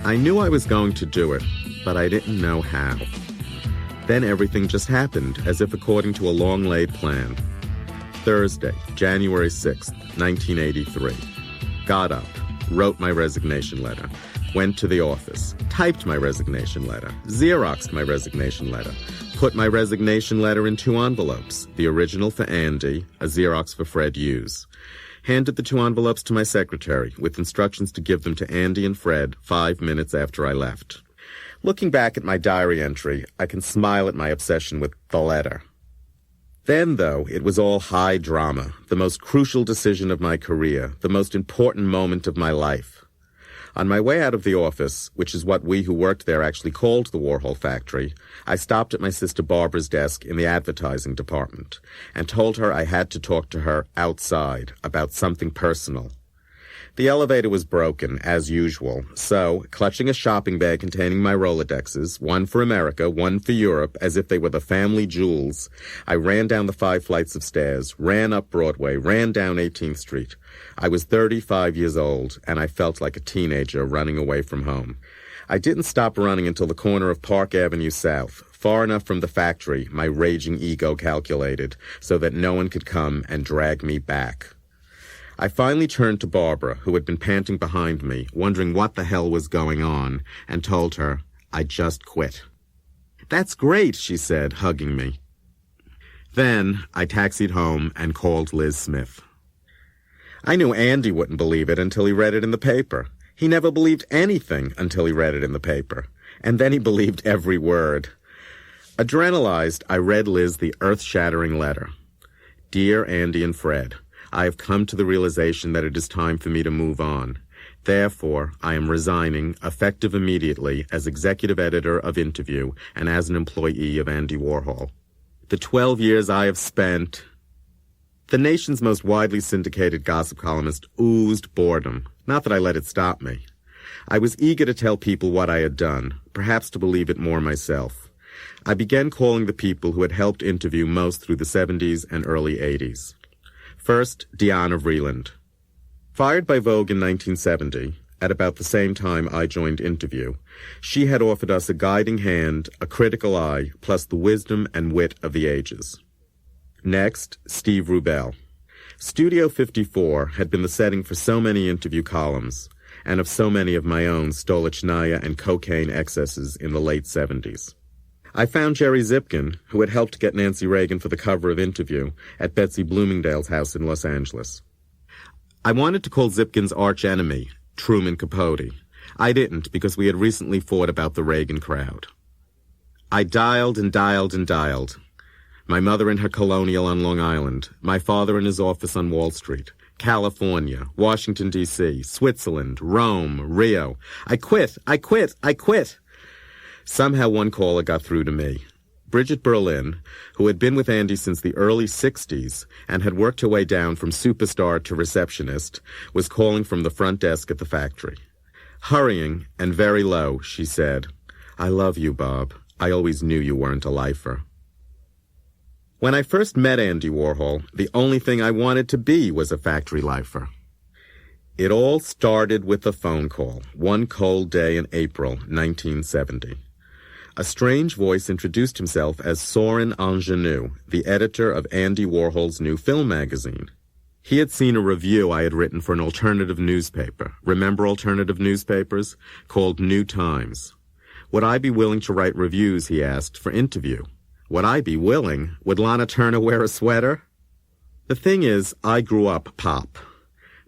I knew I was going to do it, but I didn't know how. Then everything just happened, as if according to a long-laid plan. Thursday, January 6th, 1983. Got up, wrote my resignation letter, went to the office, typed my resignation letter, Xeroxed my resignation letter, put my resignation letter in 2 envelopes, the original for Andy, a Xerox for Fred Hughes. Handed the 2 envelopes to my secretary, with instructions to give them to Andy and Fred 5 minutes after I left. Looking back at my diary entry, I can smile at my obsession with the letter. Then, though, it was all high drama, the most crucial decision of my career, the most important moment of my life. On my way out of the office, which is what we who worked there actually called the Warhol factory, I stopped at my sister Barbara's desk in the advertising department and told her I had to talk to her outside about something personal. The elevator was broken, as usual, so, clutching a shopping bag containing my Rolodexes, one for America, one for Europe, as if they were the family jewels, I ran down the 5 flights of stairs, ran up Broadway, ran down 18th Street. I was 35 years old, and I felt like a teenager running away from home. I didn't stop running until the corner of Park Avenue South, far enough from the factory, my raging ego calculated, so that no one could come and drag me back. I finally turned to Barbara, who had been panting behind me, wondering what the hell was going on, and told her, I just quit. That's great, she said, hugging me. Then I taxied home and called Liz Smith. I knew Andy wouldn't believe it until he read it in the paper. He never believed anything until he read it in the paper. And then he believed every word. Adrenalized, I read Liz the earth-shattering letter. Dear Andy and Fred, I have come to the realization that it is time for me to move on. Therefore, I am resigning, effective immediately, as executive editor of Interview and as an employee of Andy Warhol. The 12 years I have spent... The nation's most widely syndicated gossip columnist oozed boredom. Not that I let it stop me. I was eager to tell people what I had done, perhaps to believe it more myself. I began calling the people who had helped Interview most through the 70s and early 80s. First, Diana Vreeland. Fired by Vogue in 1970, at about the same time I joined Interview, she had offered us a guiding hand, a critical eye, plus the wisdom and wit of the ages. Next, Steve Rubell. Studio 54 had been the setting for so many Interview columns, and of so many of my own Stolichnaya and cocaine excesses in the late 70s. I found Jerry Zipkin, who had helped get Nancy Reagan for the cover of Interview, at Betsy Bloomingdale's house in Los Angeles. I wanted to call Zipkin's arch-enemy, Truman Capote. I didn't, because we had recently fought about the Reagan crowd. I dialed and dialed and dialed. My mother in her colonial on Long Island, my father in his office on Wall Street, California, Washington, D.C., Switzerland, Rome, Rio. I quit! I quit! I quit! Somehow one caller got through to me. Bridget Berlin, who had been with Andy since the early 60s and had worked her way down from superstar to receptionist, was calling from the front desk at the factory. Hurrying and very low, she said, I love you, Bob. I always knew you weren't a lifer. When I first met Andy Warhol, the only thing I wanted to be was a factory lifer. It all started with a phone call, one cold day in April 1970. A strange voice introduced himself as Soren Ingenue, the editor of Andy Warhol's new film magazine. He had seen a review I had written for an alternative newspaper, remember alternative newspapers, called New Times. Would I be willing to write reviews, he asked, for Interview? Would I be willing? Would Lana Turner wear a sweater? The thing is, I grew up pop.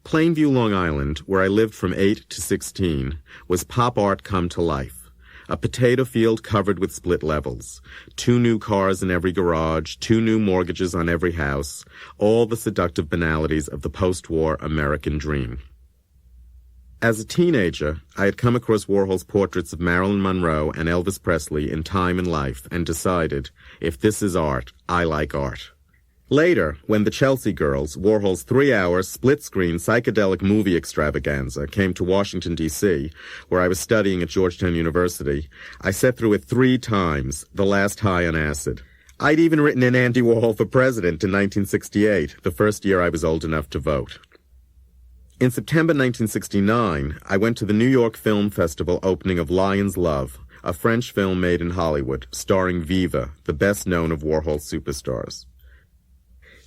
Plainview, Long Island, where I lived from 8 to 16, was pop art come to life. A potato field covered with split levels, 2 new cars in every garage, 2 new mortgages on every house, all the seductive banalities of the post-war American dream. As a teenager, I had come across Warhol's portraits of Marilyn Monroe and Elvis Presley in Time and Life and decided, if this is art, I like art. Later, when The Chelsea Girls, Warhol's 3-hour, split-screen psychedelic movie extravaganza, came to Washington, D.C., where I was studying at Georgetown University, I sat through it 3 times, the last high on acid. I'd even written in Andy Warhol for president in 1968, the first year I was old enough to vote. In September 1969, I went to the New York Film Festival opening of Lion's Love, a French film made in Hollywood, starring Viva, the best-known of Warhol superstars.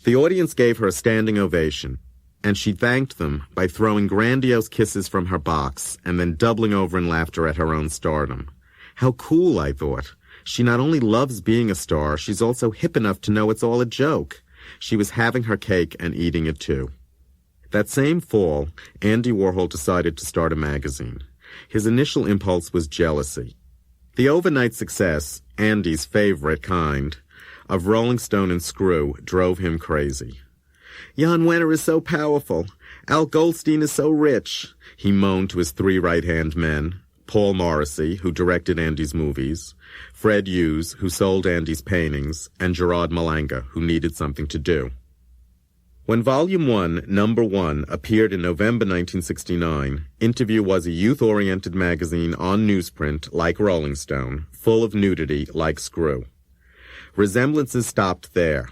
The audience gave her a standing ovation, and she thanked them by throwing grandiose kisses from her box and then doubling over in laughter at her own stardom. How cool, I thought. She not only loves being a star, she's also hip enough to know it's all a joke. She was having her cake and eating it too. That same fall, Andy Warhol decided to start a magazine. His initial impulse was jealousy. The overnight success, Andy's favorite kind, of Rolling Stone and Screw drove him crazy. Jan Wenner is so powerful. Al Goldstein is so rich, he moaned to his three right-hand men. Paul Morrissey, who directed Andy's movies, Fred Hughes, who sold Andy's paintings, and Gerard Malanga, who needed something to do. When Volume 1, Number 1, appeared in November 1969, Interview was a youth-oriented magazine on newsprint, like Rolling Stone, full of nudity, like Screw. Resemblances stopped there.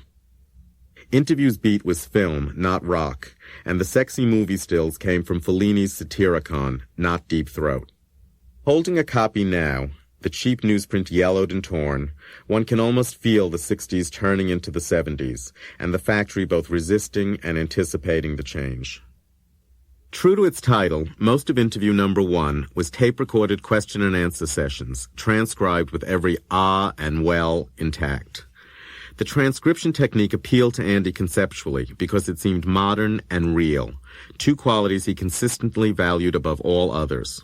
Interview's beat was film, not rock, and the sexy movie stills came from Fellini's Satyricon, not Deep Throat. Holding a copy now, the cheap newsprint yellowed and torn, one can almost feel the 60s turning into the 70s, and the factory both resisting and anticipating the change. True to its title, most of Interview Number 1 was tape-recorded question-and-answer sessions, transcribed with every ah and well intact. The transcription technique appealed to Andy conceptually because it seemed modern and real, two qualities he consistently valued above all others.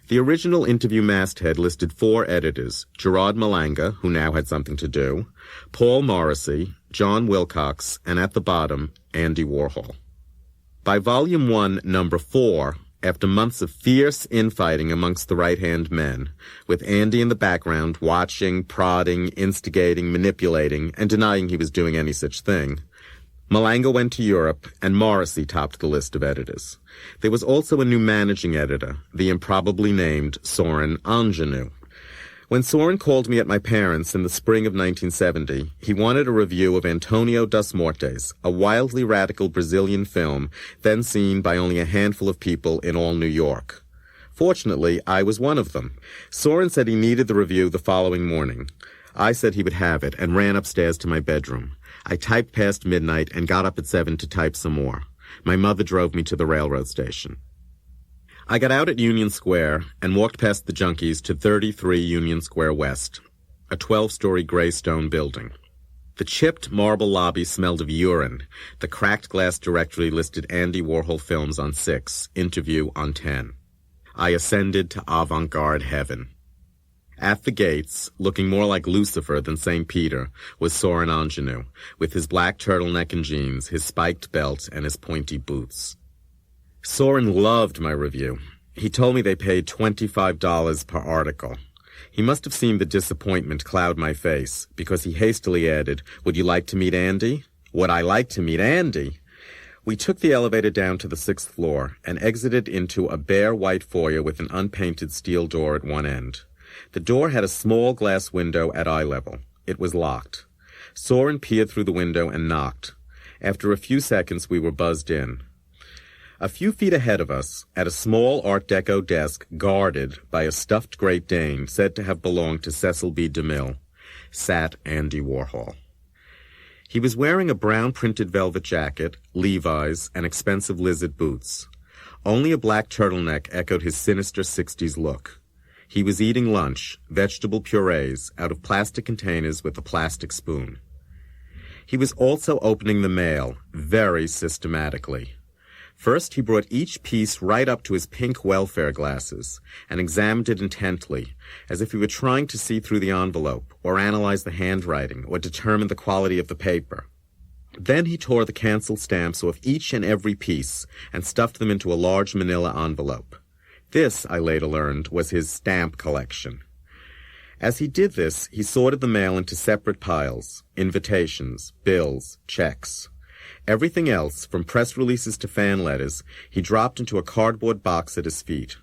The original Interview masthead listed 4 editors, Gerard Malanga, who now had something to do, Paul Morrissey, John Wilcox, and at the bottom, Andy Warhol. By Volume 1, Number 4, after months of fierce infighting amongst the right-hand men, with Andy in the background watching, prodding, instigating, manipulating, and denying he was doing any such thing, Malanga went to Europe, and Morrissey topped the list of editors. There was also a new managing editor, the improbably named Soren Ingenue. When Soren called me at my parents' in the spring of 1970, he wanted a review of Antonio das Mortes, a wildly radical Brazilian film then seen by only a handful of people in all New York. Fortunately, I was one of them. Soren said he needed the review the following morning. I said he would have it and ran upstairs to my bedroom. I typed past midnight and got up at 7 to type some more. My mother drove me to the railroad station. I got out at Union Square and walked past the junkies to 33 Union Square West, a 12-story gray stone building. The chipped marble lobby smelled of urine. The cracked glass directory listed Andy Warhol films on 6, Interview on 10. I ascended to avant-garde heaven. At the gates, looking more like Lucifer than St. Peter, was Soren Ingenue, with his black turtleneck and jeans, his spiked belt, and his pointy boots. Soren loved my review. He told me they paid $25 per article. He must have seen the disappointment cloud my face, because he hastily added, "Would you like to meet Andy?" Would I like to meet Andy? We took the elevator down to the 6th floor and exited into a bare white foyer with an unpainted steel door at one end. The door had a small glass window at eye level. It was locked. Soren peered through the window and knocked. After a few seconds, we were buzzed in. A few feet ahead of us, at a small Art Deco desk guarded by a stuffed Great Dane said to have belonged to Cecil B. DeMille, sat Andy Warhol. He was wearing a brown printed velvet jacket, Levi's, and expensive lizard boots. Only a black turtleneck echoed his sinister 60s look. He was eating lunch, vegetable purees, out of plastic containers with a plastic spoon. He was also opening the mail, very systematically. First, he brought each piece right up to his pink welfare glasses and examined it intently, as if he were trying to see through the envelope, or analyze the handwriting, or determine the quality of the paper. Then he tore the cancel stamps off each and every piece and stuffed them into a large manila envelope. This, I later learned, was his stamp collection. As he did this, he sorted the mail into separate piles, invitations, bills, checks. Everything else, from press releases to fan letters, he dropped into a cardboard box at his feet.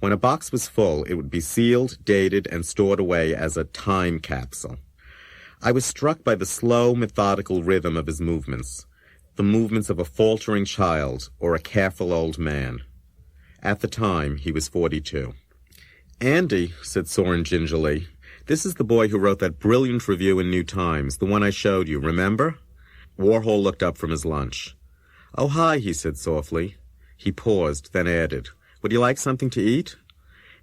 When a box was full, it would be sealed, dated, and stored away as a time capsule. I was struck by the slow, methodical rhythm of his movements. the movements of a faltering child or a careful old man. At the time, he was 42. "Andy," said Soren gingerly, "this is the boy who wrote that brilliant review in New Times, the one I showed you, remember?" Warhol looked up from his lunch. "Oh, hi," he said softly. He paused, then added, "Would you like something to eat?"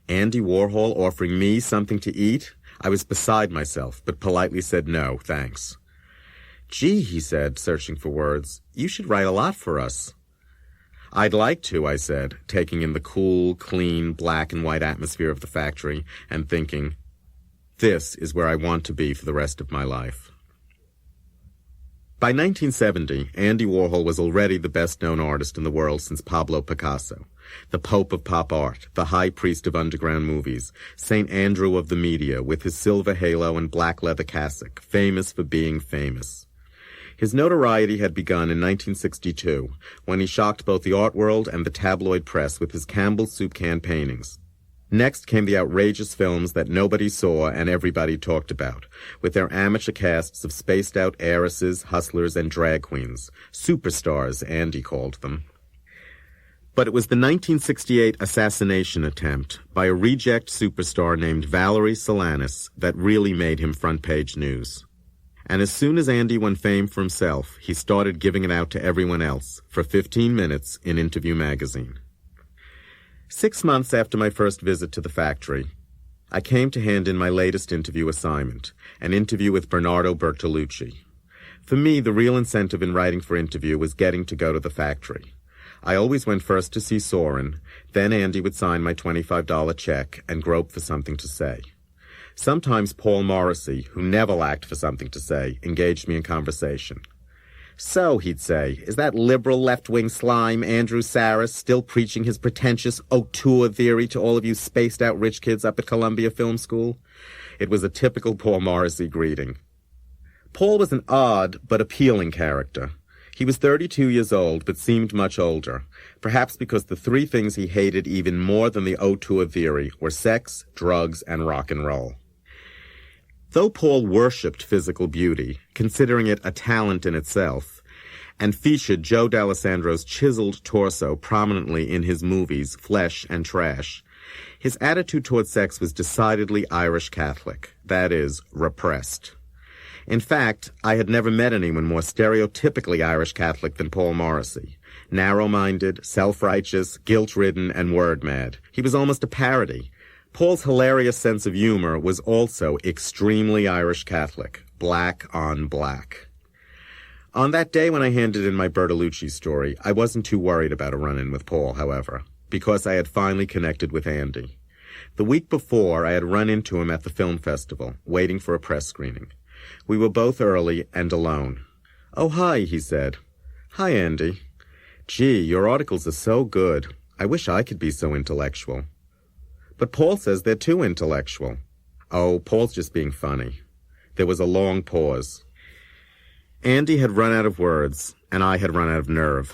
Andy Warhol offering me something to eat? I was beside myself, but politely said no, thanks. "Gee," he said, searching for words, "you should write a lot for us." "I'd like to," I said, taking in the cool, clean, black and white atmosphere of the factory and thinking, this is where I want to be for the rest of my life. By 1970, Andy Warhol was already the best-known artist in the world since Pablo Picasso, the Pope of pop art, the High Priest of underground movies, St. Andrew of the media with his silver halo and black leather cassock, famous for being famous. His notoriety had begun in 1962, when he shocked both the art world and the tabloid press with his Campbell's soup can paintings. Next came the outrageous films that nobody saw and everybody talked about, with their amateur casts of spaced-out heiresses, hustlers, and drag queens. Superstars, Andy called them. But it was the 1968 assassination attempt by a reject superstar named Valerie Solanas that really made him front-page news. And as soon as Andy won fame for himself, he started giving it out to everyone else for 15 minutes in Interview magazine. 6 months after my first visit to the factory, I came to hand in my latest interview assignment, an interview with Bernardo Bertolucci. For me, the real incentive in writing for Interview was getting to go to the factory. I always went first to see Soren, then Andy would sign my $25 check and grope for something to say. Sometimes Paul Morrissey, who never lacked for something to say, engaged me in conversation. "So," he'd say, "is that liberal left-wing slime, Andrew Saris, still preaching his pretentious auteur theory to all of you spaced-out rich kids up at Columbia Film School?" It was a typical Paul Morrissey greeting. Paul was an odd but appealing character. He was 32 years old, but seemed much older, perhaps because the three things he hated even more than the auteur theory were sex, drugs, and rock and roll. Though Paul worshipped physical beauty, considering it a talent in itself, and featured Joe D'Alessandro's chiseled torso prominently in his movies Flesh and Trash, his attitude toward sex was decidedly Irish Catholic, that is, repressed. In fact, I had never met anyone more stereotypically Irish Catholic than Paul Morrissey. Narrow-minded, self-righteous, guilt-ridden, and word-mad. He was almost a parody. Paul's hilarious sense of humor was also extremely Irish Catholic, black on black. On that day when I handed in my Bertolucci story, I wasn't too worried about a run-in with Paul, however, because I had finally connected with Andy. The week before, I had run into him at the film festival, waiting for a press screening. We were both early and alone. "Oh, hi," he said. "Hi, Andy. Gee, your articles are so good. I wish I could be so intellectual." "But Paul says they're too intellectual." "Oh, Paul's just being funny." There was a long pause. Andy had run out of words, and I had run out of nerve.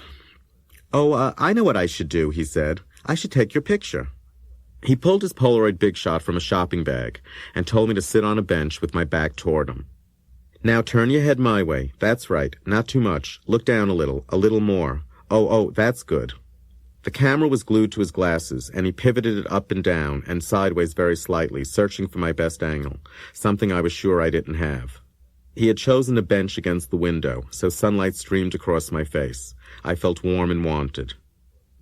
"Oh, I know what I should do," he said. "I should take your picture." He pulled his Polaroid Big Shot from a shopping bag and told me to sit on a bench with my back toward him. "Now turn your head my way. That's right. Not too much. Look down a little more. Oh, that's good." The camera was glued to his glasses, and he pivoted it up and down and sideways very slightly, searching for my best angle, something I was sure I didn't have. He had chosen a bench against the window, so sunlight streamed across my face. I felt warm and wanted.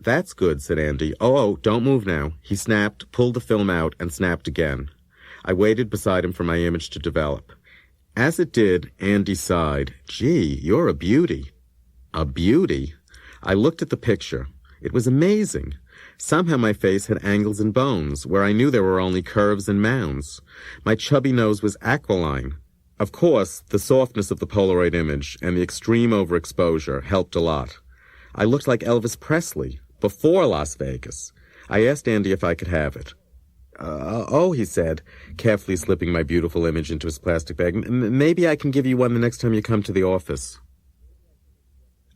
"That's good," said Andy. Oh, don't move now." He snapped, pulled the film out, and snapped again. I waited beside him for my image to develop. As it did, Andy sighed. "Gee, you're a beauty." A beauty? I looked at the picture. It was amazing. Somehow my face had angles and bones, where I knew there were only curves and mounds. My chubby nose was aquiline. Of course, the softness of the Polaroid image and the extreme overexposure helped a lot. I looked like Elvis Presley, before Las Vegas. I asked Andy if I could have it. Oh, he said, carefully slipping my beautiful image into his plastic bag. Maybe I can give you one the next time you come to the office.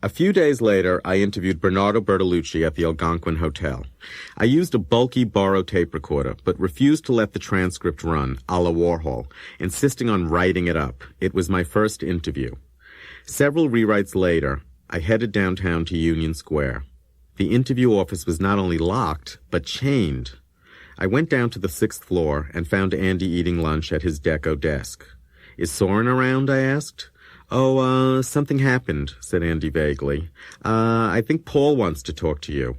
A few days later, I interviewed Bernardo Bertolucci at the Algonquin Hotel. I used a bulky borrowed tape recorder, but refused to let the transcript run, a la Warhol, insisting on writing it up. It was my first interview. Several rewrites later, I headed downtown to Union Square. The interview office was not only locked, but chained. I went down to the 6th floor and found Andy eating lunch at his deco desk. "Is Soren around?" I asked. "Oh, something happened," said Andy vaguely. I think Paul wants to talk to you."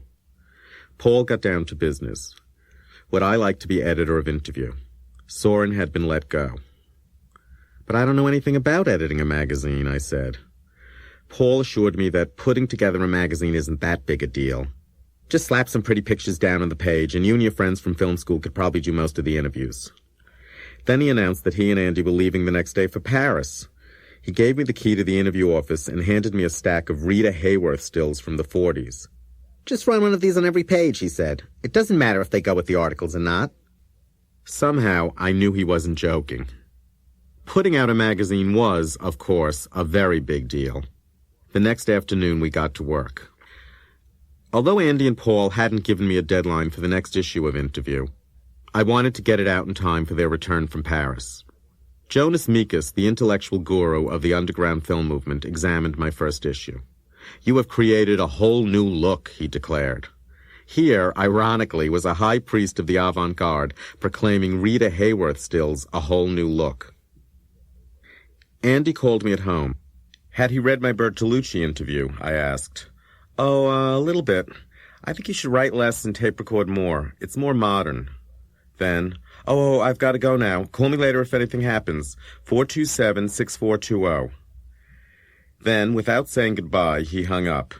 Paul got down to business. Would I like to be editor of Interview? Soren had been let go. "But I don't know anything about editing a magazine," I said. Paul assured me that putting together a magazine isn't that big a deal. Just slap some pretty pictures down on the page, and you and your friends from film school could probably do most of the interviews. Then he announced that he and Andy were leaving the next day for Paris. He gave me the key to the interview office and handed me a stack of Rita Hayworth stills from the 40s. "Just run one of these on every page," he said. "It doesn't matter if they go with the articles or not." Somehow, I knew he wasn't joking. Putting out a magazine was, of course, a very big deal. The next afternoon, we got to work. Although Andy and Paul hadn't given me a deadline for the next issue of Interview, I wanted to get it out in time for their return from Paris. Jonas Mekas, the intellectual guru of the underground film movement, examined my first issue. "You have created a whole new look," he declared. Here, ironically, was a high priest of the avant-garde proclaiming Rita Hayworth stills a whole new look. Andy called me at home. Had he read my Bertolucci interview? I asked. "Oh, a little bit. I think you should write less and tape record more. It's more modern." Then, "Oh, I've got to go now. Call me later if anything happens. 427-6420. Then, without saying goodbye, he hung up.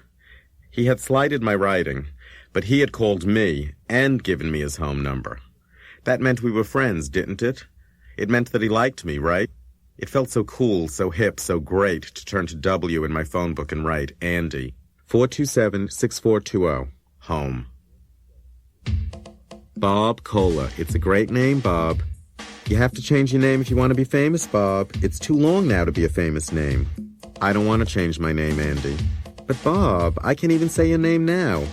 He had slighted my writing, but he had called me and given me his home number. That meant we were friends, didn't it? It meant that he liked me, right? It felt so cool, so hip, so great to turn to W in my phone book and write Andy. 427-6420. Home. Bob Cola. It's a great name, Bob. You have to change your name if you want to be famous, Bob. It's too long now to be a famous name. I don't want to change my name, Andy. But Bob, I can even say your name now.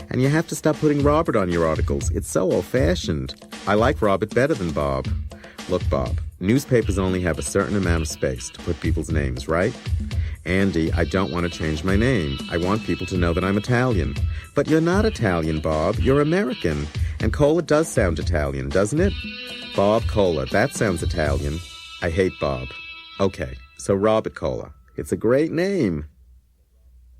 And you have to stop putting Robert on your articles. It's so old-fashioned. I like Robert better than Bob. Look, Bob, newspapers only have a certain amount of space to put people's names, right? Andy, I don't want to change my name. I want people to know that I'm Italian. But you're not Italian, Bob. You're American. And Cola does sound Italian, doesn't it? Bob Cola, that sounds Italian. I hate Bob. Okay, so Robert Cola. It's a great name.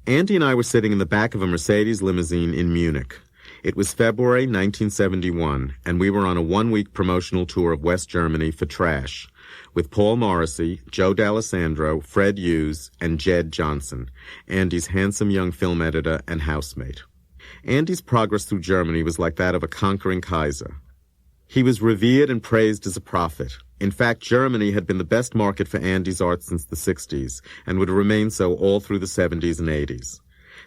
Andy and I were sitting in the back of a Mercedes limousine in Munich. It was February 1971, and we were on a one-week promotional tour of West Germany for Trash, with Paul Morrissey, Joe D'Alessandro, Fred Hughes, and Jed Johnson, Andy's handsome young film editor and housemate. Andy's progress through Germany was like that of a conquering Kaiser. He was revered and praised as a prophet. In fact, Germany had been the best market for Andy's art since the 60s, and would remain so all through the 70s and 80s.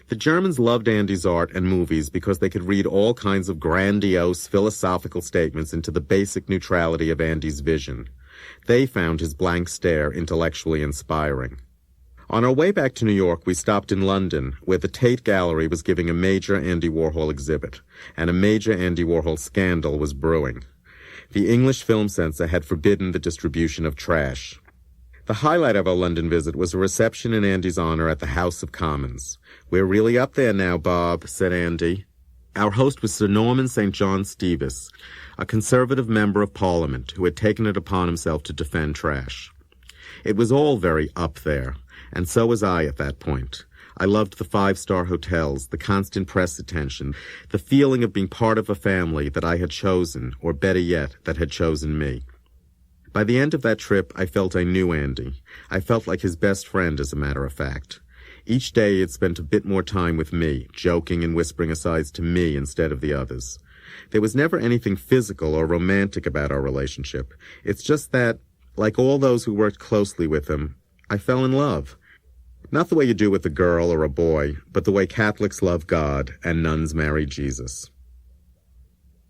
The Germans loved Andy's art and movies because they could read all kinds of grandiose philosophical statements into the basic neutrality of Andy's vision. They found his blank stare intellectually inspiring. On our way back to New York, we stopped in London, where the Tate Gallery was giving a major Andy Warhol exhibit, and a major Andy Warhol scandal was brewing. The English film censor had forbidden the distribution of trash. The highlight of our London visit was a reception in Andy's honor at the House of Commons. "We're really up there now, Bob," said Andy. Our host was Sir Norman St. John Stevis, a Conservative member of Parliament who had taken it upon himself to defend trash. It was all very up there, and so was I at that point. I loved the five-star hotels, the constant press attention, the feeling of being part of a family that I had chosen, or better yet, that had chosen me. By the end of that trip, I felt I knew Andy. I felt like his best friend, as a matter of fact. Each day he had spent a bit more time with me, joking and whispering asides to me instead of the others. There was never anything physical or romantic about our relationship. It's just that, like all those who worked closely with him, I fell in love. Not the way you do with a girl or a boy, but the way Catholics love God and nuns marry Jesus.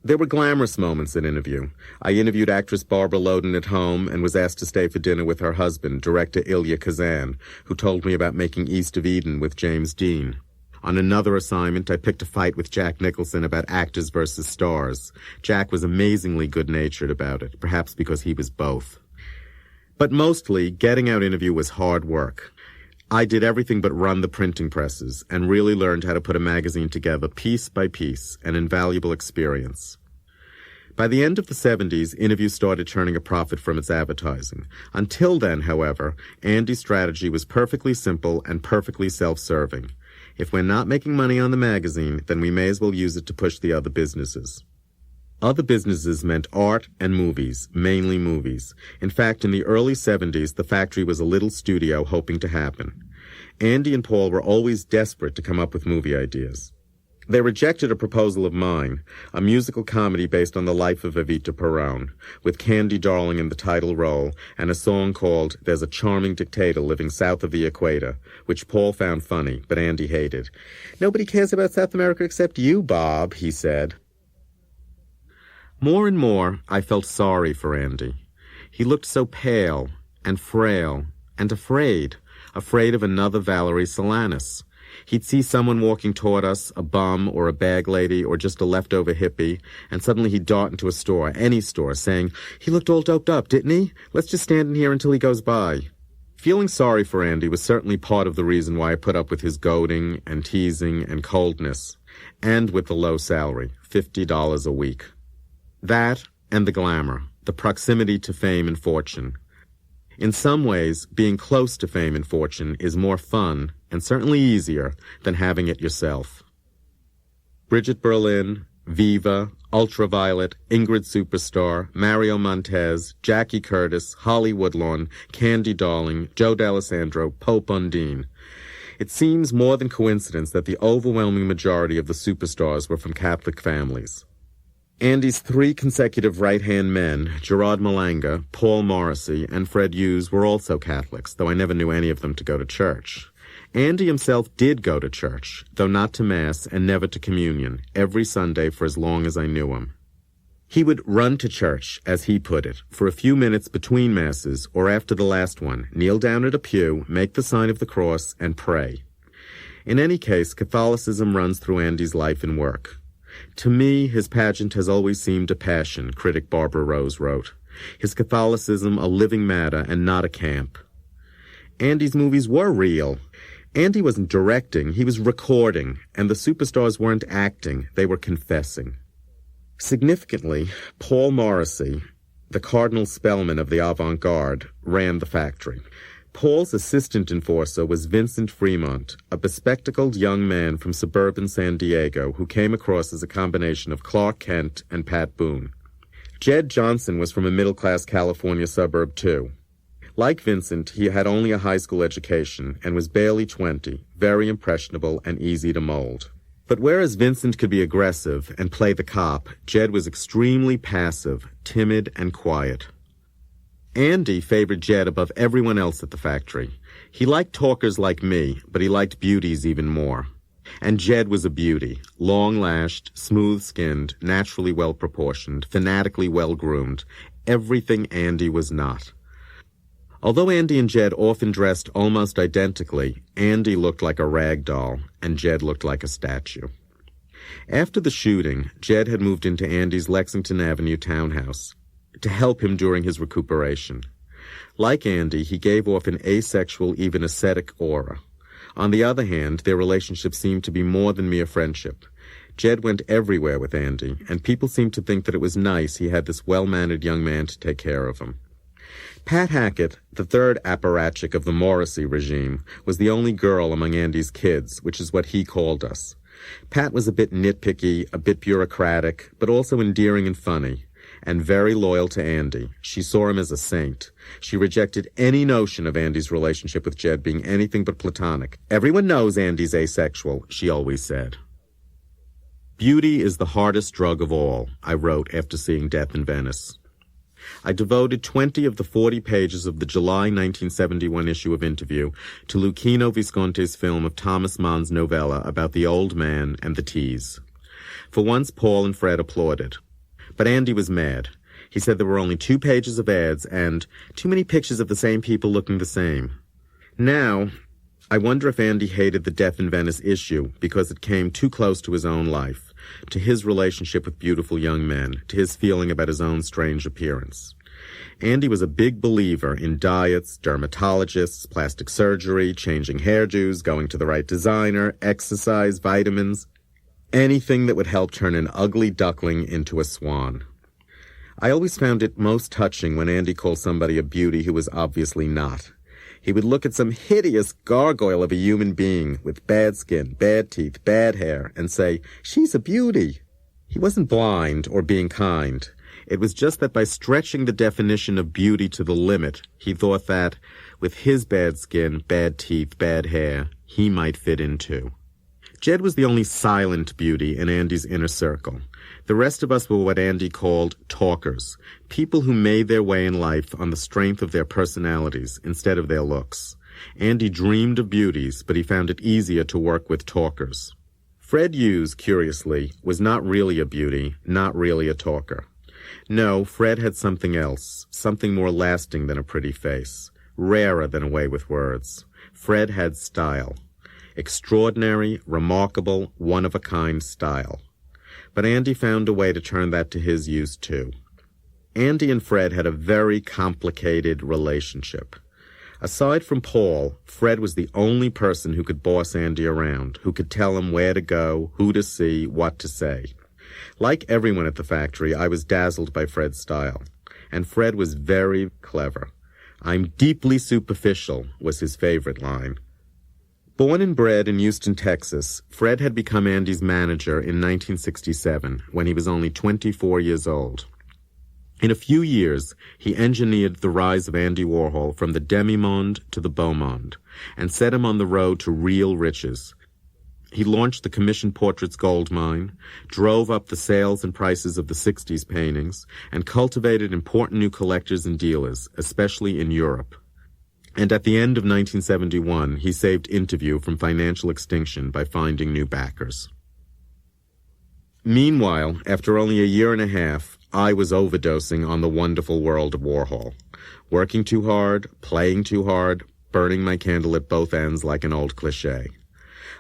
There were glamorous moments in Interview. I interviewed actress Barbara Loden at home and was asked to stay for dinner with her husband, director Ilya Kazan, who told me about making East of Eden with James Dean. On another assignment, I picked a fight with Jack Nicholson about actors versus stars. Jack was amazingly good-natured about it, perhaps because he was both. But mostly, getting out Interview was hard work. I did everything but run the printing presses and really learned how to put a magazine together piece by piece, an invaluable experience. By the end of the 70s, Interview started turning a profit from its advertising. Until then, however, Andy's strategy was perfectly simple and perfectly self-serving. If we're not making money on the magazine, then we may as well use it to push the other businesses. Other businesses meant art and movies, mainly movies. In fact, in the early 70s, the factory was a little studio hoping to happen. Andy and Paul were always desperate to come up with movie ideas. They rejected a proposal of mine, a musical comedy based on the life of Evita Peron, with Candy Darling in the title role, and a song called There's a Charming Dictator Living South of the Equator, which Paul found funny, but Andy hated. "Nobody cares about South America except you, Bob," he said. More and more, I felt sorry for Andy. He looked so pale and frail and afraid of another Valerie Solanas. He'd see someone walking toward us, a bum or a bag lady or just a leftover hippie, and suddenly he'd dart into a store, any store, saying, "He looked all doped up, didn't he? Let's just stand in here until he goes by." Feeling sorry for Andy was certainly part of the reason why I put up with his goading and teasing and coldness, and with the low salary, $50 a week. That and the glamour, the proximity to fame and fortune. In some ways, being close to fame and fortune is more fun, and certainly easier, than having it yourself. Bridget Berlin, Viva, Ultraviolet, Ingrid Superstar, Mario Montez, Jackie Curtis, Holly Woodlawn, Candy Darling, Joe D'Alessandro, Pope Undine. It seems more than coincidence that the overwhelming majority of the superstars were from Catholic families. Andy's 3 consecutive right-hand men, Gerard Malanga, Paul Morrissey, and Fred Hughes, were also Catholics, though I never knew any of them to go to church. Andy himself did go to church, though not to Mass and never to communion, every Sunday for as long as I knew him. He would run to church, as he put it, for a few minutes between Masses or after the last one, kneel down at a pew, make the sign of the cross, and pray. In any case, Catholicism runs through Andy's life and work. To me, his pageant has always seemed a passion, critic Barbara Rose wrote. His Catholicism a living matter and not a camp. Andy's movies were real. Andy wasn't directing, he was recording, and the superstars weren't acting, they were confessing. Significantly, Paul Morrissey, the Cardinal Spellman of the avant-garde, ran the factory. Paul's assistant enforcer was Vincent Fremont, a bespectacled young man from suburban San Diego who came across as a combination of Clark Kent and Pat Boone. Jed Johnson was from a middle-class California suburb, too. Like Vincent, he had only a high school education and was barely 20, very impressionable and easy to mold. But whereas Vincent could be aggressive and play the cop, Jed was extremely passive, timid, and quiet. Andy favored Jed above everyone else at the factory. He liked talkers like me, but he liked beauties even more. And Jed was a beauty, long-lashed, smooth-skinned, naturally well-proportioned, fanatically well-groomed, everything Andy was not. Although Andy and Jed often dressed almost identically, Andy looked like a rag doll, and Jed looked like a statue. After the shooting, Jed had moved into Andy's Lexington Avenue townhouse to help him during his recuperation. Like Andy, he gave off an asexual, even ascetic aura. On the other hand, their relationship seemed to be more than mere friendship. Jed went everywhere with Andy, and people seemed to think that it was nice he had this well-mannered young man to take care of him. Pat Hackett, the third apparatchik of the Morrissey regime, was the only girl among Andy's kids, which is what he called us. Pat was a bit nitpicky, a bit bureaucratic, but also endearing and funny, and very loyal to Andy. She saw him as a saint. She rejected any notion of Andy's relationship with Jed being anything but platonic. "Everyone knows Andy's asexual," she always said. "Beauty is the hardest drug of all," I wrote after seeing Death in Venice. I devoted 20 of the 40 pages of the July 1971 issue of Interview to Luchino Visconti's film of Thomas Mann's novella about the old man and the tease. For once, Paul and Fred applauded. But Andy was mad. He said there were only 2 pages of ads and too many pictures of the same people looking the same. Now, I wonder if Andy hated the Death in Venice issue because it came too close to his own life, to his relationship with beautiful young men, to his feeling about his own strange appearance. Andy was a big believer in diets, dermatologists, plastic surgery, changing hairdos, going to the right designer, exercise, vitamins, anything that would help turn an ugly duckling into a swan. I always found it most touching when Andy called somebody a beauty who was obviously not. He would look at some hideous gargoyle of a human being with bad skin, bad teeth, bad hair, and say, "She's a beauty." He wasn't blind or being kind. It was just that by stretching the definition of beauty to the limit, he thought that, with his bad skin, bad teeth, bad hair, he might fit in too. Jed was the only silent beauty in Andy's inner circle. The rest of us were what Andy called talkers, people who made their way in life on the strength of their personalities instead of their looks. Andy dreamed of beauties, but he found it easier to work with talkers. Fred Hughes, curiously, was not really a beauty, not really a talker. No, Fred had something else, something more lasting than a pretty face, rarer than a way with words. Fred had style. Extraordinary, remarkable, one-of-a-kind style. But Andy found a way to turn that to his use, too. Andy and Fred had a very complicated relationship. Aside from Paul, Fred was the only person who could boss Andy around, who could tell him where to go, who to see, what to say. Like everyone at the factory, I was dazzled by Fred's style. And Fred was very clever. "I'm deeply superficial," was his favorite line. Born and bred in Houston, Texas, Fred had become Andy's manager in 1967, when he was only 24 years old. In a few years, he engineered the rise of Andy Warhol from the demi-monde to the beau monde, and set him on the road to real riches. He launched the commission portraits gold mine, drove up the sales and prices of the 60s paintings, and cultivated important new collectors and dealers, especially in Europe. And at the end of 1971, he saved Interview from financial extinction by finding new backers. Meanwhile, after only a year and a half, I was overdosing on the wonderful world of Warhol. Working too hard, playing too hard, burning my candle at both ends like an old cliché.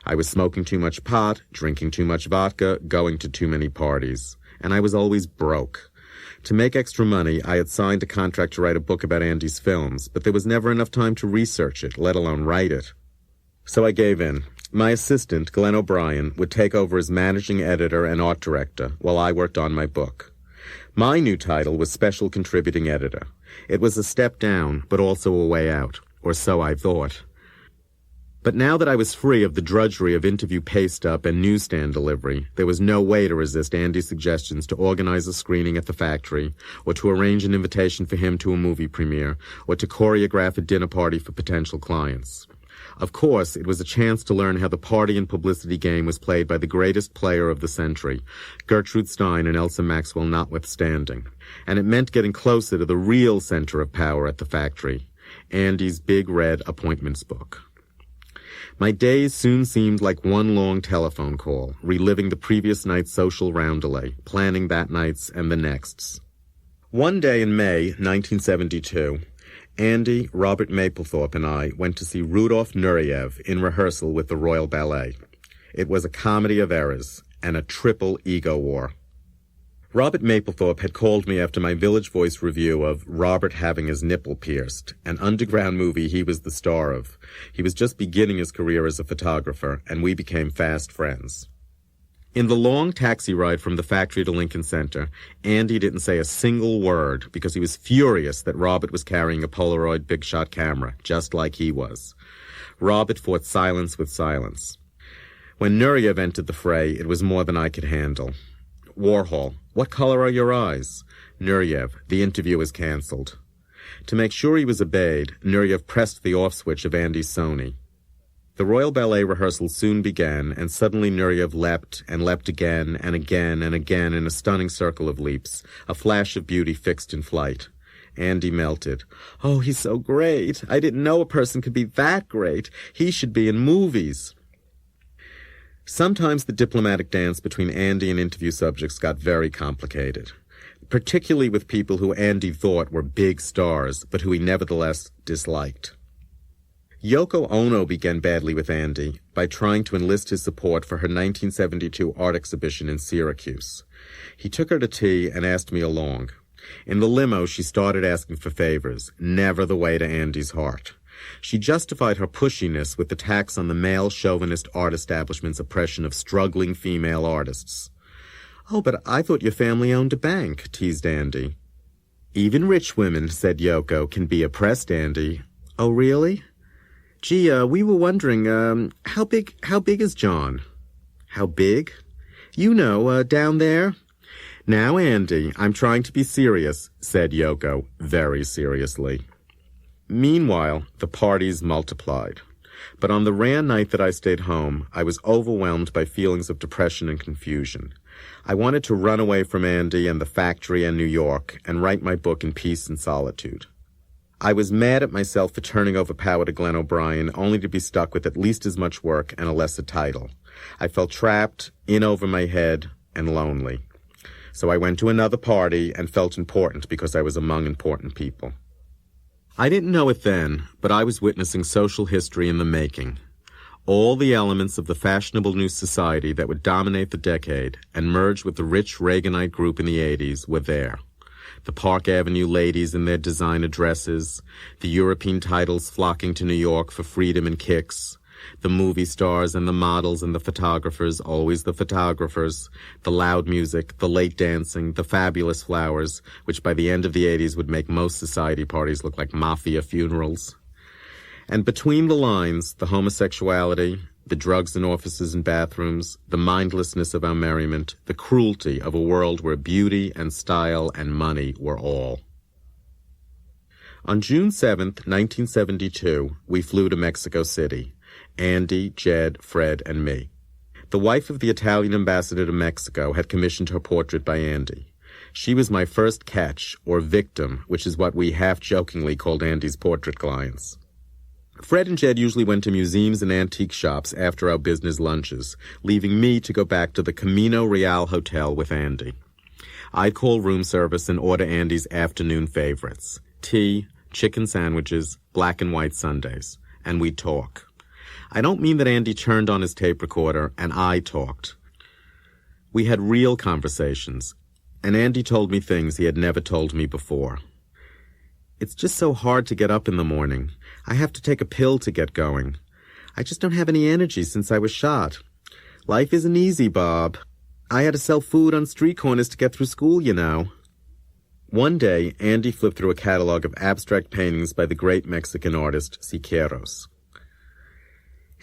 I was smoking too much pot, drinking too much vodka, going to too many parties. And I was always broke. To make extra money, I had signed a contract to write a book about Andy's films, but there was never enough time to research it, let alone write it. So I gave in. My assistant, Glenn O'Brien, would take over as managing editor and art director while I worked on my book. My new title was Special Contributing Editor. It was a step down, but also a way out, or so I thought. But now that I was free of the drudgery of interview paste-up and newsstand delivery, there was no way to resist Andy's suggestions to organize a screening at the factory, or to arrange an invitation for him to a movie premiere, or to choreograph a dinner party for potential clients. Of course, it was a chance to learn how the party and publicity game was played by the greatest player of the century, Gertrude Stein and Elsa Maxwell notwithstanding. And it meant getting closer to the real center of power at the factory, Andy's big red appointments book. My days soon seemed like one long telephone call, reliving the previous night's social roundelay, planning that night's and the next's. One day in May 1972, Andy, Robert Mapplethorpe, and I went to see Rudolf Nureyev in rehearsal with the Royal Ballet. It was a comedy of errors and a triple ego war. Robert Mapplethorpe had called me after my Village Voice review of Robert having his nipple pierced, an underground movie he was the star of. He was just beginning his career as a photographer, and we became fast friends. In the long taxi ride from the factory to Lincoln Center, Andy didn't say a single word because he was furious that Robert was carrying a Polaroid big shot camera, just like he was. Robert fought silence with silence. When Nureyev entered the fray, it was more than I could handle. Warhol, what color are your eyes? Nureyev, the interview is cancelled. To make sure he was obeyed, Nureyev pressed the off switch of Andy's Sony. The Royal Ballet rehearsal soon began, and suddenly Nureyev leapt and leapt again and again and again in a stunning circle of leaps, a flash of beauty fixed in flight. Andy melted. "Oh, he's so great. I didn't know a person could be that great. He should be in movies." Sometimes the diplomatic dance between Andy and interview subjects got very complicated, particularly with people who Andy thought were big stars, but who he nevertheless disliked. Yoko Ono began badly with Andy by trying to enlist his support for her 1972 art exhibition in Syracuse. He took her to tea and asked me along. In the limo, she started asking for favors, never the way to Andy's heart. She justified her pushiness with attacks on the male chauvinist art establishment's oppression of struggling female artists. "Oh, but I thought your family owned a bank," teased Andy. "Even rich women," said Yoko, "can be oppressed, Andy." "Oh, really?" "Gee, we were wondering, how big is John?" "How big?" "You know, down there." "Now, Andy, I'm trying to be serious," said Yoko, very seriously. Meanwhile, the parties multiplied. But on the rare night that I stayed home, I was overwhelmed by feelings of depression and confusion. I wanted to run away from Andy and the factory and New York and write my book in peace and solitude. I was mad at myself for turning over power to Glenn O'Brien, only to be stuck with at least as much work and a lesser title. I felt trapped, in over my head, and lonely. So I went to another party and felt important because I was among important people. I didn't know it then, but I was witnessing social history in the making. All the elements of the fashionable new society that would dominate the decade and merge with the rich Reaganite group in the 80s were there. The Park Avenue ladies in their designer dresses, the European titles flocking to New York for freedom and kicks, the movie stars and the models and the photographers, always the photographers, the loud music, the late dancing, the fabulous flowers, which by the end of the 80s would make most society parties look like mafia funerals. And between the lines, the homosexuality, the drugs in offices and bathrooms, the mindlessness of our merriment, the cruelty of a world where beauty and style and money were all. On June 7th, 1972, we flew to Mexico City. Andy, Jed, Fred, and me. The wife of the Italian ambassador to Mexico had commissioned her portrait by Andy. She was my first catch, or victim, which is what we half-jokingly called Andy's portrait clients. Fred and Jed usually went to museums and antique shops after our business lunches, leaving me to go back to the Camino Real Hotel with Andy. I'd call room service and order Andy's afternoon favorites: tea, chicken sandwiches, black and white sundaes, and we'd talk. I don't mean that Andy turned on his tape recorder and I talked. We had real conversations, and Andy told me things he had never told me before. "It's just so hard to get up in the morning. I have to take a pill to get going. I just don't have any energy since I was shot. Life isn't easy, Bob. I had to sell food on street corners to get through school, you know." One day, Andy flipped through a catalog of abstract paintings by the great Mexican artist Siqueiros.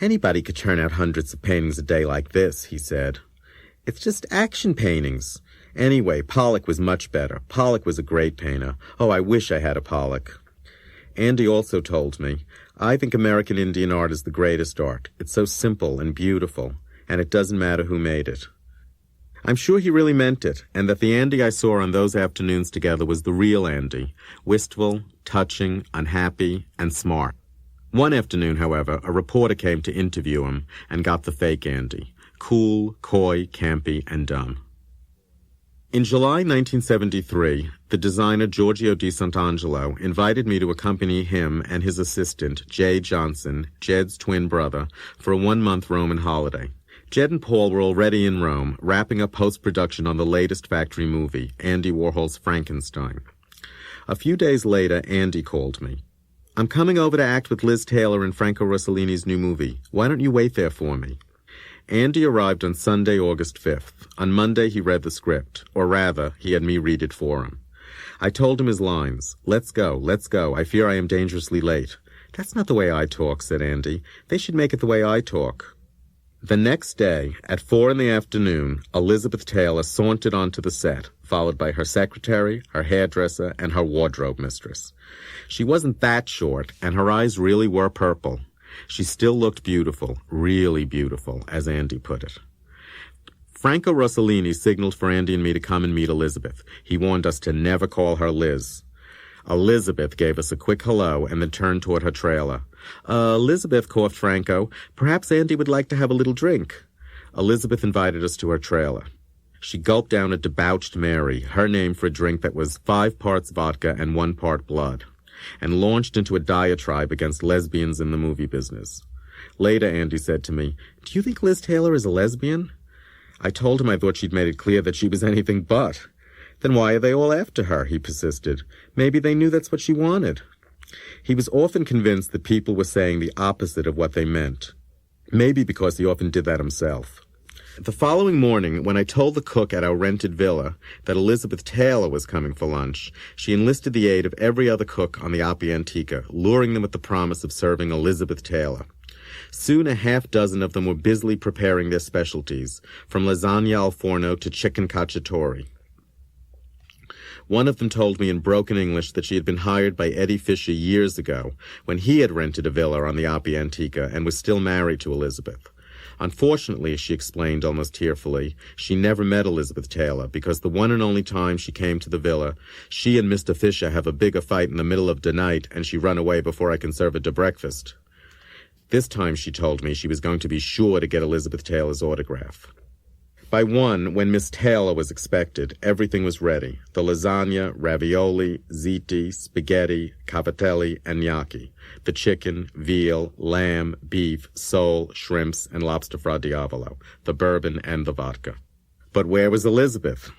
"Anybody could turn out hundreds of paintings a day like this," he said. "It's just action paintings. Anyway, Pollock was much better. Pollock was a great painter. Oh, I wish I had a Pollock." Andy also told me, "I think American Indian art is the greatest art. It's so simple and beautiful, and it doesn't matter who made it." I'm sure he really meant it, and that the Andy I saw on those afternoons together was the real Andy, wistful, touching, unhappy, and smart. One afternoon, however, a reporter came to interview him and got the fake Andy, cool, coy, campy, and dumb. In July 1973, the designer Giorgio di Sant'Angelo invited me to accompany him and his assistant, Jay Johnson, Jed's twin brother, for a one-month Roman holiday. Jed and Paul were already in Rome, wrapping up post-production on the latest factory movie, Andy Warhol's Frankenstein. A few days later, Andy called me. "I'm coming over to act with Liz Taylor in Franco Rossellini's new movie. Why don't you wait there for me?" Andy arrived on Sunday, August 5th. On Monday, he read the script, or rather, he had me read it for him. I told him his lines. Let's go. I fear I am dangerously late." "That's not the way I talk," said Andy. "They should make it the way I talk." The next day, at 4 p.m, Elizabeth Taylor sauntered onto the set, followed by her secretary, her hairdresser, and her wardrobe mistress. She wasn't that short, and her eyes really were purple. She still looked beautiful, really beautiful, as Andy put it. Franco Rossellini signaled for Andy and me to come and meet Elizabeth. He warned us to never call her Liz. Elizabeth gave us a quick hello and then turned toward her trailer. Elizabeth," coughed Franco, "perhaps Andy would like to have a little drink." Elizabeth invited us to her trailer. She gulped down a debauched Mary, her name for a drink that was 5 parts vodka and 1 part blood. and launched into a diatribe against lesbians in the movie business. Later, Andy said to me, "Do you think Liz Taylor is a lesbian?" I told him I thought she'd made it clear that she was anything but. "Then why are they all after her?" he persisted. "Maybe they knew that's what she wanted." He was often convinced that people were saying the opposite of what they meant. Maybe because he often did that himself. The following morning, when I told the cook at our rented villa that Elizabeth Taylor was coming for lunch, she enlisted the aid of every other cook on the Appia Antica, luring them with the promise of serving Elizabeth Taylor. Soon a half-dozen of them were busily preparing their specialties, from lasagna al forno to chicken cacciatore. One of them told me in broken English that she had been hired by Eddie Fisher years ago, when he had rented a villa on the Appia Antica and was still married to Elizabeth. Unfortunately, she explained almost tearfully, she never met Elizabeth Taylor because the one and only time she came to the villa, she and Mr. Fisher have a bigger fight in the middle of the night and she run away before I can serve her to breakfast. This time, she told me, she was going to be sure to get Elizabeth Taylor's autograph. By 1, when Miss Taylor was expected, everything was ready. The lasagna, ravioli, ziti, spaghetti, cavatelli, and gnocchi. The chicken, veal, lamb, beef, sole, shrimps, and lobster fra diavolo. The bourbon and the vodka. But where was Elizabeth?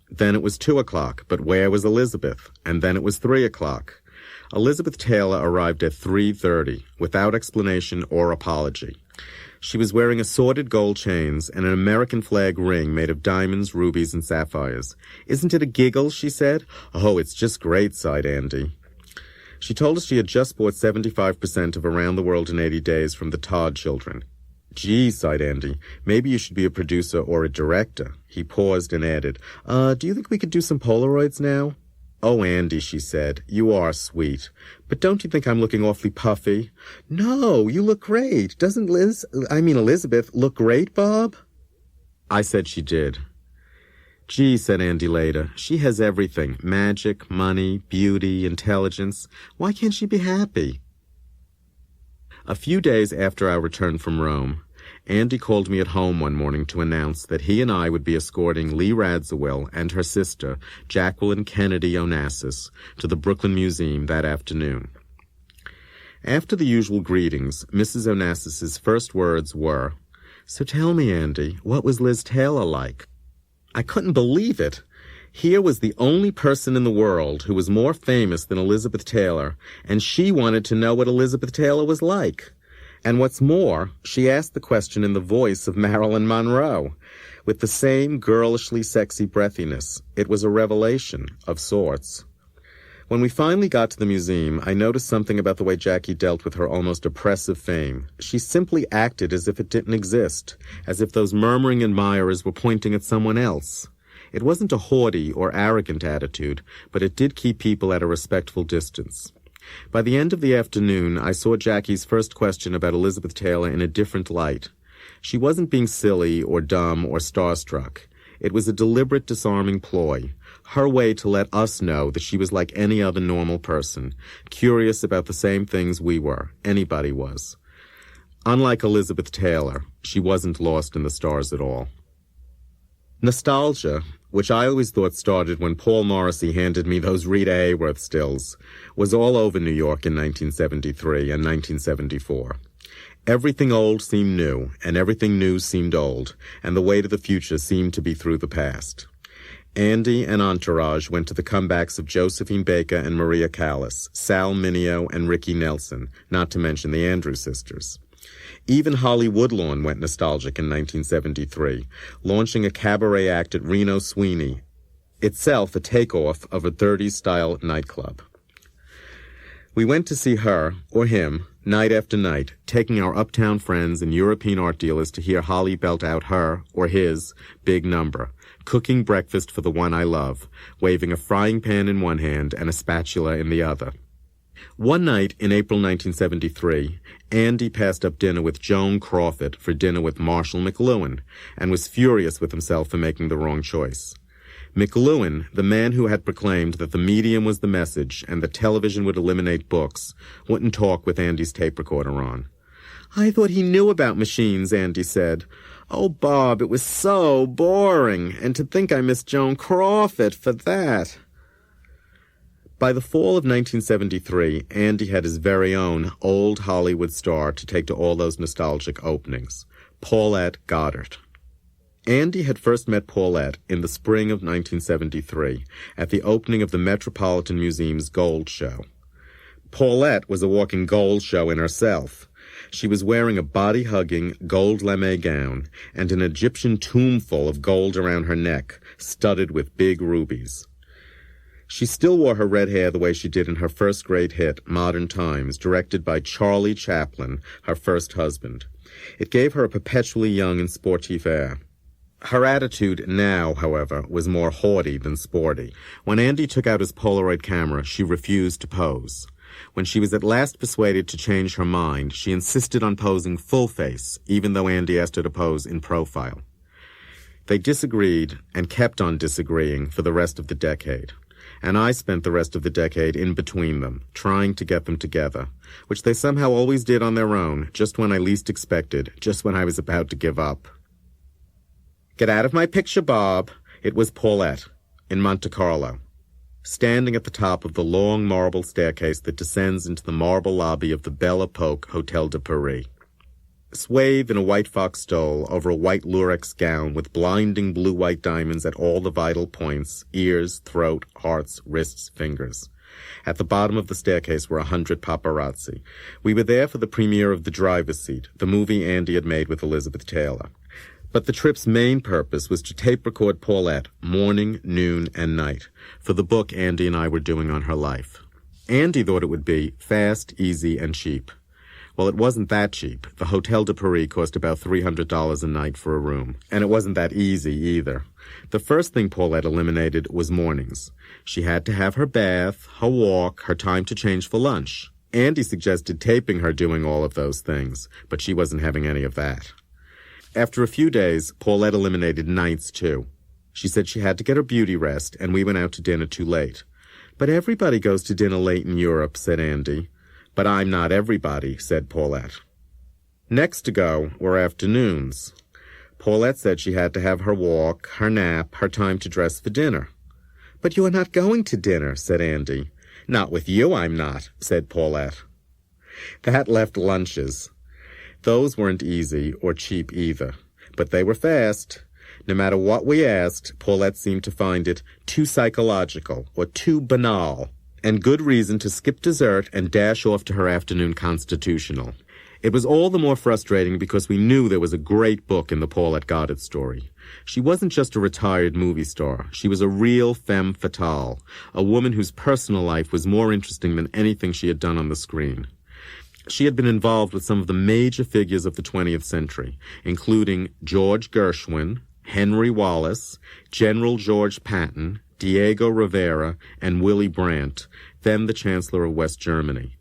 Then it was 2 o'clock, but where was Elizabeth? And then it was 3 o'clock. Elizabeth Taylor arrived at 3:30, without explanation or apology. She was wearing assorted gold chains and an American flag ring made of diamonds, rubies, and sapphires. "Isn't it a giggle?" she said. "Oh, it's just great," sighed Andy. She told us she had just bought 75% of Around the World in 80 Days from the Todd children. "Gee," sighed Andy, "maybe you should be a producer or a director." He paused and added, "Do you think we could do some Polaroids now?" "Oh, Andy," she said, "you are sweet. But don't you think I'm looking awfully puffy?" "No, you look great. Doesn't Elizabeth look great, Bob?" I said she did. "Gee," said Andy later, "she has everything. Magic, money, beauty, intelligence. Why can't she be happy?" A few days after our return from Rome, Andy called me at home one morning to announce that he and I would be escorting Lee Radziwill and her sister, Jacqueline Kennedy Onassis, to the Brooklyn Museum that afternoon. After the usual greetings, Mrs. Onassis's first words were, "So tell me, Andy, what was Liz Taylor like?" I couldn't believe it. Here was the only person in the world who was more famous than Elizabeth Taylor, and she wanted to know what Elizabeth Taylor was like. And what's more, she asked the question in the voice of Marilyn Monroe, with the same girlishly sexy breathiness. It was a revelation, of sorts. When we finally got to the museum, I noticed something about the way Jackie dealt with her almost oppressive fame. She simply acted as if it didn't exist, as if those murmuring admirers were pointing at someone else. It wasn't a haughty or arrogant attitude, but it did keep people at a respectful distance. By the end of the afternoon, I saw Jackie's first question about Elizabeth Taylor in a different light. She wasn't being silly or dumb or starstruck. It was a deliberate, disarming ploy, her way to let us know that she was like any other normal person, curious about the same things we were, anybody was. Unlike Elizabeth Taylor, she wasn't lost in the stars at all. Nostalgia, which I always thought started when Paul Morrissey handed me those Rita Hayworth stills, was all over New York in 1973 and 1974. Everything old seemed new, and everything new seemed old, and the way to the future seemed to be through the past. Andy and Entourage went to the comebacks of Josephine Baker and Maria Callas, Sal Mineo and Ricky Nelson, not to mention the Andrews sisters. Even Holly Woodlawn went nostalgic in 1973, launching a cabaret act at Reno Sweeney, itself a takeoff of a 30s-style nightclub. We went to see her, or him, night after night, taking our uptown friends and European art dealers to hear Holly belt out her, or his, big number, cooking breakfast for the one I love, waving a frying pan in one hand and a spatula in the other. One night in April 1973, Andy passed up dinner with Joan Crawford for dinner with Marshall McLuhan, and was furious with himself for making the wrong choice. McLuhan, the man who had proclaimed that the medium was the message and that television would eliminate books, wouldn't talk with Andy's tape recorder on. "I thought he knew about machines," Andy said. "Oh, Bob, it was so boring, and to think I missed Joan Crawford for that." By the fall of 1973, Andy had his very own old Hollywood star to take to all those nostalgic openings, Paulette Goddard. Andy had first met Paulette in the spring of 1973 at the opening of the Metropolitan Museum's Gold Show. Paulette was a walking gold show in herself. She was wearing a body-hugging gold lame gown and an Egyptian tomb full of gold around her neck, studded with big rubies. She still wore her red hair the way she did in her first-grade hit, Modern Times, directed by Charlie Chaplin, her first husband. It gave her a perpetually young and sportive air. Her attitude now, however, was more haughty than sporty. When Andy took out his Polaroid camera, she refused to pose. When she was at last persuaded to change her mind, she insisted on posing full face, even though Andy asked her to pose in profile. They disagreed and kept on disagreeing for the rest of the decade. And I spent the rest of the decade in between them, trying to get them together, which they somehow always did on their own, just when I least expected, just when I was about to give up. "Get out of my picture, Bob." It was Paulette, in Monte Carlo, standing at the top of the long marble staircase that descends into the marble lobby of the Belle Epoque Hotel de Paris. Swathed in a white fox stole over a white lurex gown with blinding blue-white diamonds at all the vital points, ears, throat, hearts, wrists, fingers. At the bottom of the staircase were 100 paparazzi. We were there for the premiere of The Driver's Seat, the movie Andy had made with Elizabeth Taylor. But the trip's main purpose was to tape record Paulette morning, noon, and night for the book Andy and I were doing on her life. Andy thought it would be fast, easy, and cheap. Well, it wasn't that cheap. The Hotel de Paris cost about $300 a night for a room. And it wasn't that easy either. The first thing Paulette eliminated was mornings. She had to have her bath, her walk, her time to change for lunch. Andy suggested taping her doing all of those things, but she wasn't having any of that. After a few days, Paulette eliminated nights too. She said she had to get her beauty rest, and we went out to dinner too late. "But everybody goes to dinner late in Europe," said Andy. "But I'm not everybody," said Paulette. Next to go were afternoons. Paulette said she had to have her walk, her nap, her time to dress for dinner. "But you're not going to dinner," said Andy. "Not with you, I'm not," said Paulette. That left lunches. Those weren't easy or cheap either, but they were fast. No matter what we asked, Paulette seemed to find it too psychological or too banal, and good reason to skip dessert and dash off to her afternoon constitutional. It was all the more frustrating because we knew there was a great book in the Paulette Goddard story. She wasn't just a retired movie star. She was a real femme fatale, a woman whose personal life was more interesting than anything she had done on the screen. She had been involved with some of the major figures of the 20th century, including George Gershwin, Henry Wallace, General George Patton, Diego Rivera, and Willy Brandt, then the Chancellor of West Germany.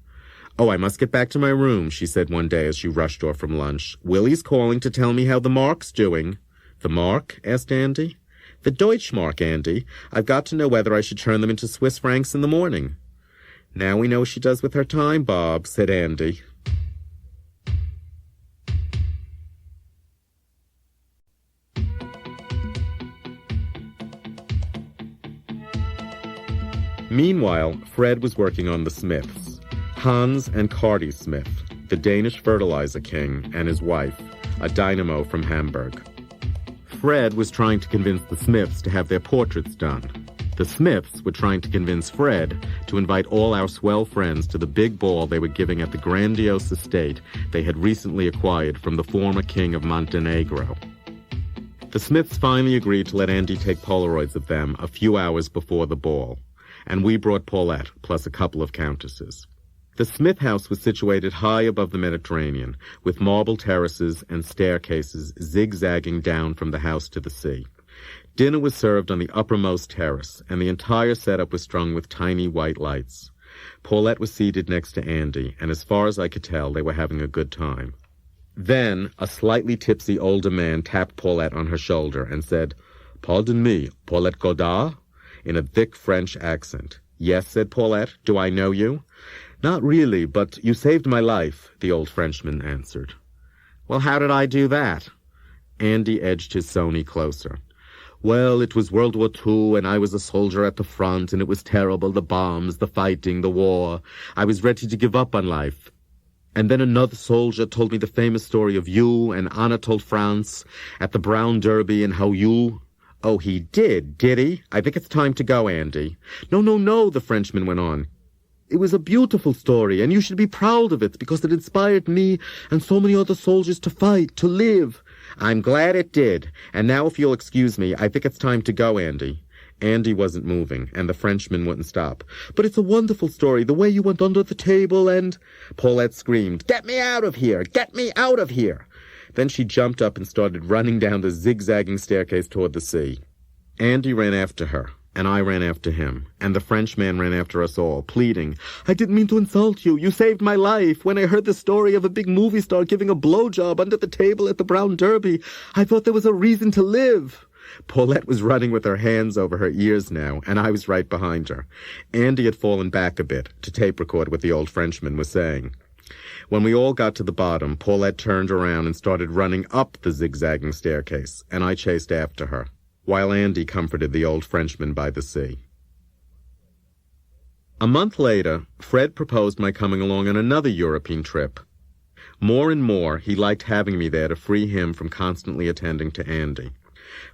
"Oh, I must get back to my room," she said one day as she rushed off from lunch. "Willie's calling to tell me how the Mark's doing." "The Mark?" asked Andy. "The Deutschmark, Andy. I've got to know whether I should turn them into Swiss francs in the morning." "Now we know what she does with her time, Bob," said Andy. Meanwhile, Fred was working on the Smiths. Hans and Carty Smith, the Danish fertilizer king, and his wife, a dynamo from Hamburg. Fred was trying to convince the Smiths to have their portraits done. The Smiths were trying to convince Fred to invite all our swell friends to the big ball they were giving at the grandiose estate they had recently acquired from the former king of Montenegro. The Smiths finally agreed to let Andy take Polaroids of them a few hours before the ball, and we brought Paulette, plus a couple of countesses. The Smith house was situated high above the Mediterranean, with marble terraces and staircases zigzagging down from the house to the sea. Dinner was served on the uppermost terrace, and the entire setup was strung with tiny white lights. Paulette was seated next to Andy, and as far as I could tell, they were having a good time. Then, a slightly tipsy older man tapped Paulette on her shoulder and said, "Pardon me, Paulette Goddard?" in a thick French accent. "Yes," said Paulette. "Do I know you?" "Not really, but you saved my life," the old Frenchman answered. "Well, how did I do that?" Andy edged his Sony closer. Well, it was World War II, and I was a soldier at the front, and it was terrible, the bombs, the fighting, the war. I was ready to give up on life. And then another soldier told me the famous story of you and Anatole France at the Brown Derby and how you... Oh, he did he? I think it's time to go, Andy. No, the Frenchman went on. It was a beautiful story, and you should be proud of it, because it inspired me and so many other soldiers to fight, to live. I'm glad it did. And now, if you'll excuse me, I think it's time to go, Andy. Andy wasn't moving, and the Frenchman wouldn't stop. But it's a wonderful story, the way you went under the table and... Paulette screamed, "Get me out of here! Get me out of here!" Then she jumped up and started running down the zigzagging staircase toward the sea. Andy ran after her, and I ran after him, and the Frenchman ran after us all, pleading, "I didn't mean to insult you. You saved my life. When I heard the story of a big movie star giving a blowjob under the table at the Brown Derby, I thought there was a reason to live." Paulette was running with her hands over her ears now, and I was right behind her. Andy had fallen back a bit to tape record what the old Frenchman was saying. When we all got to the bottom, Paulette turned around and started running up the zigzagging staircase, and I chased after her, while Andy comforted the old Frenchman by the sea. A month later, Fred proposed my coming along on another European trip. More and more, he liked having me there to free him from constantly attending to Andy.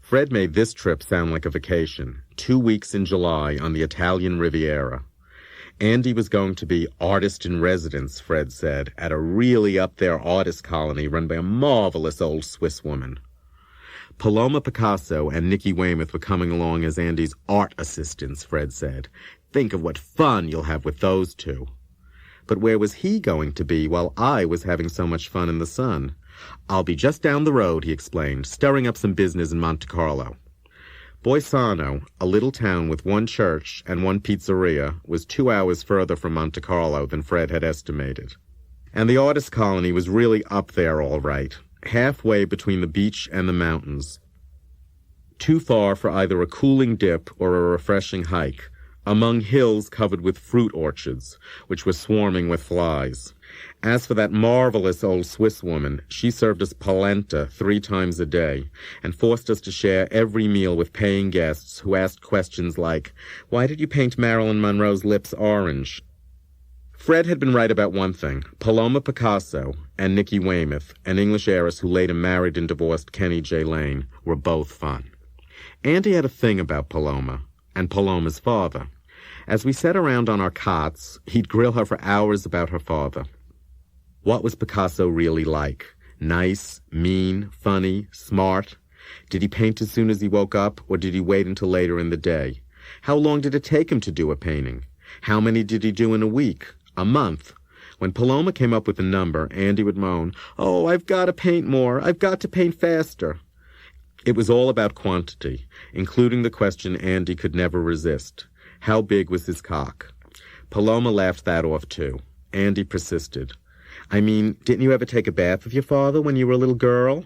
Fred made this trip sound like a vacation, 2 weeks in July on the Italian Riviera. Andy was going to be artist-in-residence, Fred said, at a really up-there artist colony run by a marvelous old Swiss woman. Paloma Picasso and Nicky Weymouth were coming along as Andy's art assistants, Fred said. Think of what fun you'll have with those two. But where was he going to be while I was having so much fun in the sun? I'll be just down the road, he explained, stirring up some business in Monte Carlo. Boisano, a little town with one church and one pizzeria, was 2 hours further from Monte Carlo than Fred had estimated. And the artist colony was really up there all right, halfway between the beach and the mountains. Too far for either a cooling dip or a refreshing hike, among hills covered with fruit orchards, which were swarming with flies. As for that marvelous old Swiss woman, she served us polenta 3 times a day and forced us to share every meal with paying guests who asked questions like, "Why did you paint Marilyn Monroe's lips orange?" Fred had been right about one thing. Paloma Picasso and Nicky Weymouth, an English heiress who later married and divorced Kenny J. Lane, were both fun. Andy had a thing about Paloma, and Paloma's father. As we sat around on our cots, he'd grill her for hours about her father. What was Picasso really like? Nice, mean, funny, smart? Did he paint as soon as he woke up, or did he wait until later in the day? How long did it take him to do a painting? How many did he do in a week? A month? When Paloma came up with a number, Andy would moan, "Oh, I've got to paint more. I've got to paint faster." It was all about quantity, including the question Andy could never resist. How big was his cock? Paloma laughed that off, too. Andy persisted. "I mean, didn't you ever take a bath with your father when you were a little girl?"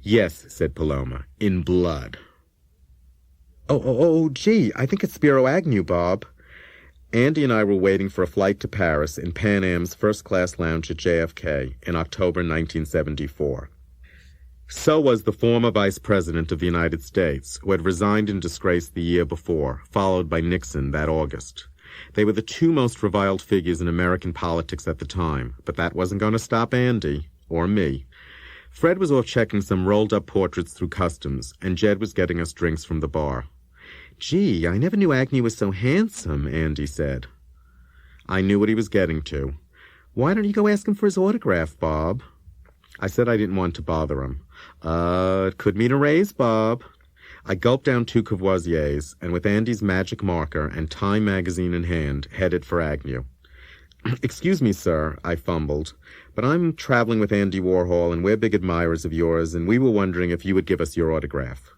"Yes," said Paloma, "in blood." Gee, I think it's Spiro Agnew, Bob." Andy and I were waiting for a flight to Paris in Pan Am's first-class lounge at JFK in October 1974. So was the former Vice President of the United States, who had resigned in disgrace the year before, followed by Nixon that August. They were the 2 most reviled figures in American politics at the time, but that wasn't going to stop Andy, or me. Fred was off checking some rolled-up portraits through customs, and Jed was getting us drinks from the bar. "Gee, I never knew Agnew was so handsome," Andy said. I knew what he was getting to. "Why don't you go ask him for his autograph, Bob?" I said I didn't want to bother him. It could mean a raise, Bob." I gulped down 2 Courvoisiers, and with Andy's magic marker and Time magazine in hand, headed for Agnew. "Excuse me, sir," I fumbled, "but I'm traveling with Andy Warhol, and we're big admirers of yours, and we were wondering if you would give us your autograph."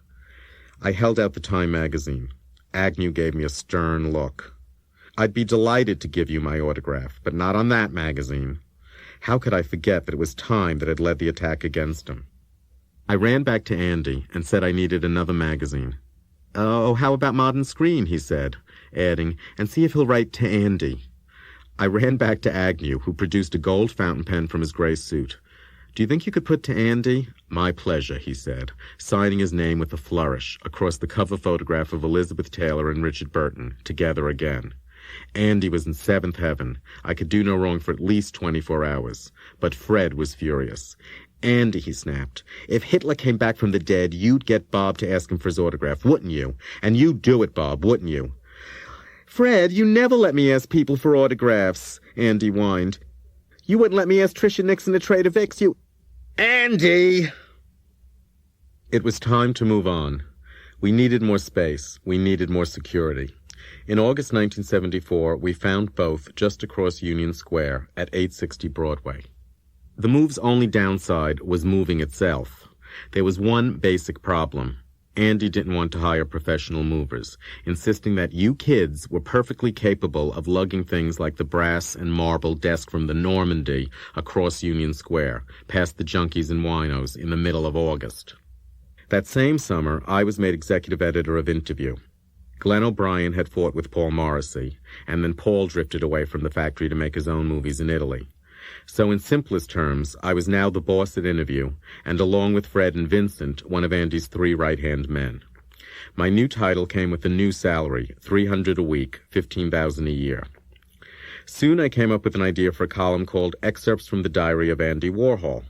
I held out the Time magazine. Agnew gave me a stern look. "I'd be delighted to give you my autograph, but not on that magazine." How could I forget that it was Time that had led the attack against him? I ran back to Andy and said I needed another magazine. "Oh, how about Modern Screen?" he said, adding, "and see if he'll write to Andy." I ran back to Agnew, who produced a gold fountain pen from his gray suit. "Do you think you could put to Andy?" "My pleasure," he said, signing his name with a flourish across the cover photograph of Elizabeth Taylor and Richard Burton, together again. Andy was in seventh heaven. I could do no wrong for at least 24 hours. But Fred was furious. "Andy," he snapped, "if Hitler came back from the dead, you'd get Bob to ask him for his autograph, wouldn't you? And you'd do it, Bob, wouldn't you?" "Fred, you never let me ask people for autographs," Andy whined. "You wouldn't let me ask Tricia Nixon to trade a Vicks, you—" "Andy!" It was time to move on. We needed more space. We needed more security. In August 1974, we found both just across Union Square at 860 Broadway. The move's only downside was moving itself. There was one basic problem. Andy didn't want to hire professional movers, insisting that you kids were perfectly capable of lugging things like the brass and marble desk from the Normandy across Union Square, past the junkies and winos in the middle of August. That same summer, I was made executive editor of Interview. Glenn O'Brien had fought with Paul Morrissey, and then Paul drifted away from the factory to make his own movies in Italy. So in simplest terms, I was now the boss at Interview, and along with Fred and Vincent, one of Andy's 3 right-hand men. My new title came with a new salary, $300 a week, $15,000 a year. Soon I came up with an idea for a column called Excerpts from the Diary of Andy Warhol.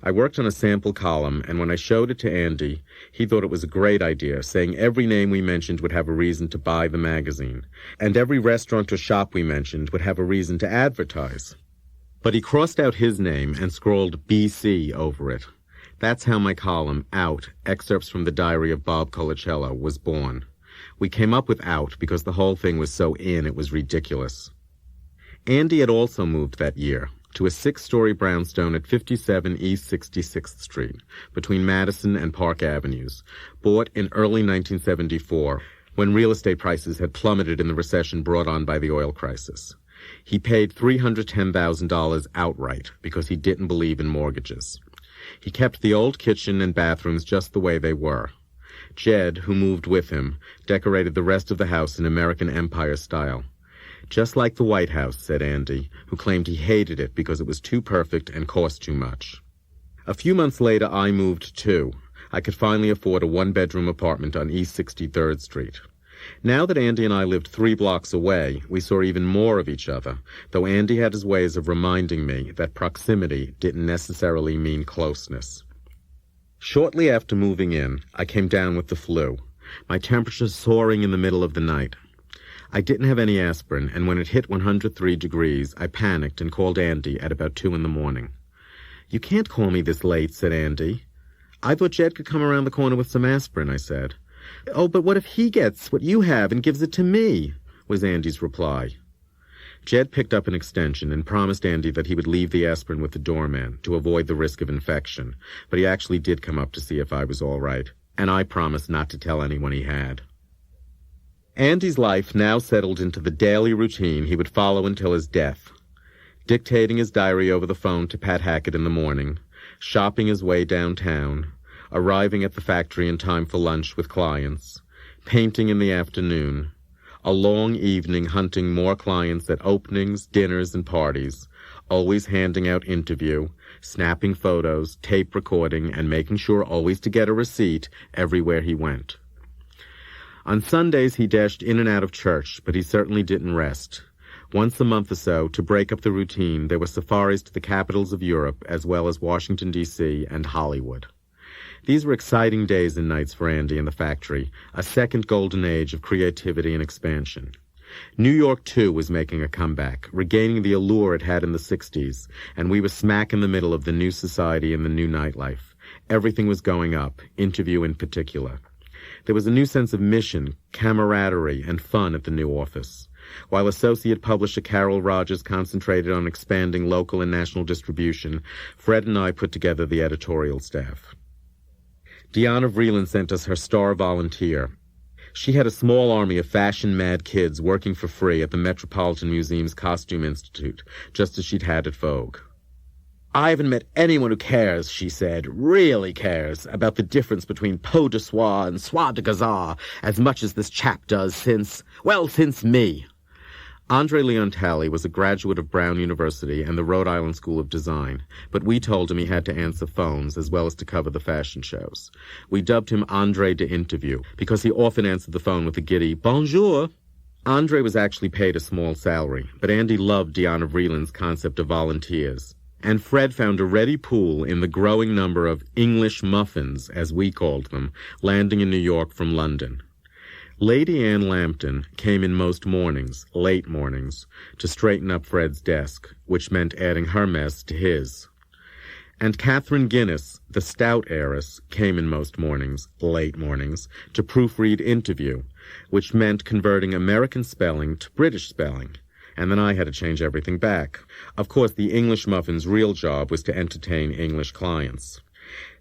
I worked on a sample column, and when I showed it to Andy, he thought it was a great idea, saying every name we mentioned would have a reason to buy the magazine, and every restaurant or shop we mentioned would have a reason to advertise. But he crossed out his name and scrawled BC over it. That's how my column, Out, Excerpts from the Diary of Bob Colacello, was born. We came up with Out because the whole thing was so it was ridiculous. Andy had also moved that year to a 6-story brownstone at 57 East 66th Street, between Madison and Park Avenues, bought in early 1974, when real estate prices had plummeted in the recession brought on by the oil crisis. He paid $310,000 outright because he didn't believe in mortgages. He kept the old kitchen and bathrooms just the way they were. Jed, who moved with him, decorated the rest of the house in American Empire style. "Just like the White House," said Andy, who claimed he hated it because it was too perfect and cost too much. A few months later, I moved too. I could finally afford a 1-bedroom apartment on East 63rd Street. Now that Andy and I lived 3 blocks away, we saw even more of each other, though Andy had his ways of reminding me that proximity didn't necessarily mean closeness. Shortly after moving in, I came down with the flu, my temperature soaring in the middle of the night. I didn't have any aspirin, and when it hit 103 degrees, I panicked and called Andy at about 2 in the morning. "You can't call me this late," said Andy. "I thought Jed could come around the corner with some aspirin," I said. "Oh, but what if he gets what you have and gives it to me?" was Andy's reply. Jed picked up an extension and promised Andy that he would leave the aspirin with the doorman to avoid the risk of infection, but he actually did come up to see if I was all right, and I promised not to tell anyone he had. Andy's life now settled into the daily routine he would follow until his death. Dictating his diary over the phone to Pat Hackett in the morning, shopping his way downtown, arriving at the factory in time for lunch with clients, painting in the afternoon, a long evening hunting more clients at openings, dinners, and parties, always handing out Interview, snapping photos, tape recording, and making sure always to get a receipt everywhere he went. On Sundays he dashed in and out of church, but he certainly didn't rest. Once a month or so, to break up the routine, there were safaris to the capitals of Europe, as well as Washington, D.C. and Hollywood. These were exciting days and nights for Andy and the factory, a second golden age of creativity and expansion. New York, too, was making a comeback, regaining the allure it had in the 60s, and we were smack in the middle of the new society and the new nightlife. Everything was going up, Interview in particular. There was a new sense of mission, camaraderie, and fun at the new office. While associate publisher Carol Rogers concentrated on expanding local and national distribution, Fred and I put together the editorial staff. Deanna Vreeland sent us her star volunteer. She had a small army of fashion-mad kids working for free at the Metropolitan Museum's Costume Institute, just as she'd had at Vogue. "I haven't met anyone who cares," she said, "really cares, about the difference between pot de soie and soie de gazelle as much as this chap does since me." Andre Leontali was a graduate of Brown University and the Rhode Island School of Design, but we told him he had to answer phones as well as to cover the fashion shows. We dubbed him Andre de Interview because he often answered the phone with a giddy bonjour. Andre was actually paid a small salary, but Andy loved Diana Vreeland's concept of volunteers. And Fred found a ready pool in the growing number of English muffins, as we called them, landing in New York from London. Lady Anne Lambton came in most mornings, late mornings, to straighten up Fred's desk, which meant adding her mess to his. And Catherine Guinness, the stout heiress, came in most mornings, late mornings, to proofread Interview, which meant converting American spelling to British spelling. And then I had to change everything back. Of course, the English muffin's real job was to entertain English clients.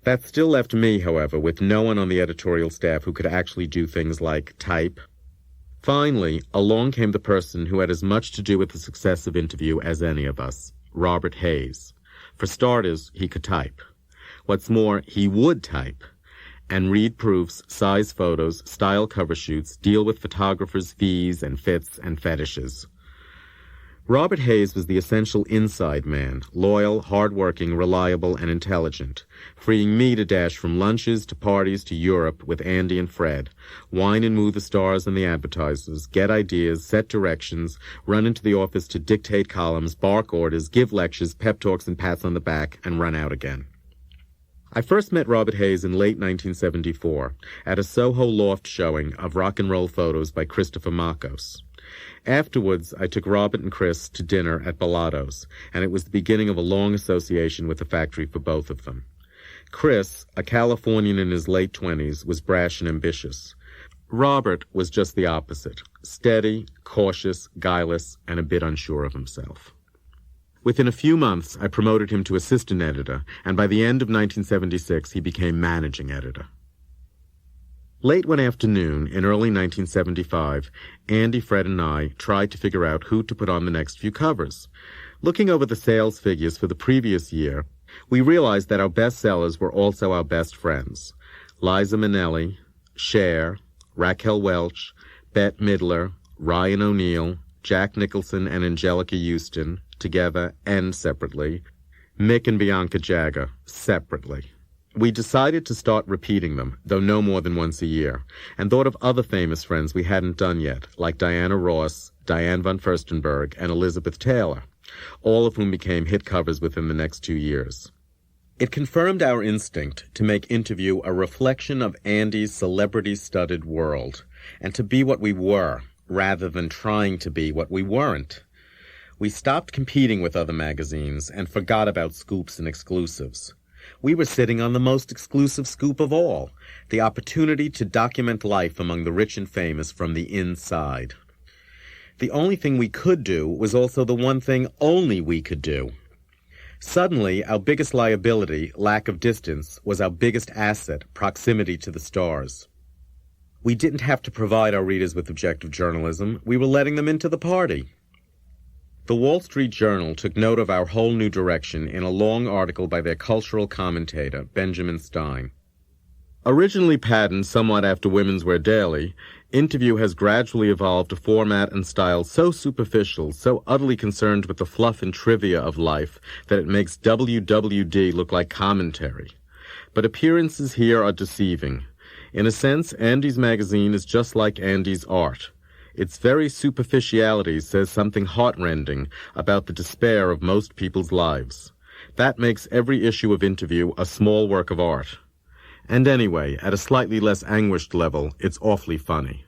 That still left me, however, with no one on the editorial staff who could actually do things like type. Finally, along came the person who had as much to do with the success of Interview as any of us, Robert Hayes. For starters, he could type. What's more, he would type and read proofs, size photos, style cover shoots, deal with photographers' fees and fits and fetishes. Robert Hayes was the essential inside man, loyal, hard-working, reliable, and intelligent, freeing me to dash from lunches to parties to Europe with Andy and Fred, wine and woo the stars and the advertisers, get ideas, set directions, run into the office to dictate columns, bark orders, give lectures, pep talks and pats on the back, and run out again. I first met Robert Hayes in late 1974 at a Soho loft showing of rock and roll photos by Christopher Marcos. Afterwards, I took Robert and Chris to dinner at Bellado's, and it was the beginning of a long association with the factory for both of them. Chris, a Californian in his late 20s, was brash and ambitious. Robert was just the opposite, steady, cautious, guileless, and a bit unsure of himself. Within a few months, I promoted him to assistant editor, and by the end of 1976, he became managing editor. Late one afternoon, in early 1975, Andy, Fred, and I tried to figure out who to put on the next few covers. Looking over the sales figures for the previous year, we realized that our best sellers were also our best friends. Liza Minnelli, Cher, Raquel Welch, Bette Midler, Ryan O'Neal, Jack Nicholson and Angelica Houston, together and separately, Mick and Bianca Jagger, separately. We decided to start repeating them, though no more than once a year, and thought of other famous friends we hadn't done yet, like Diana Ross, Diane von Furstenberg, and Elizabeth Taylor, all of whom became hit covers within the next 2 years. It confirmed our instinct to make Interview a reflection of Andy's celebrity-studded world, and to be what we were, rather than trying to be what we weren't. We stopped competing with other magazines and forgot about scoops and exclusives. We were sitting on the most exclusive scoop of all, the opportunity to document life among the rich and famous from the inside. The only thing we could do was also the one thing only we could do. Suddenly, our biggest liability, lack of distance, was our biggest asset, proximity to the stars. We didn't have to provide our readers with objective journalism. We were letting them into the party. The Wall Street Journal took note of our whole new direction in a long article by their cultural commentator, Benjamin Stein. Originally patterned somewhat after Women's Wear Daily, Interview has gradually evolved a format and style so superficial, so utterly concerned with the fluff and trivia of life, that it makes WWD look like commentary. But appearances here are deceiving. In a sense, Andy's magazine is just like Andy's art. Its very superficiality says something heartrending about the despair of most people's lives. That makes every issue of Interview a small work of art. And anyway, at a slightly less anguished level, it's awfully funny.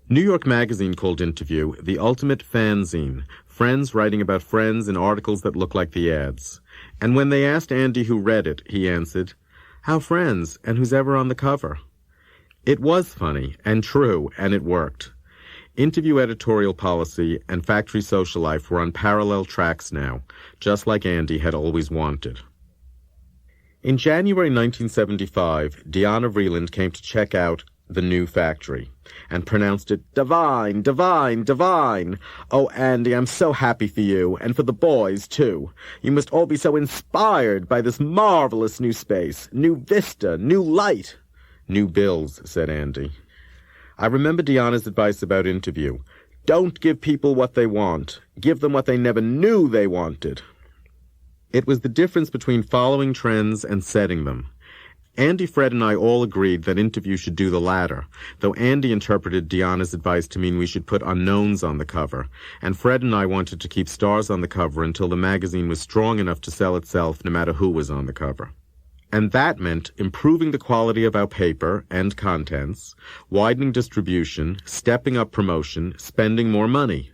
New York Magazine called Interview the ultimate fanzine, friends writing about friends in articles that look like the ads. And when they asked Andy who read it, he answered, "How friends, and who's ever on the cover?" It was funny and true, and it worked. Interview editorial policy and factory social life were on parallel tracks now, just like Andy had always wanted. In January 1975, Diana Vreeland came to check out the new factory and pronounced it divine, divine, divine. "Oh, Andy, I'm so happy for you, and for the boys, too. You must all be so inspired by this marvelous new space, new vista, new light." "New bills," said Andy. I remember Diana's advice about Interview. Don't give people what they want. Give them what they never knew they wanted. It was the difference between following trends and setting them. Andy, Fred, and I all agreed that interviews should do the latter, though Andy interpreted Diana's advice to mean we should put unknowns on the cover, and Fred and I wanted to keep stars on the cover until the magazine was strong enough to sell itself no matter who was on the cover. And that meant improving the quality of our paper and contents, widening distribution, stepping up promotion, spending more money.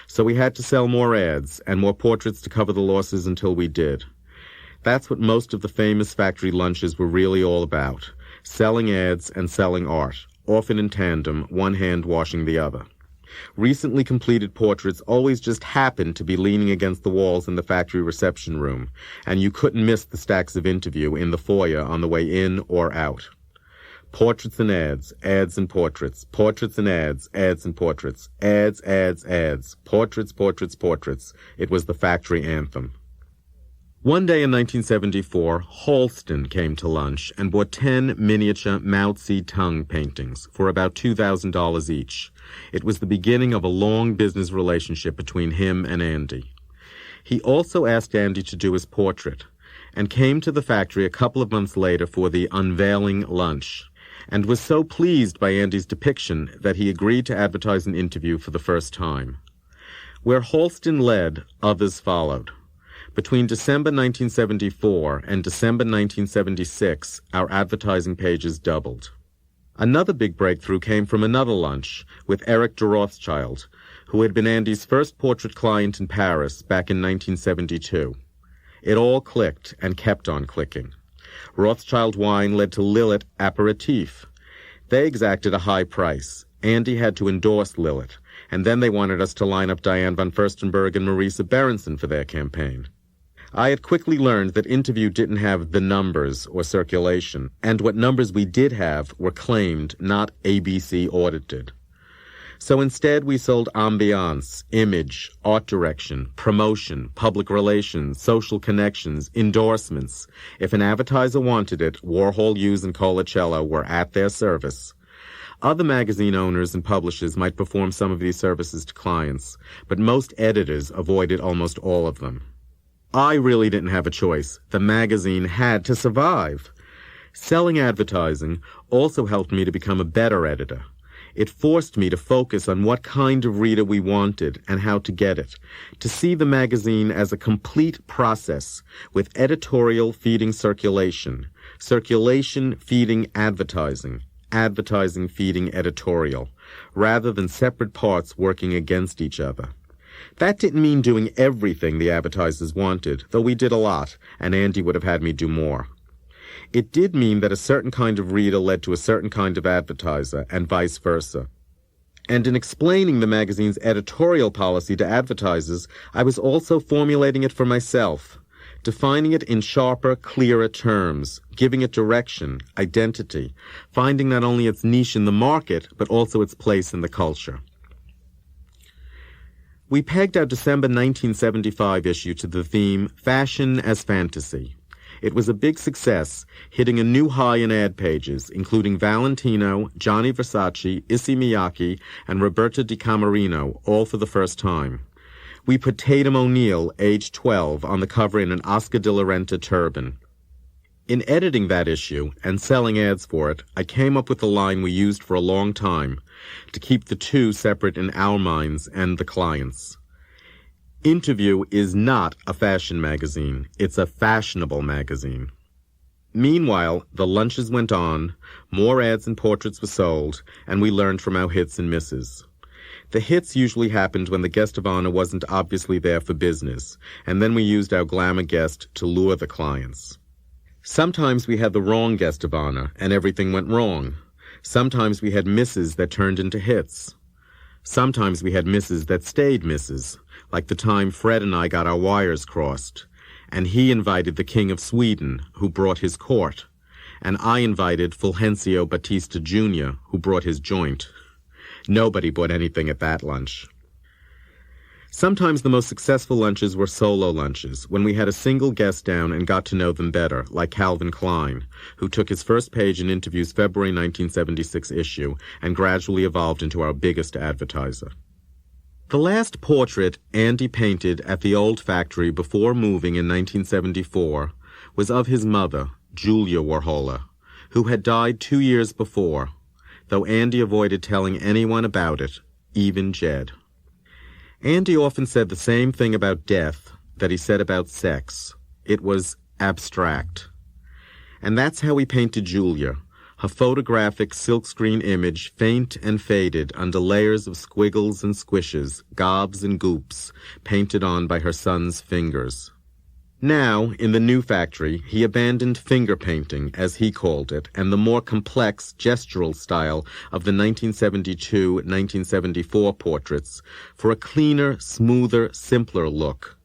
So we had to sell more ads and more portraits to cover the losses until we did. That's what most of the famous factory lunches were really all about, selling ads and selling art, often in tandem, one hand washing the other. Recently completed portraits always just happened to be leaning against the walls in the factory reception room, and you couldn't miss the stacks of interview in the foyer on the way in or out. Portraits and ads, ads and portraits, portraits and ads, ads and portraits, ads, ads, portraits, portraits, portraits. It was the factory anthem. One day in 1974, Halston came to lunch and bought 10 miniature Mao Zedong paintings for about $2,000 each. It was the beginning of a long business relationship between him and Andy. He also asked Andy to do his portrait, and came to the factory a couple of months later for the unveiling lunch, and was so pleased by Andy's depiction that he agreed to advertise an interview for the first time. Where Halston led, others followed. Between December 1974 and December 1976, our advertising pages doubled. Another big breakthrough came from another lunch with Eric de Rothschild, who had been Andy's first portrait client in Paris back in 1972. It all clicked and kept on clicking. Rothschild wine led to Lillet aperitif. They exacted a high price. Andy had to endorse Lillet, and then they wanted us to line up Diane von Furstenberg and Marisa Berenson for their campaign. I had quickly learned that interview didn't have the numbers or circulation, and what numbers we did have were claimed, not ABC audited. So instead we sold ambiance, image, art direction, promotion, public relations, social connections, endorsements. If an advertiser wanted it, Warhol, Hughes, and Colacello were at their service. Other magazine owners and publishers might perform some of these services to clients, but most editors avoided almost all of them. I really didn't have a choice. The magazine had to survive. Selling advertising also helped me to become a better editor. It forced me to focus on what kind of reader we wanted and how to get it, to see the magazine as a complete process with editorial feeding circulation, circulation feeding advertising, advertising feeding editorial, rather than separate parts working against each other. That didn't mean doing everything the advertisers wanted, though we did a lot, and Andy would have had me do more. It did mean that a certain kind of reader led to a certain kind of advertiser, and vice versa. And in explaining the magazine's editorial policy to advertisers, I was also formulating it for myself, defining it in sharper, clearer terms, giving it direction, identity, finding not only its niche in the market, but also its place in the culture. We pegged our December 1975 issue to the theme, Fashion as Fantasy. It was a big success, hitting a new high in ad pages, including Valentino, Gianni Versace, Issey Miyake, and Roberta Di Camerino, all for the first time. We put Tatum O'Neal, age 12, on the cover in an Oscar de la Renta turban. In editing that issue and selling ads for it, I came up with a line we used for a long time to keep the two separate in our minds and the clients. Interview is not a fashion magazine. It's a fashionable magazine. Meanwhile, the lunches went on, more ads and portraits were sold, and we learned from our hits and misses. The hits usually happened when the guest of honor wasn't obviously there for business, and then we used our glamour guest to lure the clients. Sometimes we had the wrong guest of honor, and everything went wrong. Sometimes we had misses that turned into hits. Sometimes we had misses that stayed misses, like the time Fred and I got our wires crossed, and he invited the King of Sweden, who brought his court, and I invited Fulgencio Batista Jr., who brought his joint. Nobody bought anything at that lunch. Sometimes the most successful lunches were solo lunches, when we had a single guest down and got to know them better, like Calvin Klein, who took his first page in Interview's February 1976 issue and gradually evolved into our biggest advertiser. The last portrait Andy painted at the old factory before moving in 1974 was of his mother, Julia Warhol, who had died 2 years before, though Andy avoided telling anyone about it, even Jed. Andy often said the same thing about death that he said about sex. It was abstract. And that's how he painted Julia, her photographic silkscreen image faint and faded under layers of squiggles and squishes, gobs and goops, painted on by her son's fingers. Now, in the new factory, he abandoned finger painting, as he called it, and the more complex gestural style of the 1972-1974 portraits for a cleaner, smoother, simpler look.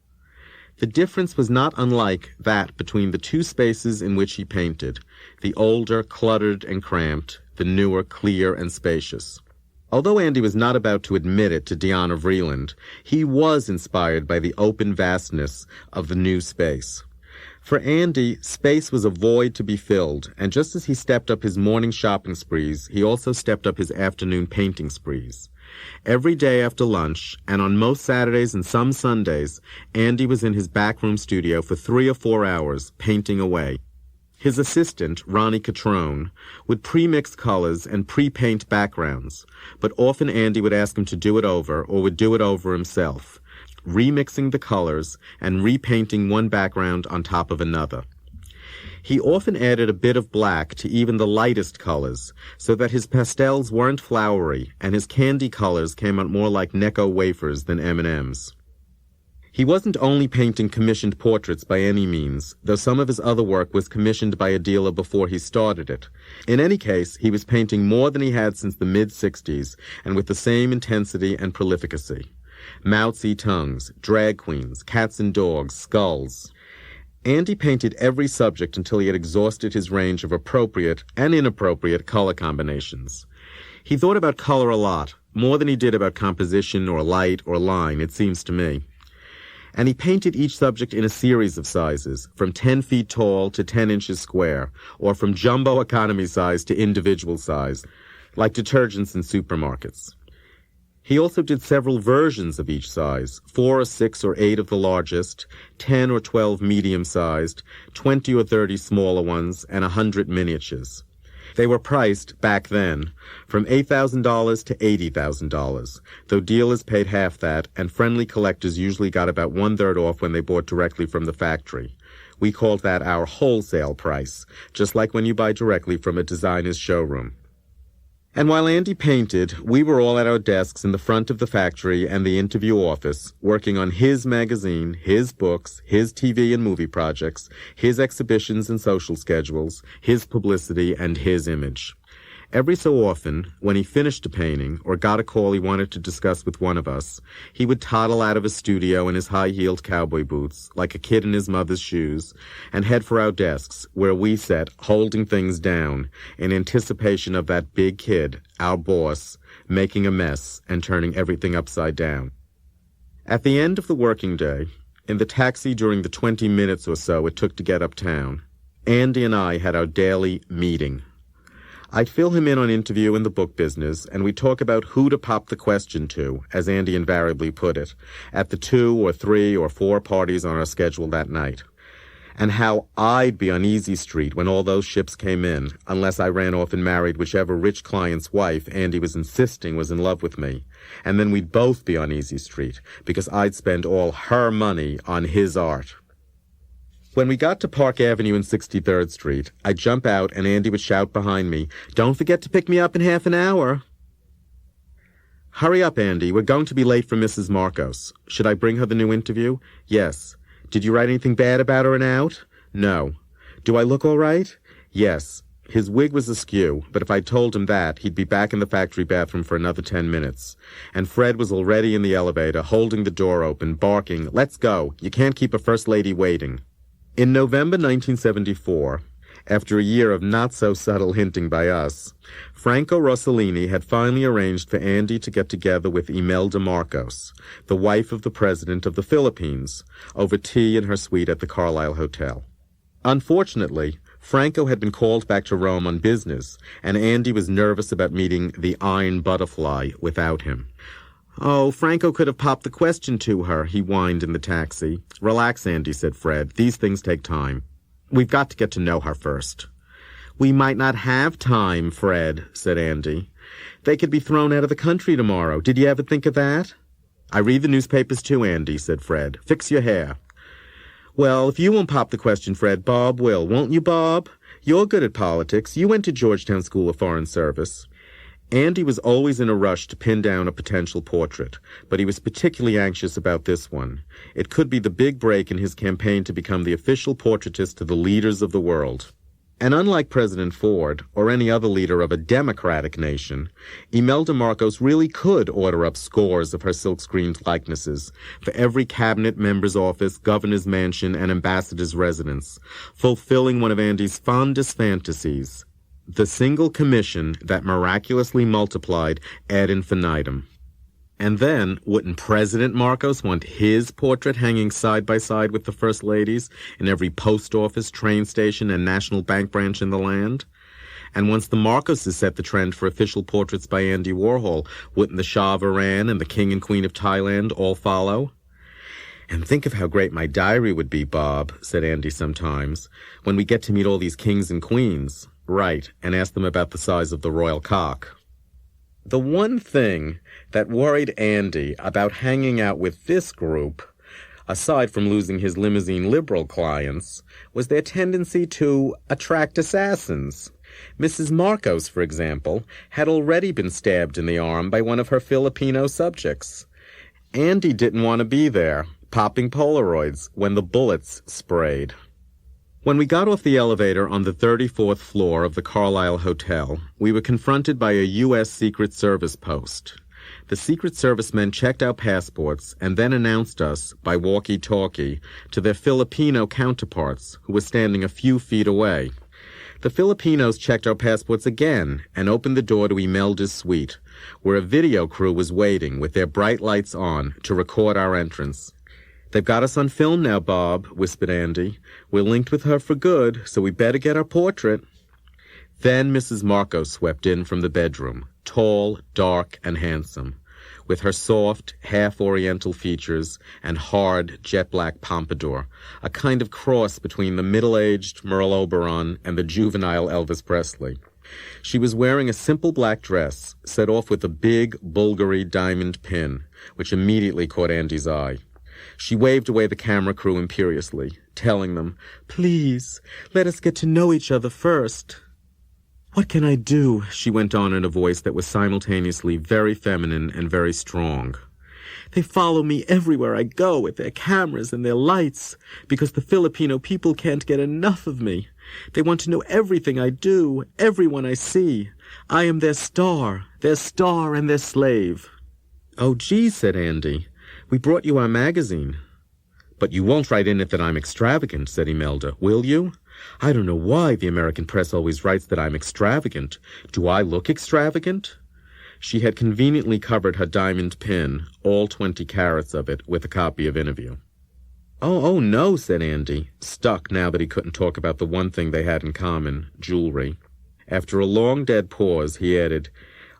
The difference was not unlike that between the two spaces in which he painted, the older, cluttered and cramped, the newer, clear and spacious. Although Andy was not about to admit it to Diana Vreeland, he was inspired by the open vastness of the new space. For Andy, space was a void to be filled, and just as he stepped up his morning shopping sprees, he also stepped up his afternoon painting sprees. Every day after lunch, and on most Saturdays and some Sundays, Andy was in his backroom studio for 3 or 4 hours, painting away. His assistant, Ronnie Catrone, would pre-mix colors and pre-paint backgrounds, but often Andy would ask him to do it over or would do it over himself, remixing the colors and repainting one background on top of another. He often added a bit of black to even the lightest colors, so that his pastels weren't flowery and his candy colors came out more like Necco wafers than M&Ms. He wasn't only painting commissioned portraits by any means, though some of his other work was commissioned by a dealer before he started it. In any case, he was painting more than he had since the mid-60s, and with the same intensity and prolificacy. Mao Tse tongues, drag queens, cats and dogs, skulls. Andy painted every subject until he had exhausted his range of appropriate and inappropriate color combinations. He thought about color a lot, more than he did about composition or light or line, it seems to me. And he painted each subject in a series of sizes, from 10 feet tall to 10 inches square, or from jumbo economy size to individual size, like detergents in supermarkets. He also did several versions of each size, 4 or 6 or 8 of the largest, 10 or 12 medium-sized, 20 or 30 smaller ones, and 100 miniatures. They were priced, back then, from $8,000 to $80,000, though dealers paid half that, and friendly collectors usually got about 1/3 off when they bought directly from the factory. We called that our wholesale price, just like when you buy directly from a designer's showroom. And while Andy painted, we were all at our desks in the front of the factory and the interview office, working on his magazine, his books, his TV and movie projects, his exhibitions and social schedules, his publicity, and his image. Every so often, when he finished a painting or got a call he wanted to discuss with one of us, he would toddle out of his studio in his high-heeled cowboy boots, like a kid in his mother's shoes, and head for our desks, where we sat, holding things down, in anticipation of that big kid, our boss, making a mess and turning everything upside down. At the end of the working day, in the taxi during the 20 minutes or so it took to get uptown, Andy and I had our daily meeting. I'd fill him in on interview in the book business, and we'd talk about who to pop the question to, as Andy invariably put it, at the 2 or 3 or 4 parties on our schedule that night. And how I'd be on Easy Street when all those ships came in, unless I ran off and married whichever rich client's wife Andy was insisting was in love with me. And then we'd both be on Easy Street, because I'd spend all her money on his art. When we got to Park Avenue and 63rd Street, I'd jump out and Andy would shout behind me, "Don't forget to pick me up in half an hour." "Hurry up, Andy. We're going to be late for Mrs. Marcos. Should I bring her the new interview?" "Yes." "Did you write anything bad about her and out?" "No." "Do I look all right?" "Yes." His wig was askew, but if I'd told him that, he'd be back in the factory bathroom for another 10 minutes. And Fred was already in the elevator, holding the door open, barking, "Let's go. You can't keep a first lady waiting." In November 1974, after a year of not-so-subtle hinting by us, Franco Rossellini had finally arranged for Andy to get together with Imelda Marcos, the wife of the president of the Philippines, over tea in her suite at the Carlisle Hotel. Unfortunately, Franco had been called back to Rome on business, and Andy was nervous about meeting the Iron Butterfly without him. "Oh, Franco could have popped the question to her," he whined in the taxi. "Relax, Andy," said Fred. "These things take time. We've got to get to know her first." "We might not have time, Fred," said Andy. "They could be thrown out of the country tomorrow. Did you ever think of that?" "I read the newspapers too, Andy," said Fred. "Fix your hair." "Well, if you won't pop the question, Fred, Bob will. Won't you, Bob? You're good at politics. You went to Georgetown School of Foreign Service." Andy was always in a rush to pin down a potential portrait, but he was particularly anxious about this one. It could be the big break in his campaign to become the official portraitist to the leaders of the world. And unlike President Ford, or any other leader of a democratic nation, Imelda Marcos really could order up scores of her silk-screened likenesses for every cabinet member's office, governor's mansion, and ambassador's residence, fulfilling one of Andy's fondest fantasies, the single commission that miraculously multiplied ad infinitum. And then, wouldn't President Marcos want his portrait hanging side by side with the First Lady's in every post office, train station, and national bank branch in the land? And once the Marcoses set the trend for official portraits by Andy Warhol, wouldn't the Shah of Iran and the King and Queen of Thailand all follow? "And think of how great my diary would be, Bob," said Andy sometimes, "when we get to meet all these kings and queens." Right, and ask them about the size of the royal cock. The one thing that worried Andy about hanging out with this group, aside from losing his limousine liberal clients, was their tendency to attract assassins. Mrs. Marcos, for example, had already been stabbed in the arm by one of her Filipino subjects. Andy didn't want to be there, popping Polaroids, when the bullets sprayed. When we got off the elevator on the 34th floor of the Carlisle Hotel, we were confronted by a U.S. Secret Service post. The Secret Service men checked our passports and then announced us, by walkie-talkie, to their Filipino counterparts, who were standing a few feet away. The Filipinos checked our passports again and opened the door to Imelda's suite, where a video crew was waiting with their bright lights on to record our entrance. "They've got us on film now, Bob," whispered Andy. "We're linked with her for good, so we better get our portrait." Then Mrs. Marcos swept in from the bedroom, tall, dark, and handsome, with her soft, half-oriental features and hard, jet-black pompadour, a kind of cross between the middle-aged Merle Oberon and the juvenile Elvis Presley. She was wearing a simple black dress, set off with a big Bulgari diamond pin, which immediately caught Andy's eye. She waved away the camera crew imperiously, telling them, "Please, let us get to know each other first." "What can I do?" she went on in a voice that was simultaneously very feminine and very strong. "They follow me everywhere I go with their cameras and their lights, because the Filipino people can't get enough of me. They want to know everything I do, everyone I see. I am their star and their slave." "Oh, gee," said Andy. "We brought you our magazine." "But you won't write in it that I'm extravagant," said Imelda, "will you? I don't know why the American press always writes that I'm extravagant. Do I look extravagant?" She had conveniently covered her diamond pin, all 20 carats of it, with a copy of Interview. Oh, no," said Andy, stuck now that he couldn't talk about the one thing they had in common, jewelry. After a long dead pause, he added,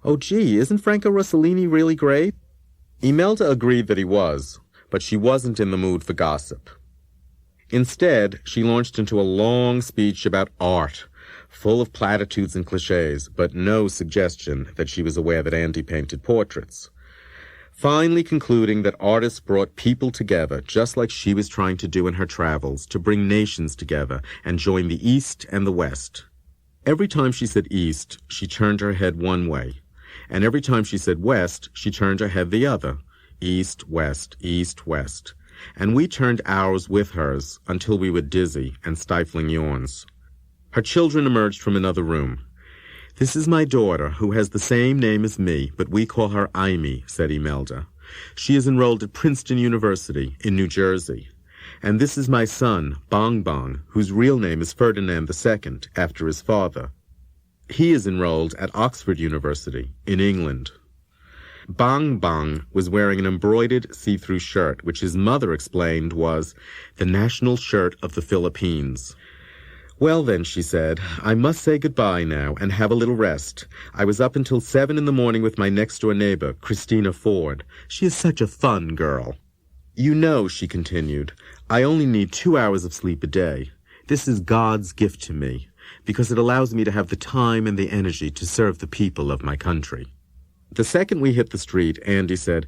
"Oh, gee, isn't Franco Rossellini really great?" Imelda agreed that he was, but she wasn't in the mood for gossip. Instead, she launched into a long speech about art, full of platitudes and cliches, but no suggestion that she was aware that Andy painted portraits. Finally concluding that artists brought people together, just like she was trying to do in her travels, to bring nations together and join the East and the West. Every time she said East, she turned her head one way. And every time she said West, she turned her head the other. East, West, East, West. And we turned ours with hers until we were dizzy and stifling yawns. Her children emerged from another room. "This is my daughter, who has the same name as me, but we call her Amy," said Imelda. "She is enrolled at Princeton University in New Jersey. And this is my son, Bong Bong, whose real name is Ferdinand II, after his father. He is enrolled at Oxford University, in England." Bong Bong was wearing an embroidered see-through shirt, which his mother explained was the national shirt of the Philippines. "Well then," she said, "I must say goodbye now and have a little rest. I was up until 7 in the morning with my next-door neighbor, Christina Ford. She is such a fun girl. You know," she continued, "I only need 2 hours of sleep a day. This is God's gift to me, because it allows me to have the time and the energy to serve the people of my country." The second we hit the street, Andy said,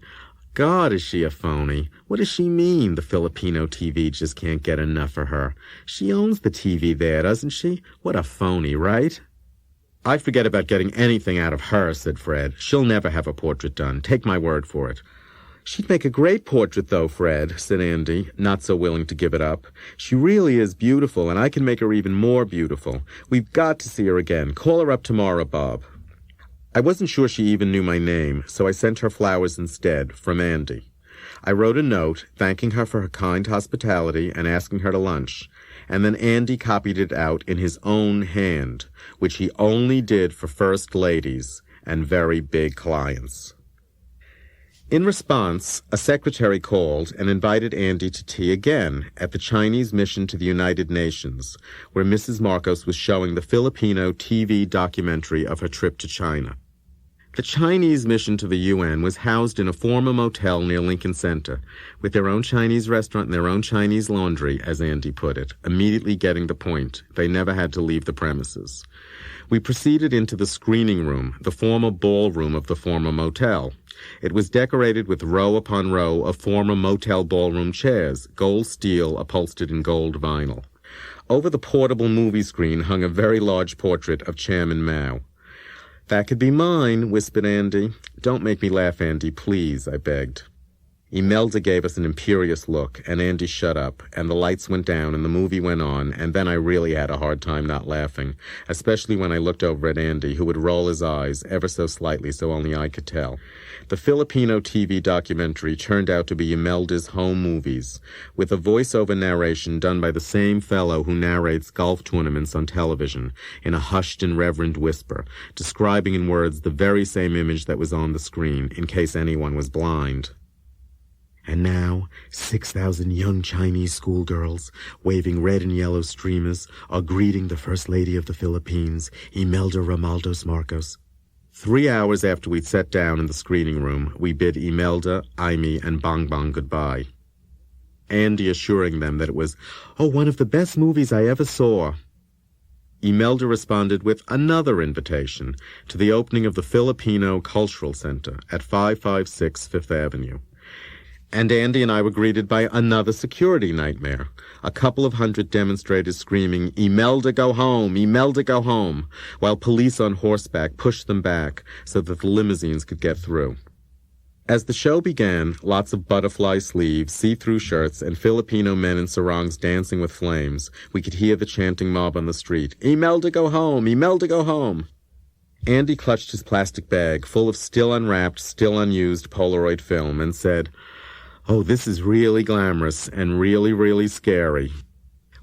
"God, is she a phony? What does she mean the Filipino TV just can't get enough of her? She owns the TV there, doesn't she? What a phony, right?" "I forget about getting anything out of her," said Fred. "She'll never have a portrait done. Take my word for it." "She'd make a great portrait, though, Fred," said Andy, not so willing to give it up. "She really is beautiful, and I can make her even more beautiful. We've got to see her again. Call her up tomorrow, Bob." I wasn't sure she even knew my name, so I sent her flowers instead, from Andy. I wrote a note, thanking her for her kind hospitality and asking her to lunch, and then Andy copied it out in his own hand, which he only did for first ladies and very big clients. In response, a secretary called and invited Andy to tea again at the Chinese mission to the United Nations, where Mrs. Marcos was showing the Filipino TV documentary of her trip to China. The Chinese mission to the UN was housed in a former motel near Lincoln Center, with their own Chinese restaurant and their own Chinese laundry, as Andy put it, immediately getting the point. They never had to leave the premises. We proceeded into the screening room, the former ballroom of the former motel. It was decorated with row upon row of former motel ballroom chairs, gold steel upholstered in gold vinyl. Over the portable movie screen hung a very large portrait of Chairman Mao. "That could be mine," whispered Andy. "Don't make me laugh, Andy, please," I begged. Imelda gave us an imperious look, and Andy shut up, and the lights went down, and the movie went on, and then I really had a hard time not laughing, especially when I looked over at Andy, who would roll his eyes ever so slightly so only I could tell. The Filipino TV documentary turned out to be Imelda's home movies, with a voiceover narration done by the same fellow who narrates golf tournaments on television, in a hushed and reverent whisper, describing in words the very same image that was on the screen, in case anyone was blind. "And now, 6,000 young Chinese schoolgirls, waving red and yellow streamers, are greeting the First Lady of the Philippines, Imelda Romaldos Marcos." 3 hours after we'd sat down in the screening room, we bid Imelda, Aimee, and Bong Bong goodbye. Andy assuring them that it was, one of the best movies I ever saw. Imelda responded with another invitation to the opening of the Filipino Cultural Center at 556 Fifth Avenue. And Andy and I were greeted by another security nightmare, a couple of hundred demonstrators screaming, "Imelda, go home! Imelda, go home!" while police on horseback pushed them back so that the limousines could get through. As the show began, lots of butterfly sleeves, see-through shirts, and Filipino men in sarongs dancing with flames, we could hear the chanting mob on the street, "Imelda, go home! Imelda, go home!" Andy clutched his plastic bag full of still unwrapped, still unused Polaroid film and said, "This is really glamorous and really, really scary."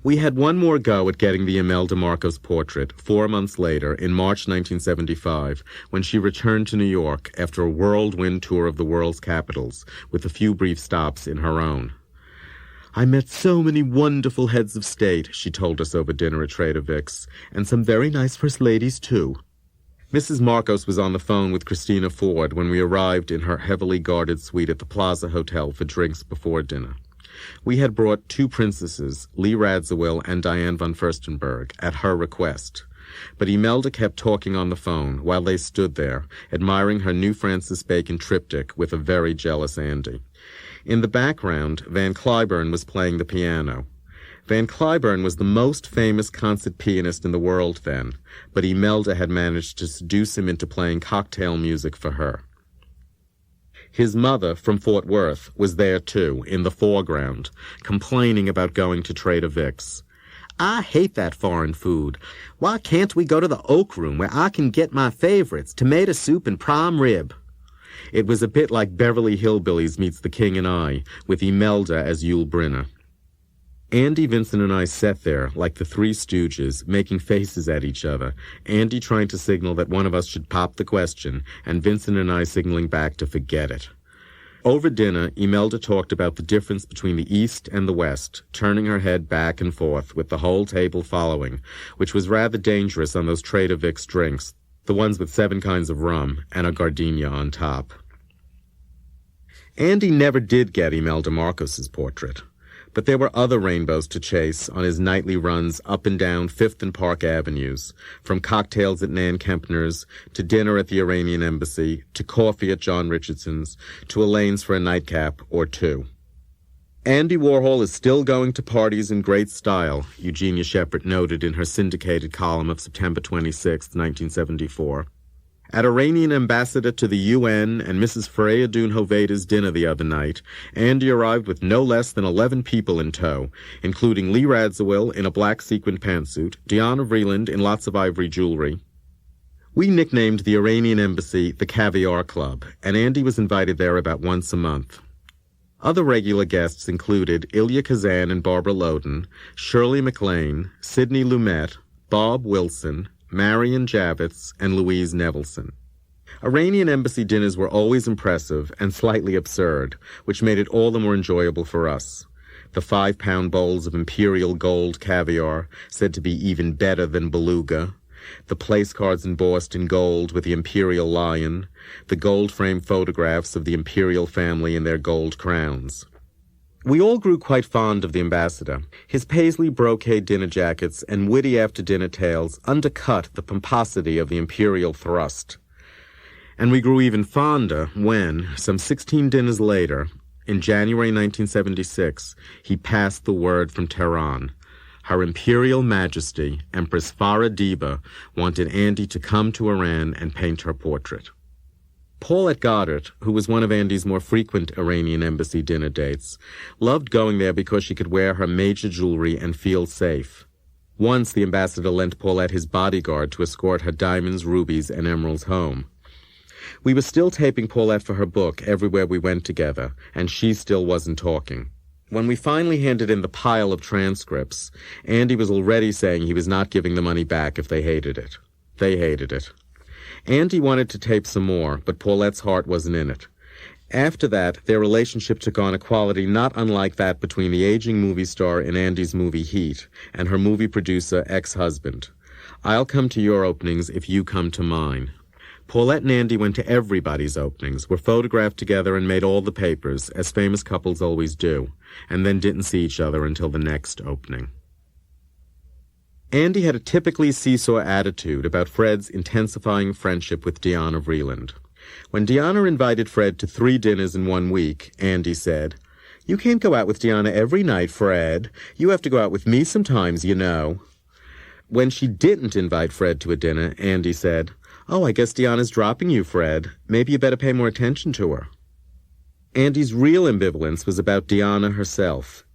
We had one more go at getting the Imelda Marcos portrait 4 months later, in March 1975, when she returned to New York after a whirlwind tour of the world's capitals, with a few brief stops in her own. "I met so many wonderful heads of state," she told us over dinner at Trader Vic's, "and some very nice first ladies, too." Mrs. Marcos was on the phone with Christina Ford when we arrived in her heavily guarded suite at the Plaza Hotel for drinks before dinner. We had brought 2 princesses, Lee Radziwill and Diane von Furstenberg, at her request. But Imelda kept talking on the phone while they stood there, admiring her new Francis Bacon triptych with a very jealous Andy. In the background, Van Cliburn was playing the piano. Van Cliburn was the most famous concert pianist in the world then, but Imelda had managed to seduce him into playing cocktail music for her. His mother, from Fort Worth, was there too, in the foreground, complaining about going to Trader Vic's. "I hate that foreign food. Why can't we go to the Oak Room where I can get my favorites, tomato soup and prime rib?" It was a bit like Beverly Hillbillies meets The King and I, with Imelda as Yul Brynner. Andy, Vincent, and I sat there, like the Three Stooges, making faces at each other, Andy trying to signal that one of us should pop the question, and Vincent and I signaling back to forget it. Over dinner, Imelda talked about the difference between the East and the West, turning her head back and forth with the whole table following, which was rather dangerous on those Trader Vic's drinks, the ones with 7 kinds of rum and a gardenia on top. Andy never did get Imelda Marcos's portrait, but there were other rainbows to chase on his nightly runs up and down Fifth and Park Avenues, from cocktails at Nan Kempner's, to dinner at the Iranian Embassy, to coffee at John Richardson's, to Elaine's for a nightcap or 2. Andy Warhol is still going to parties in great style, Eugenia Shepard noted in her syndicated column of September 26, 1974. At Iranian ambassador to the UN and Mrs. Fareydun Hoveyda's dinner the other night, Andy arrived with no less than 11 people in tow, including Lee Radziwill in a black sequined pantsuit, Diana Vreeland in lots of ivory jewelry. We nicknamed the Iranian embassy the Caviar Club, and Andy was invited there about once a month. Other regular guests included Ilya Kazan and Barbara Loden, Shirley MacLaine, Sidney Lumet, Bob Wilson, Marion Javits, and Louise Nevelson. Iranian embassy dinners were always impressive and slightly absurd, which made it all the more enjoyable for us. The 5-pound bowls of imperial gold caviar, said to be even better than beluga, the place cards embossed in gold with the imperial lion, the gold-framed photographs of the imperial family in their gold crowns. We all grew quite fond of the ambassador. His paisley brocade dinner jackets and witty after-dinner tales undercut the pomposity of the imperial thrust. And we grew even fonder when, some 16 dinners later, in January 1976, he passed the word from Tehran. Her Imperial Majesty, Empress Farah Diba, wanted Andy to come to Iran and paint her portrait. Paulette Goddard, who was one of Andy's more frequent Iranian embassy dinner dates, loved going there because she could wear her major jewelry and feel safe. Once the ambassador lent Paulette his bodyguard to escort her diamonds, rubies, and emeralds home. We were still taping Paulette for her book everywhere we went together, and she still wasn't talking. When we finally handed in the pile of transcripts, Andy was already saying he was not giving the money back if they hated it. They hated it. Andy wanted to tape some more, but Paulette's heart wasn't in it. After that, their relationship took on a quality not unlike that between the aging movie star in Andy's movie Heat and her movie producer ex-husband. I'll come to your openings if you come to mine. Paulette and Andy went to everybody's openings, were photographed together and made all the papers, as famous couples always do, and then didn't see each other until the next opening. Andy had a typically seesaw attitude about Fred's intensifying friendship with Diana Vreeland. When Diana invited Fred to 3 dinners in 1 week, Andy said, "You can't go out with Diana every night, Fred. You have to go out with me sometimes, you know." When she didn't invite Fred to a dinner, Andy said, "Oh, I guess Diana's dropping you, Fred. Maybe you better pay more attention to her." Andy's real ambivalence was about Diana herself.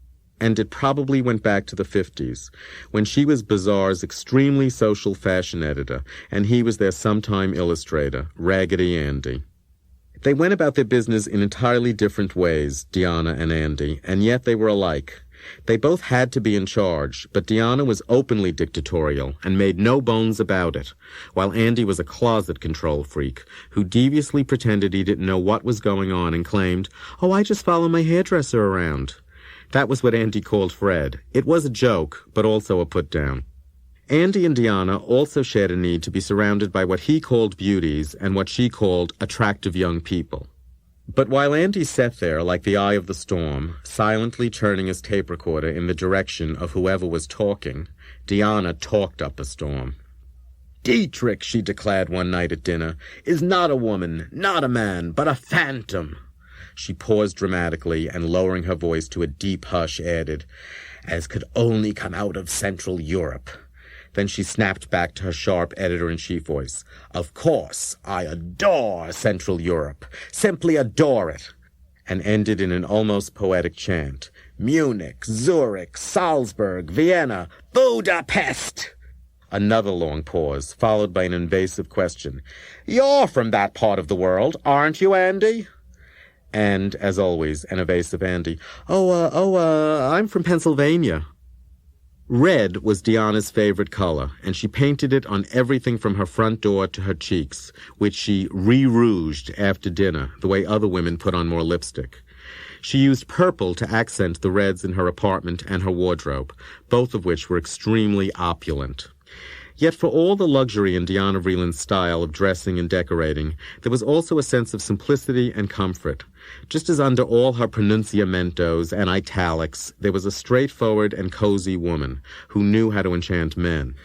And it probably went back to the 50s, when she was Bazaar's extremely social fashion editor, and he was their sometime illustrator, Raggedy Andy. They went about their business in entirely different ways, Diana and Andy, and yet they were alike. They both had to be in charge, but Diana was openly dictatorial and made no bones about it, while Andy was a closet control freak who deviously pretended he didn't know what was going on and claimed, "Oh, I just follow my hairdresser around." That was what Andy called Fred. It was a joke, but also a put-down. Andy and Diana also shared a need to be surrounded by what he called beauties and what she called attractive young people. But while Andy sat there like the eye of the storm, silently turning his tape recorder in the direction of whoever was talking, Diana talked up a storm. "Dietrich," she declared one night at dinner, "is not a woman, not a man, but a phantom." She paused dramatically and, lowering her voice to a deep hush, added, "as could only come out of Central Europe." Then she snapped back to her sharp editor-in-chief voice, "Of course, I adore Central Europe, simply adore it," and ended in an almost poetic chant, "Munich, Zurich, Salzburg, Vienna, Budapest." Another long pause, followed by an invasive question, "You're from that part of the world, aren't you, Andy?" And, as always, an evasive Andy, I'm from Pennsylvania." Red was Diana's favorite color, and she painted it on everything from her front door to her cheeks, which she re-rouged after dinner, the way other women put on more lipstick. She used purple to accent the reds in her apartment and her wardrobe, both of which were extremely opulent. Yet for all the luxury in Diana Vreeland's style of dressing and decorating, there was also a sense of simplicity and comfort. Just as under all her pronunciamentos and italics, there was a straightforward and cozy woman who knew how to enchant men.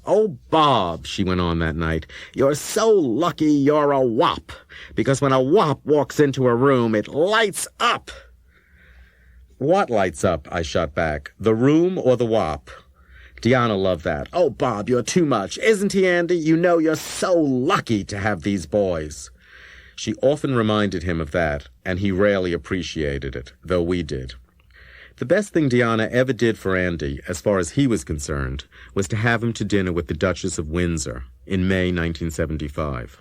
"Oh, Bob," she went on that night, "you're so lucky you're a wop, because when a wop walks into a room, it lights up." "What lights up?" I shot back. "The room or the wop?" Diana loved that. "Oh, Bob, you're too much. Isn't he, Andy? You know you're so lucky to have these boys." She often reminded him of that, and he rarely appreciated it, though we did. The best thing Diana ever did for Andy, as far as he was concerned, was to have him to dinner with the Duchess of Windsor in May 1975.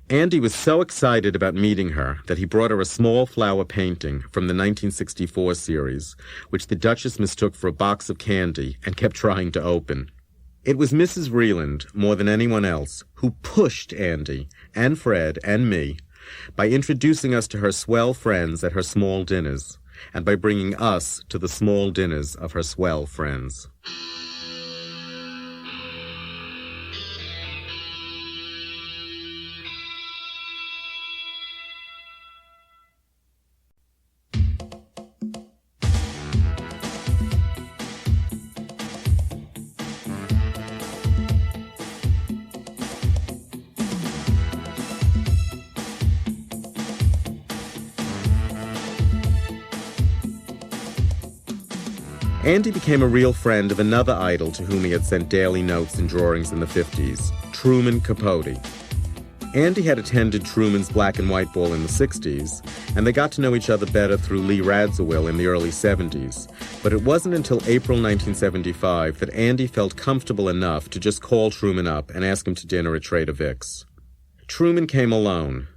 Andy was so excited about meeting her that he brought her a small flower painting from the 1964 series, which the Duchess mistook for a box of candy and kept trying to open. It was Mrs. Vreeland, more than anyone else, who pushed Andy, and Fred, and me, by introducing us to her swell friends at her small dinners, and by bringing us to the small dinners of her swell friends. Andy became a real friend of another idol to whom he had sent daily notes and drawings in the 50s, Truman Capote. Andy had attended Truman's Black and White Ball in the 60s, and they got to know each other better through Lee Radziwill in the early 70s, but it wasn't until April 1975 that Andy felt comfortable enough to just call Truman up and ask him to dinner at Trader Vic's. Truman came alone.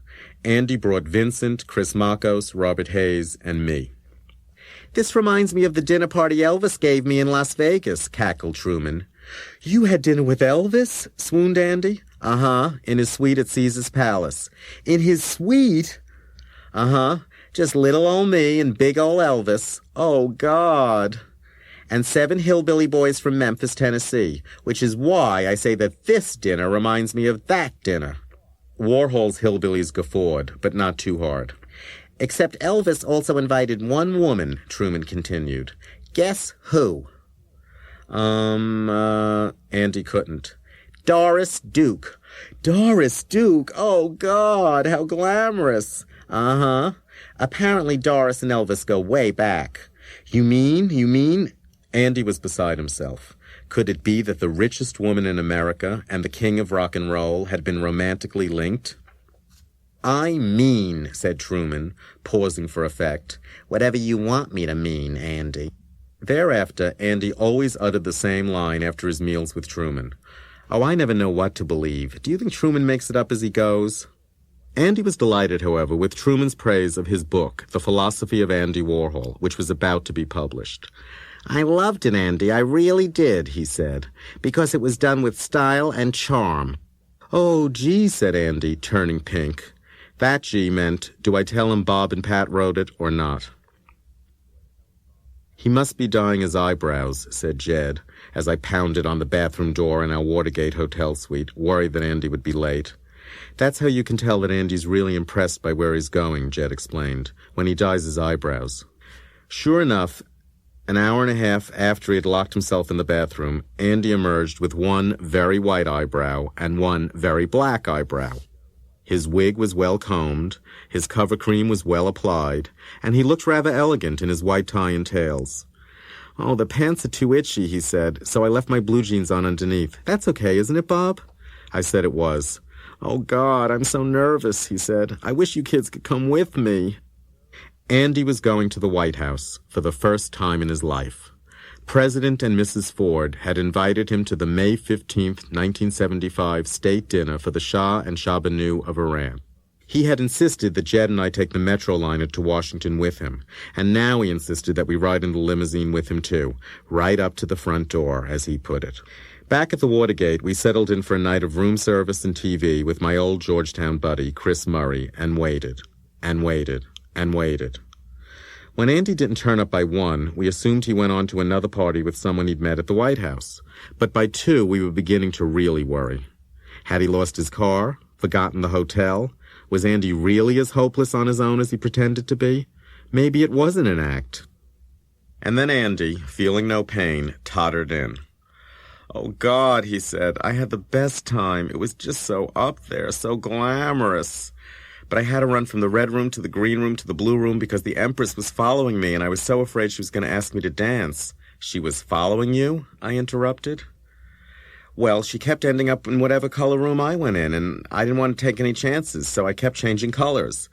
Andy brought Vincent, Chris Makos, Robert Hayes, and me. "This reminds me of the dinner party Elvis gave me in Las Vegas," cackled Truman. "You had dinner with Elvis?" swooned Andy. "Uh-huh, in his suite at Caesar's Palace." "In his suite?" "Uh-huh, just little old me and big old Elvis. Oh, God." "And 7 hillbilly boys from Memphis, Tennessee, which is why I say that this dinner reminds me of that dinner." Warhol's hillbillies guffawed, but not too hard. "Except Elvis also invited one woman," Truman continued. "Guess who?" Andy couldn't. "Doris Duke." "Doris Duke? Oh, God, how glamorous." "Uh-huh. Apparently Doris and Elvis go way back." You mean? Andy was beside himself. Could it be that the richest woman in America and the king of rock and roll had been romantically linked? "I mean," said Truman, pausing for effect, "whatever you want me to mean, Andy." Thereafter, Andy always uttered the same line after his meals with Truman. "Oh, I never know what to believe. Do you think Truman makes it up as he goes?" Andy was delighted, however, with Truman's praise of his book, The Philosophy of Andy Warhol, which was about to be published. "I loved it, Andy, I really did," he said, "because it was done with style and charm." "Oh, gee," said Andy, turning pink. That G meant, do I tell him Bob and Pat wrote it or not? "He must be dyeing his eyebrows," said Jed, as I pounded on the bathroom door in our Watergate hotel suite, worried that Andy would be late. "That's how you can tell that Andy's really impressed by where he's going," Jed explained, "when he dyes his eyebrows." Sure enough, an hour and a half after he had locked himself in the bathroom, Andy emerged with one very white eyebrow and one very black eyebrow. His wig was well combed, his cover cream was well applied, and he looked rather elegant in his white tie and tails. "Oh, the pants are too itchy," he said, "so I left my blue jeans on underneath. That's okay, isn't it, Bob?" I said it was. "Oh, God, I'm so nervous," he said. "I wish you kids could come with me." Andy was going to the White House for the first time in his life. President and Mrs. Ford had invited him to the May 15th, 1975 state dinner for the Shah and Shah Banu of Iran. He had insisted that Jed and I take the metro liner to Washington with him, and now he insisted that we ride in the limousine with him too, right up to the front door, as he put it. Back at the Watergate, we settled in for a night of room service and TV with my old Georgetown buddy, Chris Murray, and waited, and waited, and waited. When Andy didn't turn up by 1, we assumed he went on to another party with someone he'd met at the White House. But by 2, we were beginning to really worry. Had he lost his car? Forgotten the hotel? Was Andy really as hopeless on his own as he pretended to be? Maybe it wasn't an act. And then Andy, feeling no pain, tottered in. "Oh, God," he said, "I had the best time. It was just so up there, so glamorous. But I had to run from the red room to the green room to the blue room because the Empress was following me, and I was so afraid she was going to ask me to dance." "She was following you?" I interrupted. "Well, she kept ending up in whatever color room I went in, and I didn't want to take any chances, so I kept changing colors.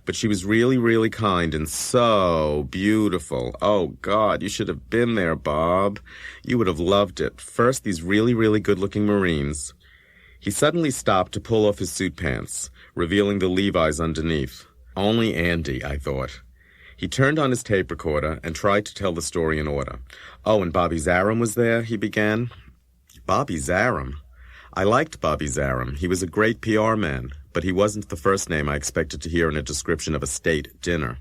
But she was really, really kind and so beautiful. Oh, God, you should have been there, Bob. You would have loved it. First, these really, really good-looking Marines." He suddenly stopped to pull off his suit pants, revealing the Levi's underneath. Only Andy, I thought. He turned on his tape recorder and tried to tell the story in order. "Oh, and Bobby Zarum was there," he began. Bobby Zarum? I liked Bobby Zarum. He was a great PR man, but he wasn't the first name I expected to hear in a description of a state dinner.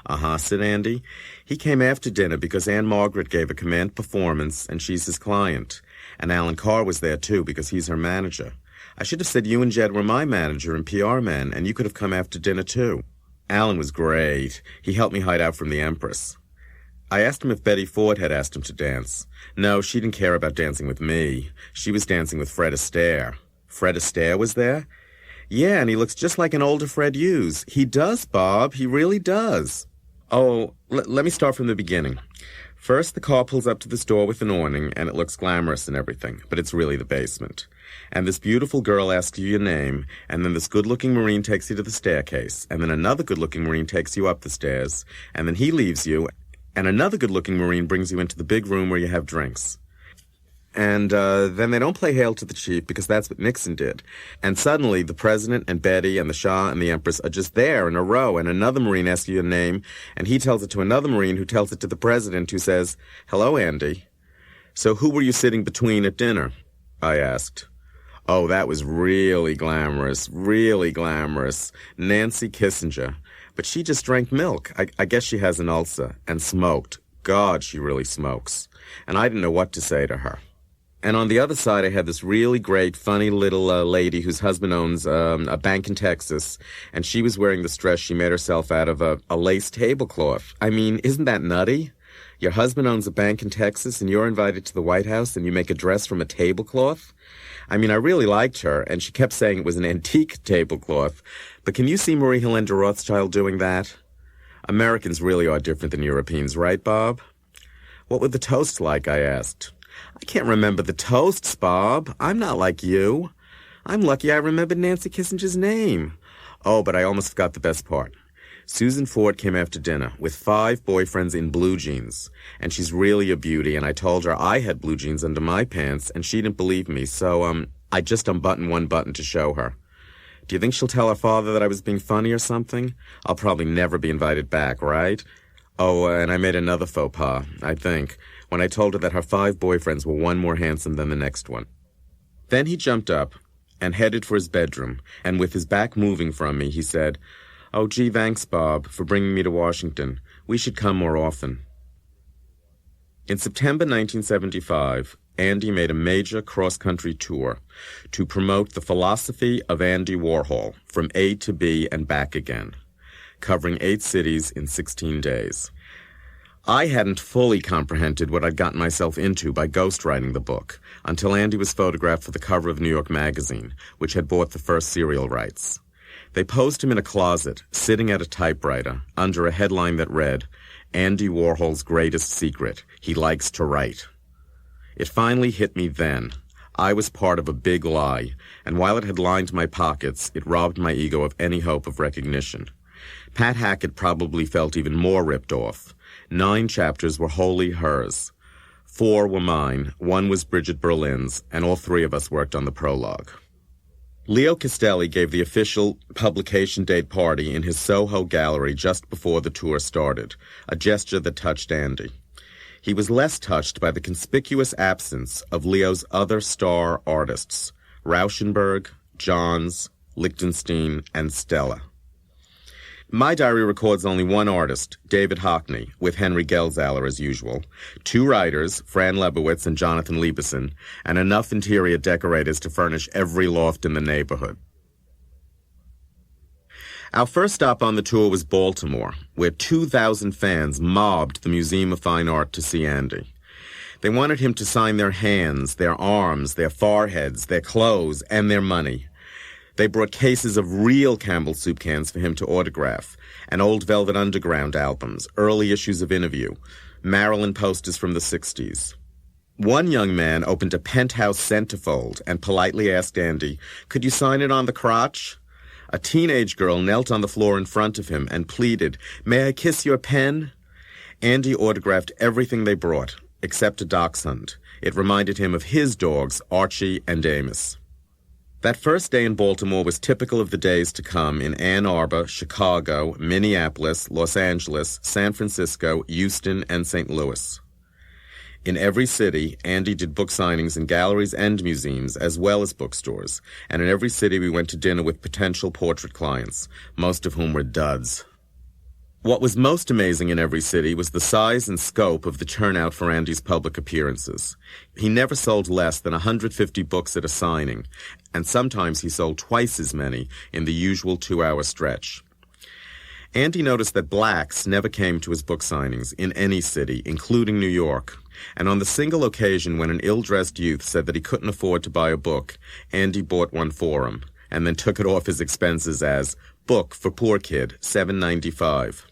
"Uh-huh," said Andy. "He came after dinner because Anne Margaret gave a command performance, and she's his client. And Alan Carr was there, too, because he's her manager. I should have said you and Jed were my manager and PR man, and you could have come after dinner, too. Alan was great. He helped me hide out from the Empress." I asked him if Betty Ford had asked him to dance. No, she didn't care about dancing with me. She was dancing with Fred Astaire. Fred Astaire was there? "Yeah, and he looks just like an older Fred Hughes." "He does, Bob. He really does." "Oh, let me start from the beginning. First, the car pulls up to this door with an awning, and it looks glamorous and everything, but it's really the basement. And this beautiful girl asks you your name, and then this good-looking Marine takes you to the staircase, and then another good-looking Marine takes you up the stairs, and then he leaves you, and another good-looking Marine brings you into the big room where you have drinks. And then they don't play Hail to the Chief because that's what Nixon did. And suddenly the President and Betty and the Shah and the Empress are just there in a row, and another Marine asks you your name, and he tells it to another Marine who tells it to the President, who says, 'Hello, Andy.' So who were you sitting between at dinner?" I asked. "Oh, that was really glamorous, really glamorous. Nancy Kissinger. But she just drank milk. I guess she has an ulcer. And smoked. God, she really smokes. And I didn't know what to say to her. And on the other side, I had this really great, funny little lady whose husband owns a bank in Texas, and she was wearing this dress she made herself out of a lace tablecloth. I mean, isn't that nutty? Your husband owns a bank in Texas, and you're invited to the White House, and you make a dress from a tablecloth? I mean, I really liked her, and she kept saying it was an antique tablecloth. But can you see Marie Helene de Rothschild doing that? Americans really are different than Europeans, right, Bob?" "What were the toasts like?" I asked. "I can't remember the toasts, Bob. I'm not like you. I'm lucky I remembered Nancy Kissinger's name. Oh, but I almost forgot the best part. Susan Ford came after dinner with 5 boyfriends in blue jeans, and she's really a beauty, and I told her I had blue jeans under my pants, and she didn't believe me, so, I just unbuttoned one button to show her. Do you think she'll tell her father that I was being funny or something? I'll probably never be invited back, right? Oh, and I made another faux pas, I think, when I told her that her 5 boyfriends were one more handsome than the next one." Then he jumped up and headed for his bedroom, and with his back moving from me, he said, "Oh, gee, thanks, Bob, for bringing me to Washington. We should come more often." In September 1975, Andy made a major cross-country tour to promote the philosophy of Andy Warhol from A to B and back again, covering 8 cities in 16 days. I hadn't fully comprehended what I'd gotten myself into by ghostwriting the book until Andy was photographed for the cover of New York Magazine, which had bought the first serial rights. They posed him in a closet, sitting at a typewriter, under a headline that read, "Andy Warhol's greatest secret, he likes to write." It finally hit me then. I was part of a big lie, and while it had lined my pockets, it robbed my ego of any hope of recognition. Pat Hackett probably felt even more ripped off. 9 chapters were wholly hers. 4 were mine, 1 was Bridget Berlin's, and all 3 of us worked on the prologue. Leo Castelli gave the official publication date party in his Soho gallery just before the tour started, a gesture that touched Andy. He was less touched by the conspicuous absence of Leo's other star artists, Rauschenberg, Johns, Lichtenstein, and Stella. My diary records only one artist, David Hockney, with Henry Geldzahler as usual, two writers, Fran Lebowitz and Jonathan Liebeson, and enough interior decorators to furnish every loft in the neighborhood. Our first stop on the tour was Baltimore, where 2,000 fans mobbed the Museum of Fine Art to see Andy. They wanted him to sign their hands, their arms, their foreheads, their clothes, and their money. They brought cases of real Campbell soup cans for him to autograph, and old Velvet Underground albums, early issues of Interview, Marilyn posters from the 60s. One young man opened a Penthouse centerfold and politely asked Andy, "Could you sign it on the crotch?" A teenage girl knelt on the floor in front of him and pleaded, "May I kiss your pen?" Andy autographed everything they brought, except a dachshund. It reminded him of his dogs, Archie and Amos. That first day in Baltimore was typical of the days to come in Ann Arbor, Chicago, Minneapolis, Los Angeles, San Francisco, Houston, and St. Louis. In every city, Andy did book signings in galleries and museums, as well as bookstores, and in every city we went to dinner with potential portrait clients, most of whom were duds. What was most amazing in every city was the size and scope of the turnout for Andy's public appearances. He never sold less than 150 books at a signing, and sometimes he sold twice as many in the usual 2-hour stretch. Andy noticed that blacks never came to his book signings in any city, including New York, and on the single occasion when an ill-dressed youth said that he couldn't afford to buy a book, Andy bought one for him, and then took it off his expenses as, "Book for poor kid, $7.95.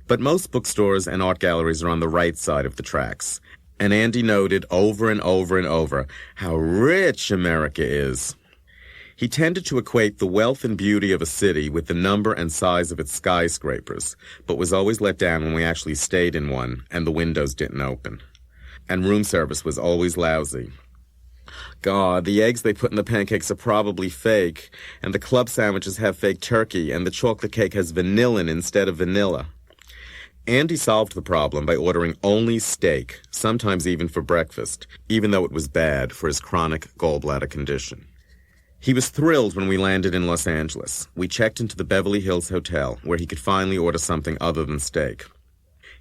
But most bookstores and art galleries are on the right side of the tracks, and Andy noted over and over and over how rich America is. He tended to equate the wealth and beauty of a city with the number and size of its skyscrapers, but was always let down when we actually stayed in one and the windows didn't open. And room service was always lousy. God, the eggs they put in the pancakes are probably fake, and the club sandwiches have fake turkey, and the chocolate cake has vanillin instead of vanilla. Andy solved the problem by ordering only steak, sometimes even for breakfast, even though it was bad for his chronic gallbladder condition. He was thrilled when we landed in Los Angeles. We checked into the Beverly Hills Hotel, where he could finally order something other than steak.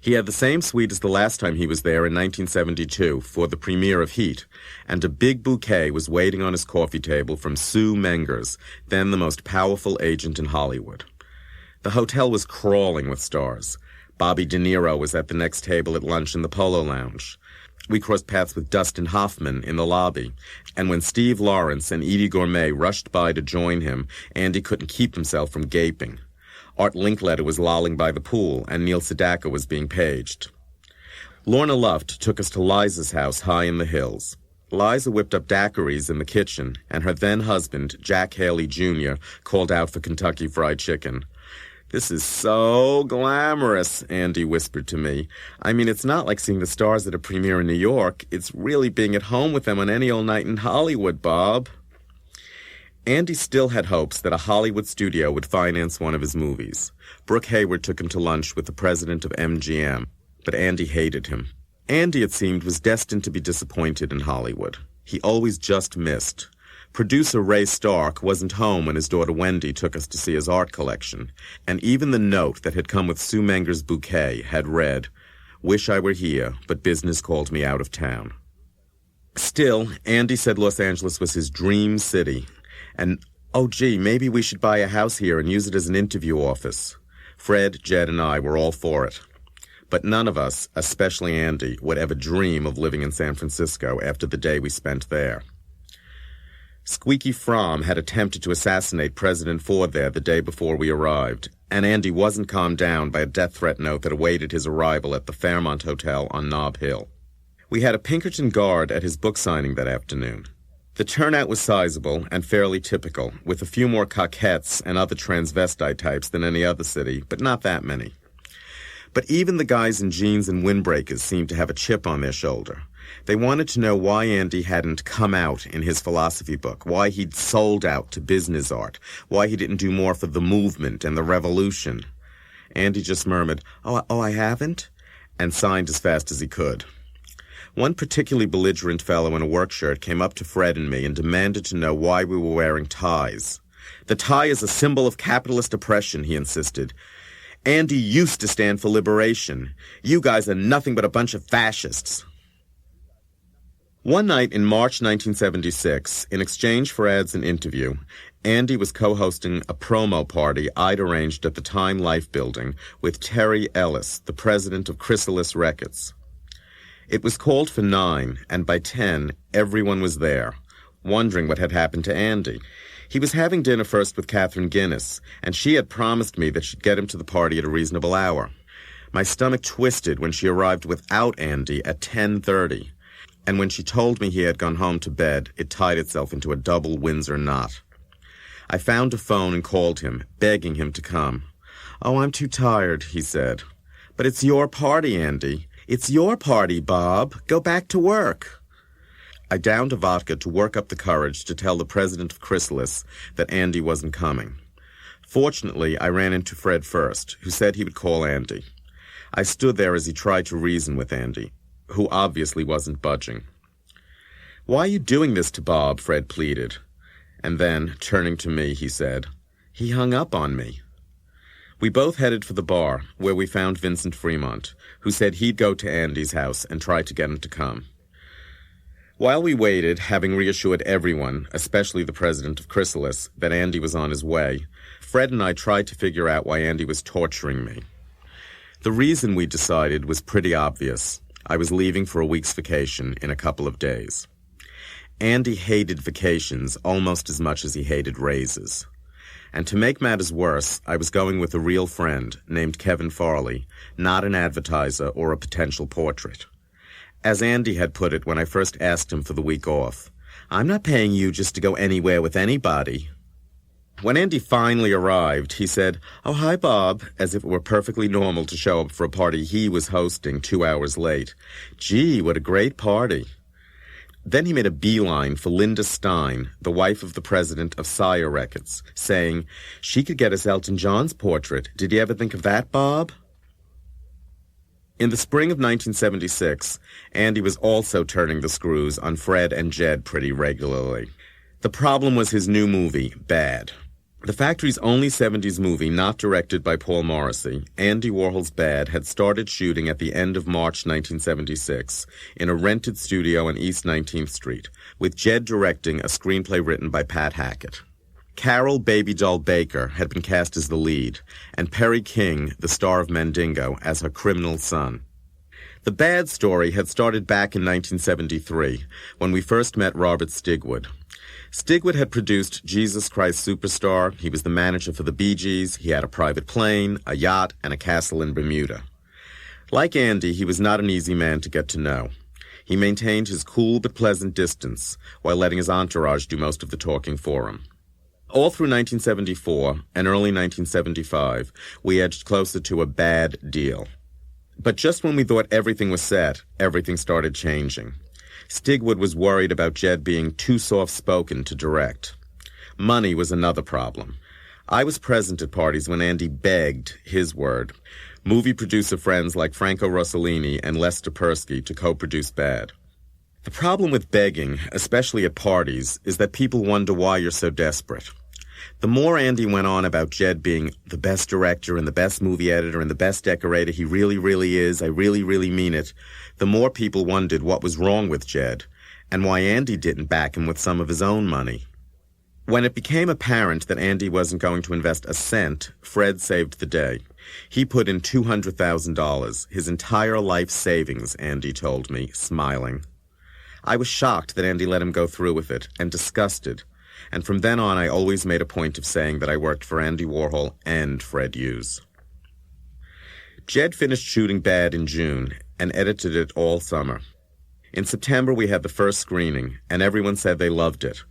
He had the same suite as the last time he was there in 1972 for the premiere of Heat, and a big bouquet was waiting on his coffee table from Sue Mengers, then the most powerful agent in Hollywood. The hotel was crawling with stars. Bobby De Niro was at the next table at lunch in the Polo Lounge. We crossed paths with Dustin Hoffman in the lobby, and when Steve Lawrence and Edie Gourmet rushed by to join him, Andy couldn't keep himself from gaping. Art Linkletter was lolling by the pool, and Neil Sedaka was being paged. Lorna Luft took us to Liza's house high in the hills. Liza whipped up daiquiris in the kitchen, and her then-husband, Jack Haley Jr., called out for Kentucky Fried Chicken. "This is so glamorous," Andy whispered to me. "I mean, it's not like seeing the stars at a premiere in New York. It's really being at home with them on any old night in Hollywood, Bob." Andy still had hopes that a Hollywood studio would finance one of his movies. Brooke Hayward took him to lunch with the president of MGM, but Andy hated him. Andy, it seemed, was destined to be disappointed in Hollywood. He always just missed. Producer Ray Stark wasn't home when his daughter Wendy took us to see his art collection, and even the note that had come with Sue Menger's bouquet had read, "Wish I were here, but business called me out of town." Still, Andy said Los Angeles was his dream city, and, "Oh gee, maybe we should buy a house here and use it as an interview office." Fred, Jed, and I were all for it. But none of us, especially Andy, would ever dream of living in San Francisco after the day we spent there. Squeaky Fromm had attempted to assassinate President Ford there the day before we arrived, and Andy wasn't calmed down by a death threat note that awaited his arrival at the Fairmont Hotel on Nob Hill. We had a Pinkerton guard at his book signing that afternoon. The turnout was sizable and fairly typical, with a few more coquettes and other transvestite types than any other city, but not that many. But even the guys in jeans and windbreakers seemed to have a chip on their shoulder. They wanted to know why Andy hadn't come out in his philosophy book, why he'd sold out to business art, why he didn't do more for the movement and the revolution. Andy just murmured, Oh, I haven't? And signed as fast as he could. One particularly belligerent fellow in a work shirt came up to Fred and me and demanded to know why we were wearing ties. The tie is a symbol of capitalist oppression, he insisted. Andy used to stand for liberation. You guys are nothing but a bunch of fascists. One night in March 1976, in exchange for ads and interview, Andy was co-hosting a promo party I'd arranged at the Time Life building with Terry Ellis, the president of Chrysalis Records. It was called for 9, and by 10, everyone was there, wondering what had happened to Andy. He was having dinner first with Catherine Guinness, and she had promised me that she'd get him to the party at a reasonable hour. My stomach twisted when she arrived without Andy at 10:30, and when she told me he had gone home to bed, it tied itself into a double Windsor knot. I found a phone and called him, begging him to come. "Oh, I'm too tired," he said. "But it's your party, Andy. It's your party, Bob. Go back to work." I downed a vodka to work up the courage to tell the president of Chrysalis that Andy wasn't coming. Fortunately, I ran into Fred first, who said he would call Andy. I stood there as he tried to reason with Andy, who obviously wasn't budging. "Why are you doing this to Bob?" Fred pleaded. And then, turning to me, he said, "He hung up on me." We both headed for the bar, where we found Vincent Fremont, who said he'd go to Andy's house and try to get him to come. While we waited, having reassured everyone, especially the president of Chrysalis, that Andy was on his way, Fred and I tried to figure out why Andy was torturing me. The reason we decided was pretty obvious. I was leaving for a week's vacation in a couple of days. Andy hated vacations almost as much as he hated raises. And to make matters worse, I was going with a real friend named Kevin Farley, not an advertiser or a potential portrait. As Andy had put it when I first asked him for the week off, "I'm not paying you just to go anywhere with anybody." When Andy finally arrived, he said, "Oh, hi, Bob," as if it were perfectly normal to show up for a party he was hosting 2 hours late. "Gee, what a great party." Then he made a beeline for Linda Stein, the wife of the president of Sire Records, saying, "She could get us Elton John's portrait. Did you ever think of that, Bob?" In the spring of 1976, Andy was also turning the screws on Fred and Jed pretty regularly. The problem was his new movie, Bad. The factory's only 70s movie not directed by Paul Morrissey, Andy Warhol's Bad, had started shooting at the end of March 1976 in a rented studio on East 19th Street, with Jed directing a screenplay written by Pat Hackett. Carol Baby Doll Baker had been cast as the lead, and Perry King, the star of Mandingo, as her criminal son. The Bad story had started back in 1973, when we first met Robert Stigwood. Stigwood had produced Jesus Christ Superstar. He was the manager for the Bee Gees. He had a private plane, a yacht, and a castle in Bermuda. Like Andy, he was not an easy man to get to know. He maintained his cool but pleasant distance, while letting his entourage do most of the talking for him. All through 1974 and early 1975, we edged closer to a bad deal. But just when we thought everything was set, everything started changing. Stigwood was worried about Jed being too soft-spoken to direct. Money was another problem. I was present at parties when Andy begged, his word, movie producer friends like Franco Rossellini and Lester Persky to co-produce Bad. The problem with begging, especially at parties, is that people wonder why you're so desperate. The more Andy went on about Jed being the best director and the best movie editor and the best decorator, he really, really is, I really, really mean it, the more people wondered what was wrong with Jed and why Andy didn't back him with some of his own money. When it became apparent that Andy wasn't going to invest a cent, Fred saved the day. He put in $200,000, his entire life savings, Andy told me, smiling. I was shocked that Andy let him go through with it, and disgusted. And from then on, I always made a point of saying that I worked for Andy Warhol and Fred Hughes. Jed finished shooting Bad in June and edited it all summer. In September, we had the first screening, and everyone said they loved it,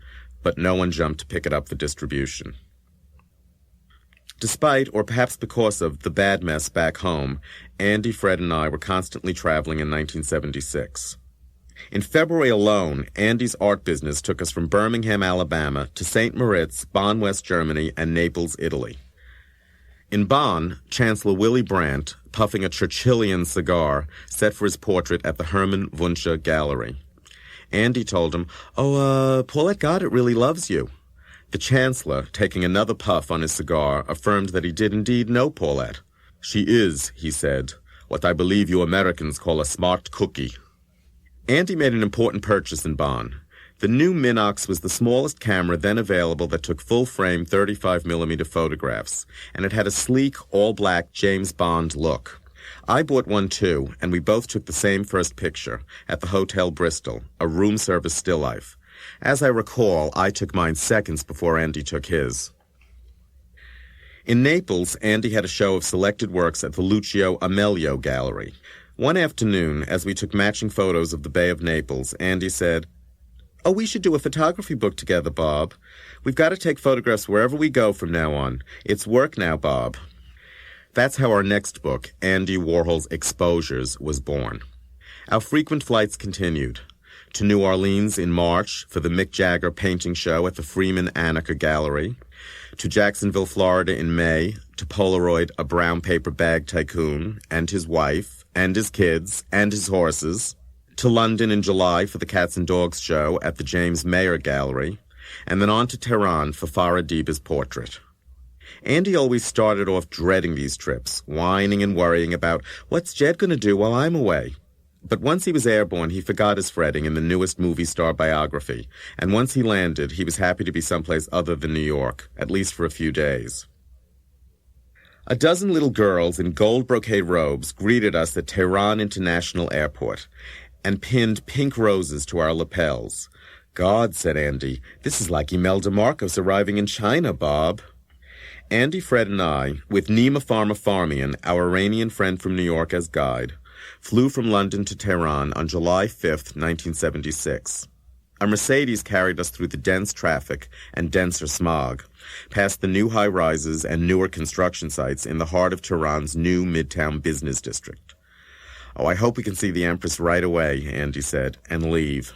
but no one jumped to pick it up for distribution. Despite, or perhaps because of, the bad mess back home, Andy, Fred, and I were constantly traveling in 1976. In February alone, Andy's art business took us from Birmingham, Alabama, to St. Moritz, Bonn, West Germany, and Naples, Italy. In Bonn, Chancellor Willy Brandt, puffing a Churchillian cigar, set for his portrait at the Hermann Wunsch Gallery. Andy told him, Paulette Goddard really loves you. The Chancellor, taking another puff on his cigar, affirmed that he did indeed know Paulette. She is, he said, what I believe you Americans call a smart cookie. Andy made an important purchase in Bonn. The new Minox was the smallest camera then available that took full-frame 35mm photographs, and it had a sleek, all-black James Bond look. I bought one too, and we both took the same first picture, at the Hotel Bristol, a room-service still life. As I recall, I took mine seconds before Andy took his. In Naples, Andy had a show of selected works at the Lucio Amelio Gallery. One afternoon, as we took matching photos of the Bay of Naples, Andy said, "Oh, we should do a photography book together, Bob. We've got to take photographs wherever we go from now on. It's work now, Bob." That's how our next book, Andy Warhol's Exposures, was born. Our frequent flights continued. To New Orleans in March for the Mick Jagger painting show at the Freeman Annika Gallery, to Jacksonville, Florida in May, to Polaroid a brown paper bag tycoon and his wife and his kids and his horses, to London in July for the Cats and Dogs show at the James Mayer Gallery, and then on to Tehran for Farah Diba's portrait. Andy always started off dreading these trips, whining and worrying about what's Jed going to do while I'm away. But once he was airborne, he forgot his fretting in the newest movie star biography, and once he landed, he was happy to be someplace other than New York, at least for a few days. A dozen little girls in gold brocade robes greeted us at Tehran International Airport and pinned pink roses to our lapels. "God," said Andy, "this is like Imelda Marcos arriving in China, Bob." Andy, Fred, and I, with Nima Farmian, our Iranian friend from New York, as guide, flew from London to Tehran on July 5, 1976. A Mercedes carried us through the dense traffic and denser smog, past the new high-rises and newer construction sites in the heart of Tehran's new Midtown business district. "Oh, I hope we can see the Empress right away," Andy said, and leave.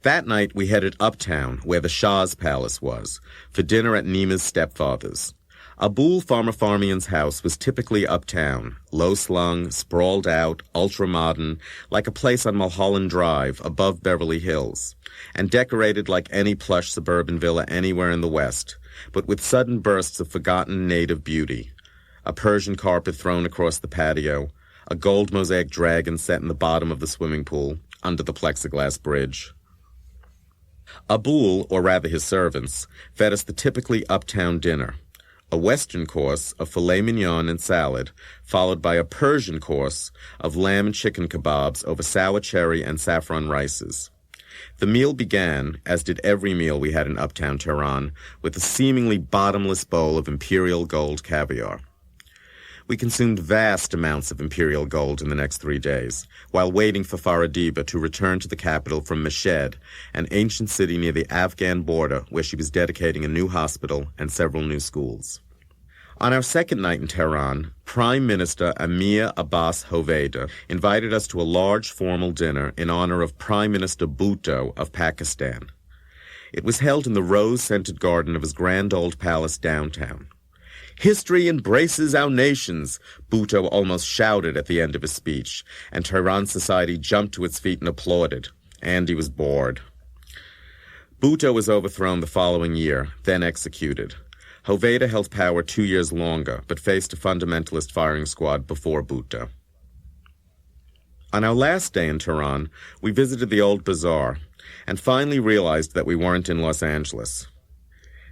That night we headed uptown, where the Shah's palace was, for dinner at Nima's stepfather's. Abul Farmian's house was typically uptown, low-slung, sprawled out, ultra-modern, like a place on Mulholland Drive above Beverly Hills, and decorated like any plush suburban villa anywhere in the West, but with sudden bursts of forgotten native beauty. A Persian carpet thrown across the patio, a gold mosaic dragon set in the bottom of the swimming pool, under the plexiglass bridge. Abul, or rather his servants, fed us the typically uptown dinner. A Western course of filet mignon and salad, followed by a Persian course of lamb and chicken kebabs over sour cherry and saffron rices. The meal began, as did every meal we had in uptown Tehran, with a seemingly bottomless bowl of imperial gold caviar. We consumed vast amounts of imperial gold in the next 3 days, while waiting for Farah Diba to return to the capital from Meshed, an ancient city near the Afghan border where she was dedicating a new hospital and several new schools. On our second night in Tehran, Prime Minister Amir Abbas Hoveyda invited us to a large formal dinner in honor of Prime Minister Bhutto of Pakistan. It was held in the rose-scented garden of his grand old palace downtown. "History embraces our nations," Bhutto almost shouted at the end of his speech, and Tehran society jumped to its feet and applauded. Andy was bored. Bhutto was overthrown the following year, then executed. Hoveyda held power 2 years longer, but faced a fundamentalist firing squad before Bhutto. On our last day in Tehran, we visited the old bazaar, and finally realized that we weren't in Los Angeles.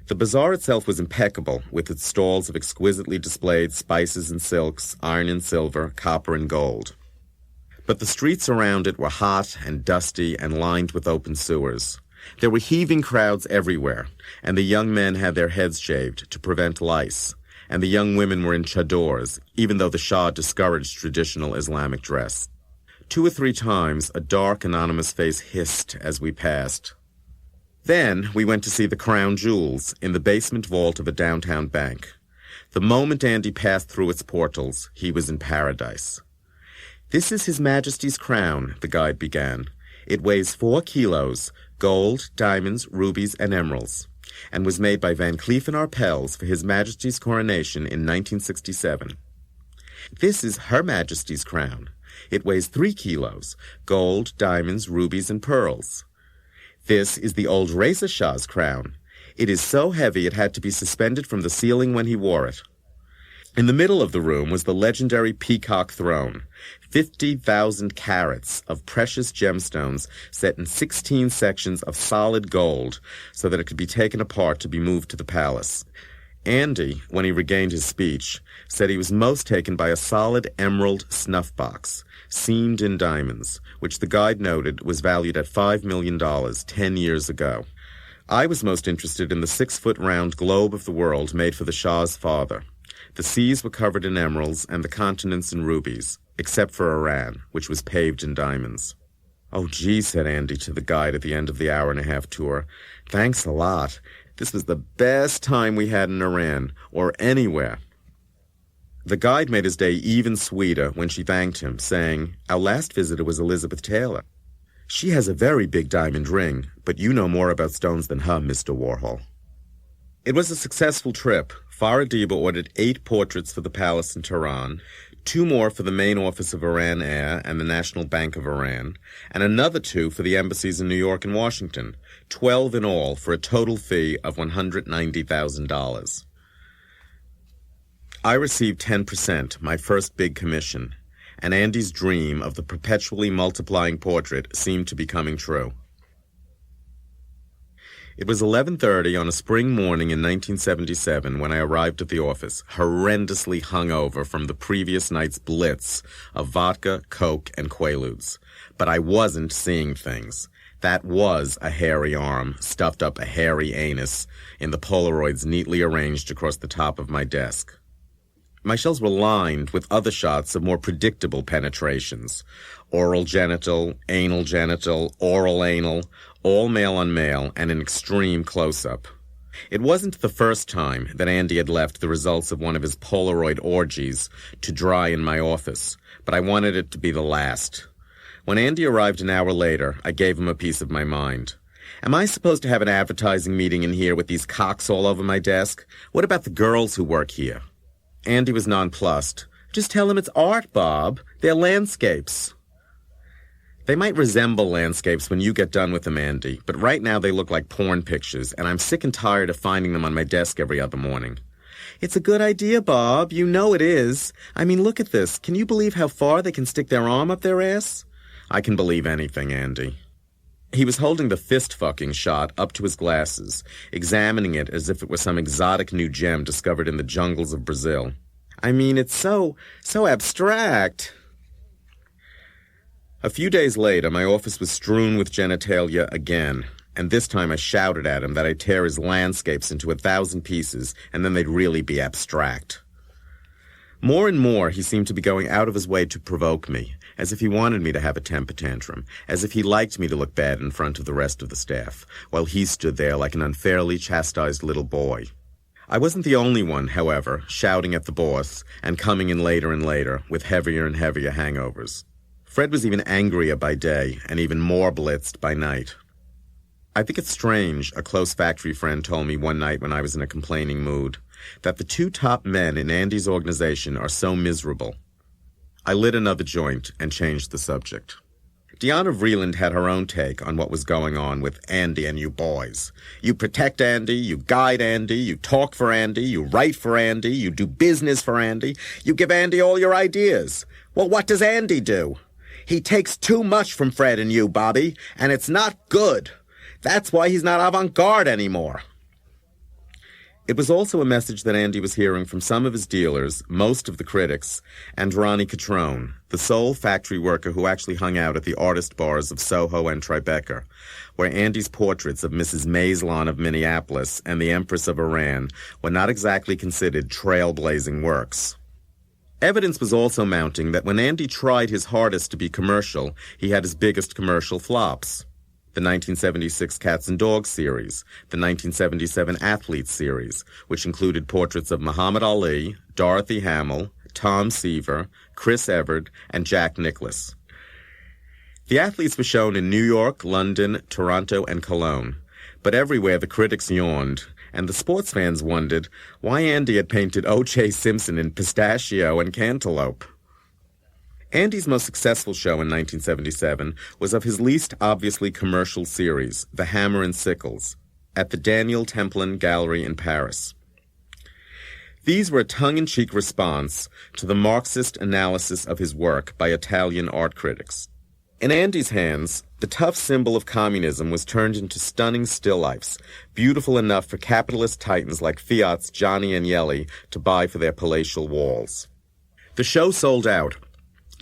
The bazaar itself was impeccable, with its stalls of exquisitely displayed spices and silks, iron and silver, copper and gold. But the streets around it were hot and dusty and lined with open sewers. There were heaving crowds everywhere, and the young men had their heads shaved to prevent lice, and the young women were in chadors, even though the Shah discouraged traditional Islamic dress. 2 or 3 times, a dark, anonymous face hissed as we passed. Then we went to see the crown jewels in the basement vault of a downtown bank. The moment Andy passed through its portals, he was in paradise. "This is His Majesty's crown," the guide began. It weighs 4 kilos, gold, diamonds, rubies, and emeralds, and was made by Van Cleef & Arpels for His Majesty's coronation in 1967. This is Her Majesty's crown. It weighs 3 kilos, gold, diamonds, rubies, and pearls. This is the old Reza Shah's crown. It is so heavy it had to be suspended from the ceiling when he wore it. In the middle of the room was the legendary peacock throne, 50,000 carats of precious gemstones set in 16 sections of solid gold so that it could be taken apart to be moved to the palace. Andy, when he regained his speech, said he was most taken by a solid emerald snuff box, seamed in diamonds, which the guide noted was valued at $5 million 10 years ago. I was most interested in the 6-foot round globe of the world made for the Shah's father. The seas were covered in emeralds and the continents in rubies, except for Iran, which was paved in diamonds. "Oh, gee," said Andy to the guide at the end of the hour-and-a-half tour. "Thanks a lot. This was the best time we had in Iran, or anywhere." The guide made his day even sweeter when she thanked him, saying, "Our last visitor was Elizabeth Taylor. She has a very big diamond ring, but you know more about stones than her, Mr. Warhol." It was a successful trip. Faradiba ordered 8 portraits for the palace in Tehran, 2 more for the main office of Iran Air and the National Bank of Iran, and another 2 for the embassies in New York and Washington, 12 in all for a total fee of $190,000. I received 10%, my first big commission, and Andy's dream of the perpetually multiplying portrait seemed to be coming true. It was 11:30 on a spring morning in 1977 when I arrived at the office, horrendously hungover from the previous night's blitz of vodka, coke, and Quaaludes. But I wasn't seeing things. That was a hairy arm stuffed up a hairy anus in the Polaroids neatly arranged across the top of my desk. My shelves were lined with other shots of more predictable penetrations. Oral genital, oral anal, all male on male, and an extreme close-up. It wasn't the first time that Andy had left the results of one of his Polaroid orgies to dry in my office, but I wanted it to be the last. When Andy arrived an hour later, I gave him a piece of my mind. "Am I supposed to have an advertising meeting in here with these cocks all over my desk? What about the girls who work here?" Andy was nonplussed. "Just tell him it's art, Bob. They're landscapes." "They might resemble landscapes when you get done with them, Andy, but right now they look like porn pictures, and I'm sick and tired of finding them on my desk every other morning." "It's a good idea, Bob. You know it is. I mean, look at this. Can you believe how far they can stick their arm up their ass?" "I can believe anything, Andy." He was holding the fist-fucking shot up to his glasses, examining it as if it were some exotic new gem discovered in the jungles of Brazil. "I mean, it's so abstract." A few days later, my office was strewn with genitalia again, and this time I shouted at him that I'd tear his landscapes into 1,000 pieces, and then they'd really be abstract. More and more, he seemed to be going out of his way to provoke me, as if he wanted me to have a temper tantrum, as if he liked me to look bad in front of the rest of the staff, while he stood there like an unfairly chastised little boy. I wasn't the only one, however, shouting at the boss and coming in later and later with heavier and heavier hangovers. Fred was even angrier by day and even more blitzed by night. "I think it's strange," a close factory friend told me one night when I was in a complaining mood, "that the 2 top men in Andy's organization are so miserable." I lit another joint and changed the subject. Deanna Vreeland had her own take on what was going on with Andy and you boys. You protect Andy, you guide Andy, you talk for Andy, you write for Andy, you do business for Andy, you give Andy all your ideas. Well, what does Andy do? He takes too much from Fred and you, Bobby, and it's not good. That's why he's not avant-garde anymore. It was also a message that Andy was hearing from some of his dealers, most of the critics, and Ronnie Catrone, the sole factory worker who actually hung out at the artist bars of Soho and Tribeca, where Andy's portraits of Mrs. Maislan of Minneapolis and the Empress of Iran were not exactly considered trailblazing works. Evidence was also mounting that when Andy tried his hardest to be commercial, he had his biggest commercial flops. The 1976 Cats and Dogs series, the 1977 Athletes series, which included portraits of Muhammad Ali, Dorothy Hamill, Tom Seaver, Chris Evert, and Jack Nicklaus. The athletes were shown in New York, London, Toronto, and Cologne. But everywhere the critics yawned, and the sports fans wondered why Andy had painted O.J. Simpson in pistachio and cantaloupe. Andy's most successful show in 1977 was of his least obviously commercial series, The Hammer and Sickles, at the Daniel Templin Gallery in Paris. These were a tongue-in-cheek response to the Marxist analysis of his work by Italian art critics. In Andy's hands, the tough symbol of communism was turned into stunning still lifes, beautiful enough for capitalist titans like Fiat's Johnny Agnelli to buy for their palatial walls. The show sold out,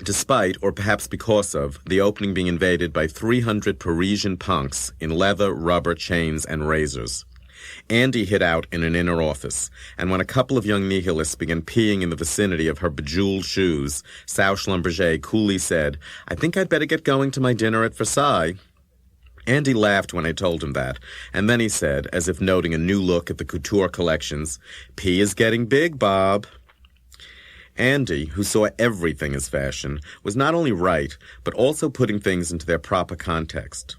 despite, or perhaps because of, the opening being invaded by 300 Parisian punks in leather, rubber, chains, and razors. Andy hid out in an inner office, and when a couple of young nihilists began peeing in the vicinity of her bejeweled shoes, Sal Schlumberger coolly said, "I think I'd better get going to my dinner at Versailles." Andy laughed when I told him that, and then he said, as if noting a new look at the couture collections, "Pee is getting big, Bob." Andy, who saw everything as fashion, was not only right, but also putting things into their proper context.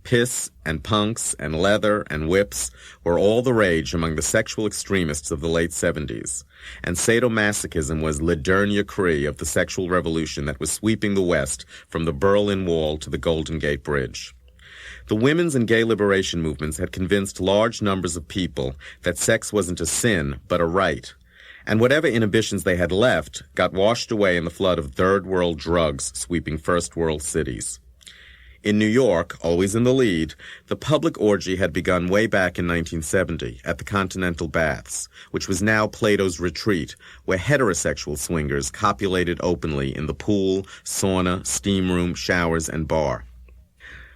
Piss and punks and leather and whips were all the rage among the sexual extremists of the late 70s, and sadomasochism was le dernier cri of the sexual revolution that was sweeping the West from the Berlin Wall to the Golden Gate Bridge. The women's and gay liberation movements had convinced large numbers of people that sex wasn't a sin, but a right, and whatever inhibitions they had left got washed away in the flood of third-world drugs sweeping first-world cities. In New York, always in the lead, the public orgy had begun way back in 1970 at the Continental Baths, which was now Plato's Retreat, where heterosexual swingers copulated openly in the pool, sauna, steam room, showers, and bar.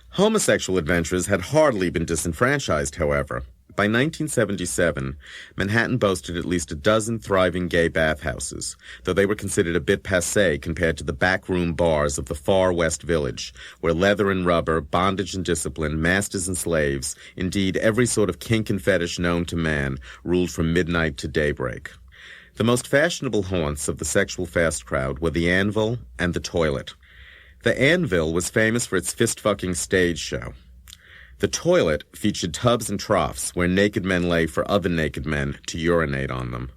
Homosexual adventurers had hardly been disenfranchised, however. By 1977, Manhattan boasted at least a dozen thriving gay bathhouses, though they were considered a bit passé compared to the backroom bars of the far West Village, where leather and rubber, bondage and discipline, masters and slaves, indeed every sort of kink and fetish known to man, ruled from midnight to daybreak. The most fashionable haunts of the sexual fast crowd were the Anvil and the Toilet. The Anvil was famous for its fist-fucking stage show. The Toilet featured tubs and troughs where naked men lay for other naked men to urinate on them.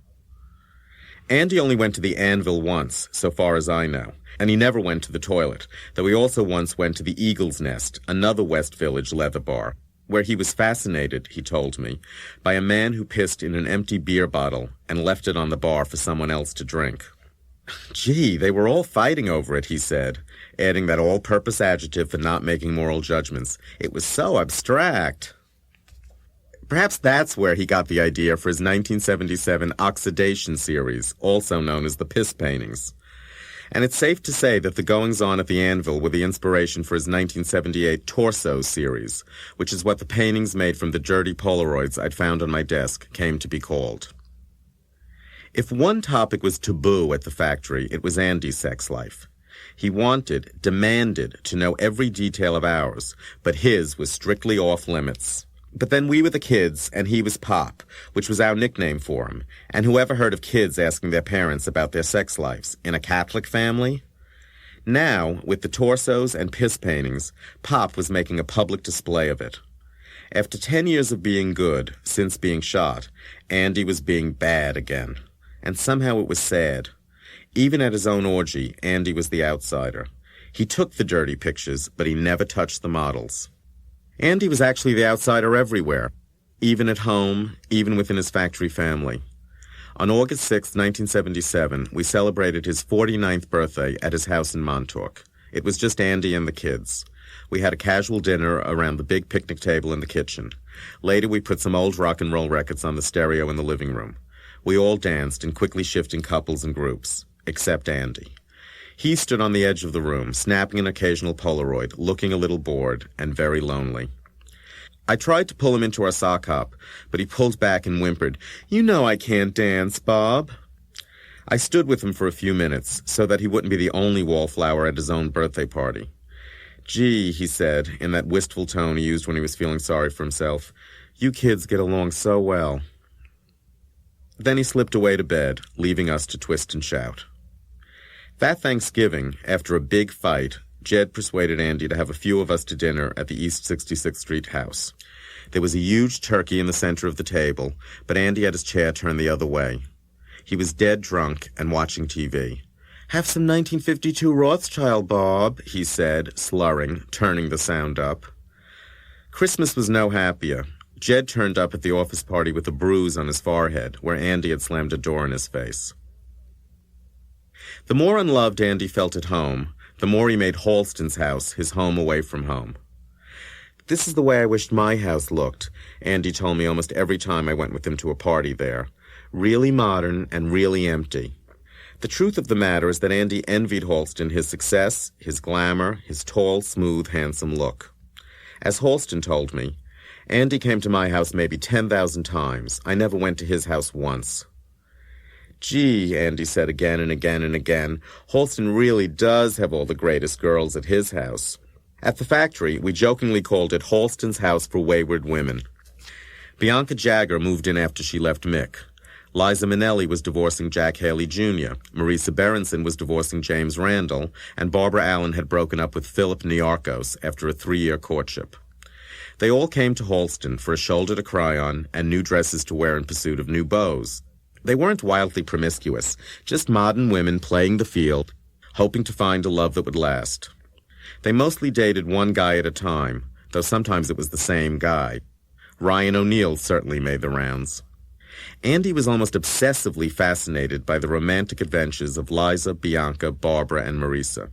Andy only went to the Anvil once, so far as I know, and he never went to the Toilet, though he also once went to the Eagle's Nest, another West Village leather bar, where he was fascinated, he told me, by a man who pissed in an empty beer bottle and left it on the bar for someone else to drink. Gee, they were all fighting over it, he said, adding that all-purpose adjective for not making moral judgments. It was so abstract. Perhaps that's where he got the idea for his 1977 Oxidation series, also known as the Piss Paintings. And it's safe to say that the goings-on at the Anvil were the inspiration for his 1978 Torso series, which is what the paintings made from the dirty Polaroids I'd found on my desk came to be called. If one topic was taboo at the factory, it was Andy's sex life. He wanted, demanded, to know every detail of ours, but his was strictly off limits. But then we were the kids, and he was Pop, which was our nickname for him. And whoever heard of kids asking their parents about their sex lives? In a Catholic family? Now, with the torsos and piss paintings, Pop was making a public display of it. After 10 years of being good, since being shot, Andy was being bad again. And somehow it was sad. Even at his own orgy, Andy was the outsider. He took the dirty pictures, but he never touched the models. Andy was actually the outsider everywhere, even at home, even within his factory family. On August 6, 1977, we celebrated his 49th birthday at his house in Montauk. It was just Andy and the kids. We had a casual dinner around the big picnic table in the kitchen. Later, we put some old rock and roll records on the stereo in the living room. We all danced in quickly shifting couples and groups, except Andy. He stood on the edge of the room, snapping an occasional Polaroid, looking a little bored and very lonely. I tried to pull him into our sock hop, but he pulled back and whimpered, "You know I can't dance, Bob." I stood with him for a few minutes, so that he wouldn't be the only wallflower at his own birthday party. "Gee," he said, in that wistful tone he used when he was feeling sorry for himself, "you kids get along so well." Then he slipped away to bed, leaving us to twist and shout. That Thanksgiving, after a big fight, Jed persuaded Andy to have a few of us to dinner at the East 66th Street house. There was a huge turkey in the center of the table, but Andy had his chair turned the other way. He was dead drunk and watching TV. "Have some 1952 Rothschild, Bob," he said, slurring, turning the sound up. Christmas was no happier. Jed turned up at the office party with a bruise on his forehead, where Andy had slammed a door in his face. The more unloved Andy felt at home, the more he made Halston's house his home away from home. "This is the way I wished my house looked," Andy told me almost every time I went with him to a party there. Really modern and really empty. The truth of the matter is that Andy envied Halston his success, his glamour, his tall, smooth, handsome look. As Halston told me, "Andy came to my house maybe 10,000 times. I never went to his house once." "Gee," Andy said again and again and again, "Halston really does have all the greatest girls at his house." At the factory, we jokingly called it Halston's House for Wayward Women. Bianca Jagger moved in after she left Mick. Liza Minnelli was divorcing Jack Haley Jr., Marisa Berenson was divorcing James Randall, and Barbara Allen had broken up with Philip Niarchos after a 3-year courtship. They all came to Halston for a shoulder to cry on and new dresses to wear in pursuit of new beaus. They weren't wildly promiscuous, just modern women playing the field, hoping to find a love that would last. They mostly dated one guy at a time, though sometimes it was the same guy. Ryan O'Neal certainly made the rounds. Andy was almost obsessively fascinated by the romantic adventures of Liza, Bianca, Barbara, and Marisa.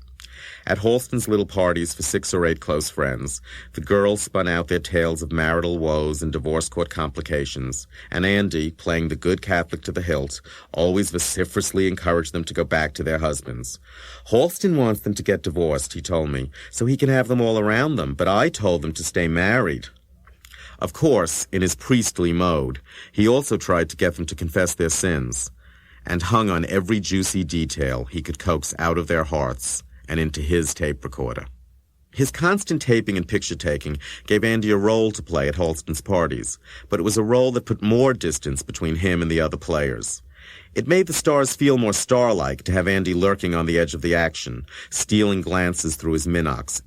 At Halston's little parties for 6 or 8 close friends, the girls spun out their tales of marital woes and divorce court complications, and Andy, playing the good Catholic to the hilt, always vociferously encouraged them to go back to their husbands. "Halston wants them to get divorced," he told me, "so he can have them all around them, but I told them to stay married." Of course, in his priestly mode, he also tried to get them to confess their sins, and hung on every juicy detail he could coax out of their hearts and into his tape recorder. His constant taping and picture-taking gave Andy a role to play at Halston's parties, but it was a role that put more distance between him and the other players. It made the stars feel more star-like to have Andy lurking on the edge of the action, stealing glances through his Minox,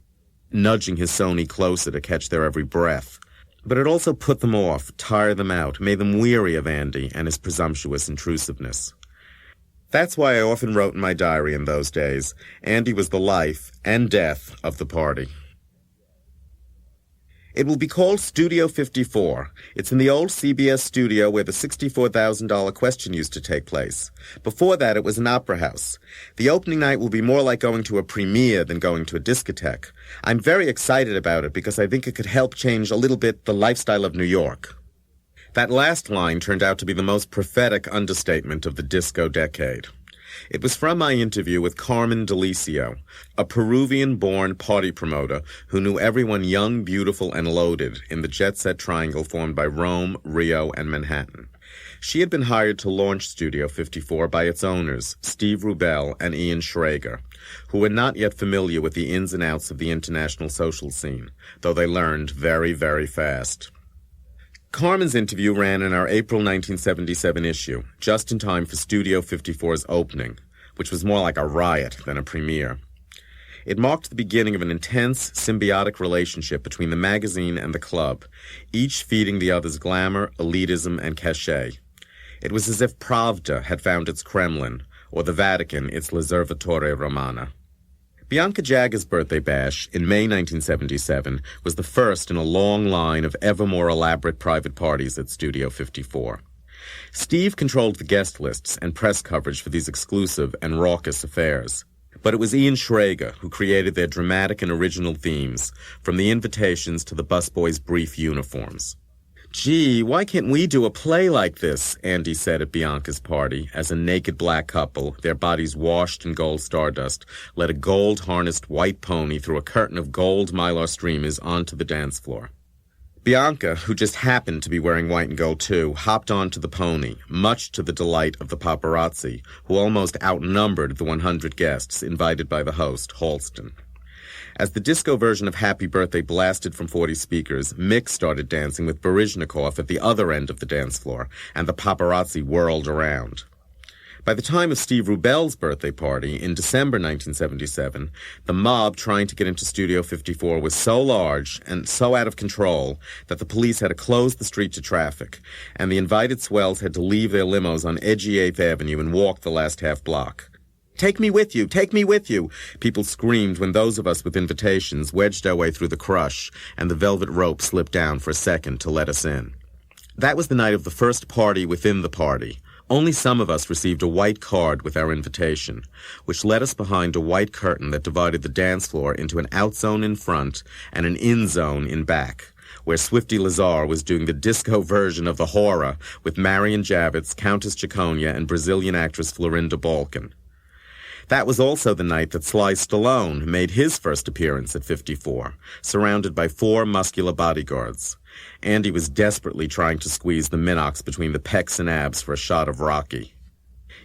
nudging his Sony closer to catch their every breath. But it also put them off, tired them out, made them weary of Andy and his presumptuous intrusiveness. That's why I often wrote in my diary in those days, Andy was the life and death of the party. It will be called Studio 54. It's in the old CBS studio where the $64,000 question used to take place. Before that, it was an opera house. The opening night will be more like going to a premiere than going to a discotheque. I'm very excited about it because I think it could help change a little bit the lifestyle of New York. That last line turned out to be the most prophetic understatement of the disco decade. It was from my interview with Carmen Delicio, a Peruvian-born party promoter who knew everyone young, beautiful, and loaded in the jet-set triangle formed by Rome, Rio, and Manhattan. She had been hired to launch Studio 54 by its owners, Steve Rubel and Ian Schrager, who were not yet familiar with the ins and outs of the international social scene, though they learned very, very fast. Carmen's interview ran in our April 1977 issue, just in time for Studio 54's opening, which was more like a riot than a premiere. It marked the beginning of an intense, symbiotic relationship between the magazine and the club, each feeding the other's glamour, elitism, and cachet. It was as if Pravda had found its Kremlin, or the Vatican its L'Osservatore Romana. Bianca Jagger's birthday bash in May 1977 was the first in a long line of ever more elaborate private parties at Studio 54. Steve controlled the guest lists and press coverage for these exclusive and raucous affairs. But it was Ian Schrager who created their dramatic and original themes, from the invitations to the busboys' brief uniforms. "Gee, why can't we do a play like this?" Andy said at Bianca's party, as a naked black couple, their bodies washed in gold stardust, led a gold-harnessed white pony through a curtain of gold mylar streamers onto the dance floor. Bianca, who just happened to be wearing white and gold too, hopped onto the pony, much to the delight of the paparazzi, who almost outnumbered the 100 guests invited by the host, Halston. As the disco version of Happy Birthday blasted from 40 speakers, Mick started dancing with Baryshnikov at the other end of the dance floor, and the paparazzi whirled around. By the time of Steve Rubell's birthday party in December 1977, the mob trying to get into Studio 54 was so large and so out of control that the police had to close the street to traffic, and the invited swells had to leave their limos on edgy 8th Avenue and walk the last half block. "Take me with you! Take me with you!" people screamed when those of us with invitations wedged our way through the crush and the velvet rope slipped down for a second to let us in. That was the night of the first party within the party. Only some of us received a white card with our invitation, which led us behind a white curtain that divided the dance floor into an out zone in front and an in zone in back, where Swifty Lazar was doing the disco version of the horror with Marion Javits, Countess Chiconia, and Brazilian actress Florinda Balkan. That was also the night that Sly Stallone made his first appearance at 54, surrounded by 4 muscular bodyguards. Andy was desperately trying to squeeze the Minox between the pecs and abs for a shot of Rocky.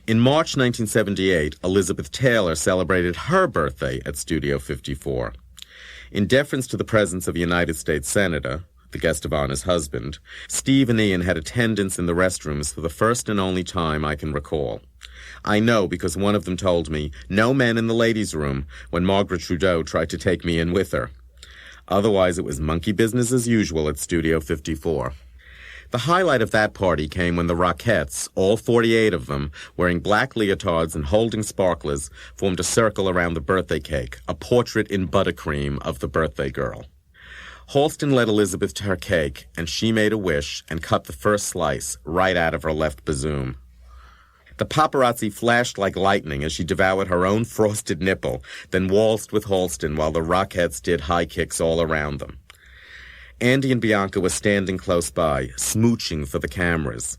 In March 1978, Elizabeth Taylor celebrated her birthday at Studio 54. In deference to the presence of a United States Senator, the guest of honor's husband, Steve and Ian had attendance in the restrooms for the first and only time I can recall. I know because one of them told me, "No men in the ladies' room," when Margaret Trudeau tried to take me in with her. Otherwise, it was monkey business as usual at Studio 54. The highlight of that party came when the Rockettes, all 48 of them, wearing black leotards and holding sparklers, formed a circle around the birthday cake, a portrait in buttercream of the birthday girl. Halston led Elizabeth to her cake, and she made a wish and cut the first slice right out of her left bazoom. The paparazzi flashed like lightning as she devoured her own frosted nipple, then waltzed with Halston while the Rockettes did high kicks all around them. Andy and Bianca were standing close by, smooching for the cameras.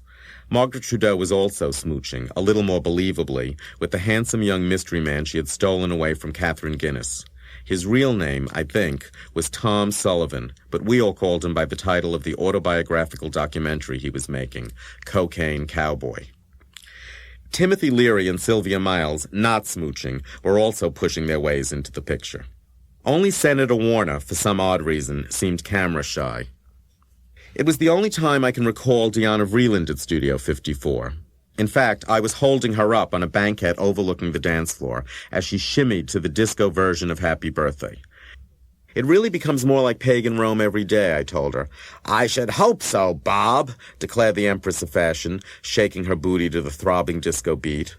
Margaret Trudeau was also smooching, a little more believably, with the handsome young mystery man she had stolen away from Catherine Guinness. His real name, I think, was Tom Sullivan, but we all called him by the title of the autobiographical documentary he was making, Cocaine Cowboy. Timothy Leary and Sylvia Miles, not smooching, were also pushing their ways into the picture. Only Senator Warner, for some odd reason, seemed camera shy. It was the only time I can recall Diana Vreeland at Studio 54. In fact, I was holding her up on a banquette overlooking the dance floor as she shimmied to the disco version of Happy Birthday. "It really becomes more like pagan Rome every day," I told her. "I should hope so, Bob," declared the Empress of Fashion, shaking her booty to the throbbing disco beat.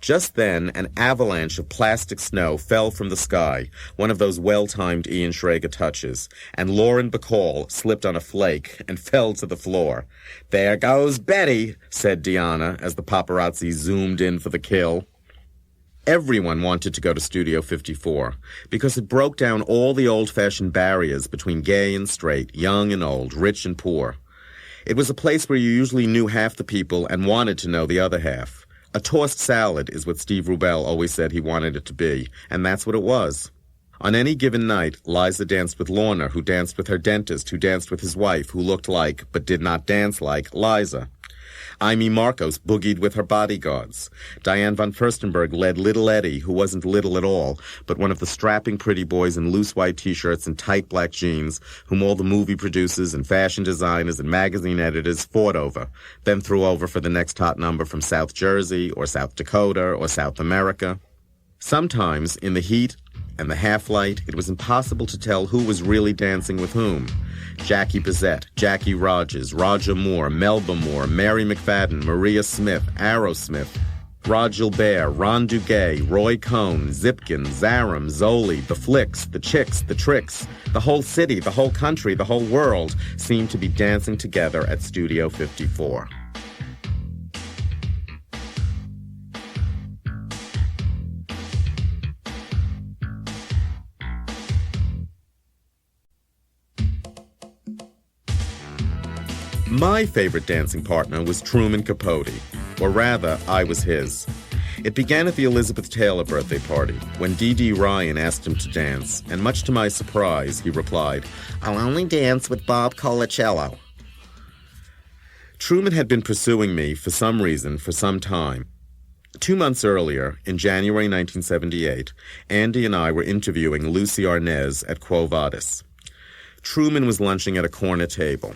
Just then, an avalanche of plastic snow fell from the sky, one of those well-timed Ian Schrager touches, and Lauren Bacall slipped on a flake and fell to the floor. "There goes Betty," said Diana as the paparazzi zoomed in for the kill. Everyone wanted to go to Studio 54 because it broke down all the old-fashioned barriers between gay and straight, young and old, rich and poor. It was a place where you usually knew half the people and wanted to know the other half. A tossed salad is what Steve Rubell always said he wanted it to be, and that's what it was. On any given night, Liza danced with Lorna, who danced with her dentist, who danced with his wife, who looked like, but did not dance like, Liza. Amy Marcos boogied with her bodyguards. Diane von Furstenberg led Little Eddie, who wasn't little at all, but one of the strapping pretty boys in loose white t-shirts and tight black jeans, whom all the movie producers and fashion designers and magazine editors fought over, then threw over for the next hot number from South Jersey or South Dakota or South America. Sometimes, in the heat and the half-light, it was impossible to tell who was really dancing with whom. Jackie Bissett, Jackie Rogers, Roger Moore, Melba Moore, Mary McFadden, Maria Smith, Aerosmith, Rod Gilbert, Ron Duguay, Roy Cohn, Zipkin, Zaram, Zoli, the Flicks, the Chicks, the Tricks. The whole city, the whole country, the whole world seemed to be dancing together at Studio 54. My favorite dancing partner was Truman Capote, or rather, I was his. It began at the Elizabeth Taylor birthday party, when Dee Dee Ryan asked him to dance, and much to my surprise, he replied, "I'll only dance with Bob Colacello." Truman had been pursuing me, for some reason, for some time. 2 months earlier, in January 1978, Andy and I were interviewing Lucy Arnaz at Quo Vadis. Truman was lunching at a corner table.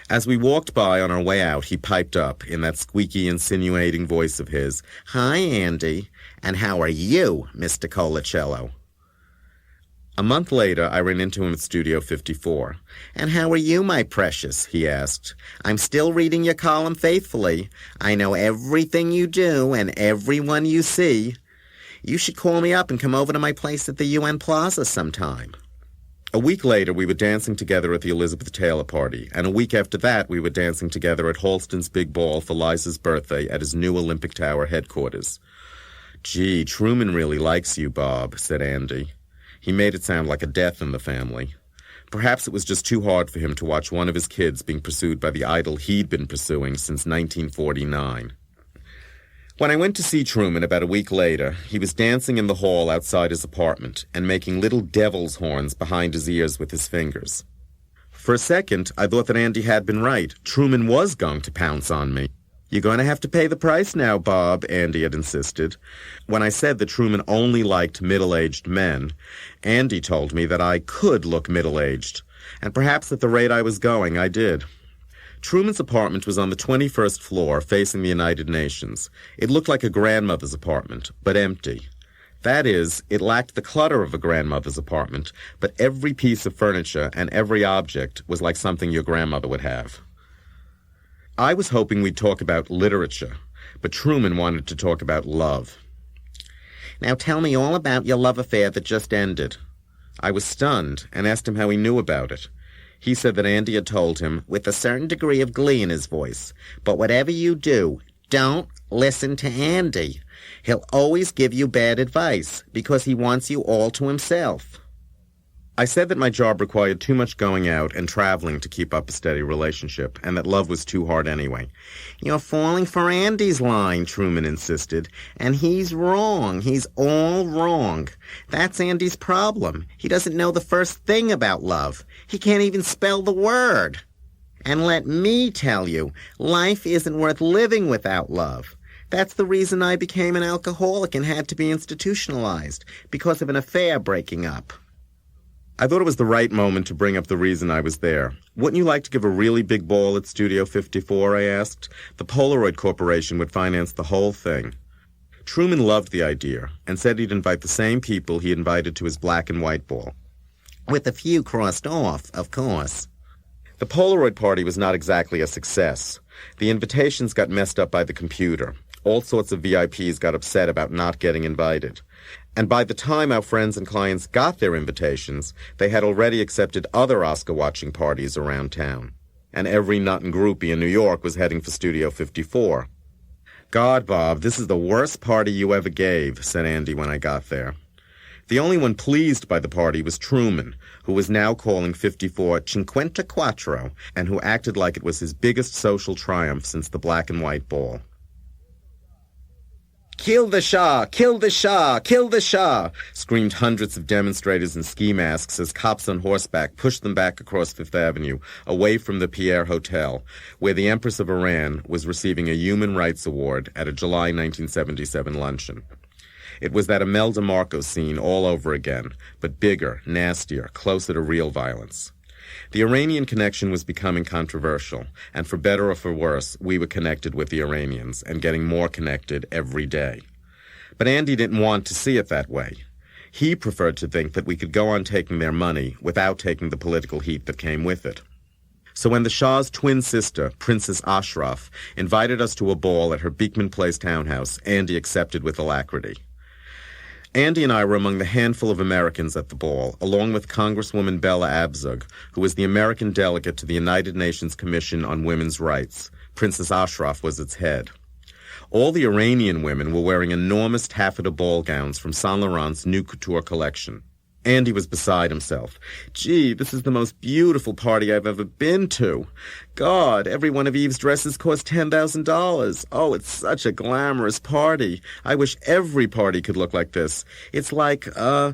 As we walked by on our way out, he piped up in that squeaky, insinuating voice of his, "Hi, Andy, and how are you, Mr. Colacello?" A month later, I ran into him at Studio 54. "And how are you, my precious?" he asked. "I'm still reading your column faithfully. I know everything you do and everyone you see. You should call me up and come over to my place at the UN Plaza sometime." A week later, we were dancing together at the Elizabeth Taylor party, and a week after that, we were dancing together at Halston's big ball for Liza's birthday at his new Olympic Tower headquarters. "Gee, Truman really likes you, Bob," said Andy. He made it sound like a death in the family. Perhaps it was just too hard for him to watch one of his kids being pursued by the idol he'd been pursuing since 1949. When I went to see Truman about a week later, he was dancing in the hall outside his apartment and making little devil's horns behind his ears with his fingers. For a second, I thought that Andy had been right. Truman was going to pounce on me. "You're going to have to pay the price now, Bob," Andy had insisted. When I said that Truman only liked middle-aged men, Andy told me that I could look middle-aged, and perhaps at the rate I was going, I did. Truman's apartment was on the 21st floor, facing the United Nations. It looked like a grandmother's apartment, but empty. That is, it lacked the clutter of a grandmother's apartment, but every piece of furniture and every object was like something your grandmother would have. I was hoping we'd talk about literature, but Truman wanted to talk about love. "Now tell me all about your love affair that just ended." I was stunned and asked him how he knew about it. He said that Andy had told him, with a certain degree of glee in his voice, "But whatever you do, don't listen to Andy. He'll always give you bad advice because he wants you all to himself." I said that my job required too much going out and traveling to keep up a steady relationship, and that love was too hard anyway. "You're falling for Andy's line," Truman insisted, "and he's wrong. He's all wrong. That's Andy's problem. He doesn't know the first thing about love. He can't even spell the word. And let me tell you, life isn't worth living without love. That's the reason I became an alcoholic and had to be institutionalized, because of an affair breaking up." I thought it was the right moment to bring up the reason I was there. "Wouldn't you like to give a really big ball at Studio 54, I asked. The Polaroid Corporation would finance the whole thing. Truman loved the idea and said he'd invite the same people he invited to his black and white ball. "With a few crossed off, of course." The Polaroid party was not exactly a success. The invitations got messed up by the computer. All sorts of VIPs got upset about not getting invited. And by the time our friends and clients got their invitations, they had already accepted other Oscar-watching parties around town. And every nut and groupie in New York was heading for Studio 54. "God, Bob, this is the worst party you ever gave," said Andy when I got there. The only one pleased by the party was Truman, who was now calling 54 Cinquantaquattro, and who acted like it was his biggest social triumph since the black and white ball. "Kill the Shah! Kill the Shah! Kill the Shah!" screamed hundreds of demonstrators in ski masks as cops on horseback pushed them back across Fifth Avenue, away from the Pierre Hotel, where the Empress of Iran was receiving a Human Rights Award at a July 1977 luncheon. It was that Imelda Marcos scene all over again, but bigger, nastier, closer to real violence. The Iranian connection was becoming controversial, and for better or for worse, we were connected with the Iranians, and getting more connected every day. But Andy didn't want to see it that way. He preferred to think that we could go on taking their money without taking the political heat that came with it. So when the Shah's twin sister, Princess Ashraf, invited us to a ball at her Beekman Place townhouse, Andy accepted with alacrity. Andy and I were among the handful of Americans at the ball, along with Congresswoman Bella Abzug, who was the American delegate to the United Nations Commission on Women's Rights. Princess Ashraf was its head. All the Iranian women were wearing enormous taffeta ball gowns from Saint Laurent's new couture collection. Andy was beside himself. "Gee, this is the most beautiful party I've ever been to. God, every one of Eve's dresses cost $10,000. Oh, it's such a glamorous party. I wish every party could look like this. It's like, a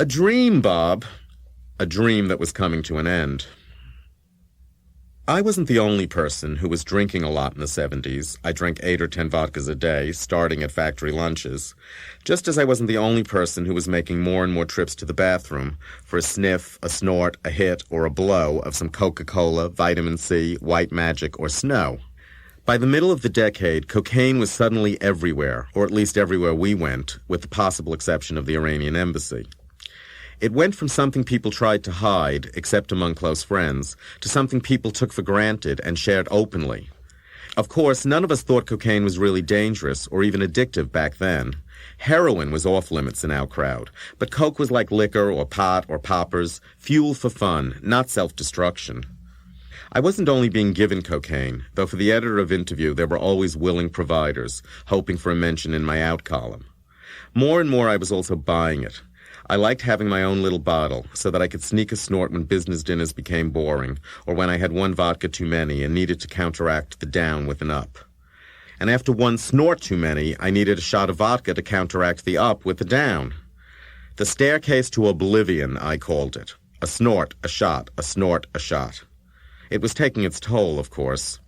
dream, Bob." A dream that was coming to an end. I wasn't the only person who was drinking a lot in the 70s. I drank 8 or 10 vodkas a day, starting at factory lunches. Just as I wasn't the only person who was making more and more trips to the bathroom for a sniff, a snort, a hit, or a blow of some Coca-Cola, vitamin C, white magic, or snow. By the middle of the decade, cocaine was suddenly everywhere, or at least everywhere we went, with the possible exception of the Iranian embassy. It went from something people tried to hide, except among close friends, to something people took for granted and shared openly. Of course, none of us thought cocaine was really dangerous or even addictive back then. Heroin was off limits in our crowd, but coke was like liquor or pot or poppers, fuel for fun, not self-destruction. I wasn't only being given cocaine, though for the editor of Interview there were always willing providers, hoping for a mention in my out column. More and more I was also buying it. I liked having my own little bottle so that I could sneak a snort when business dinners became boring, or when I had one vodka too many and needed to counteract the down with an up. And after one snort too many, I needed a shot of vodka to counteract the up with the down. The staircase to oblivion, I called it. A snort, a shot, a snort, a shot. It was taking its toll, of course.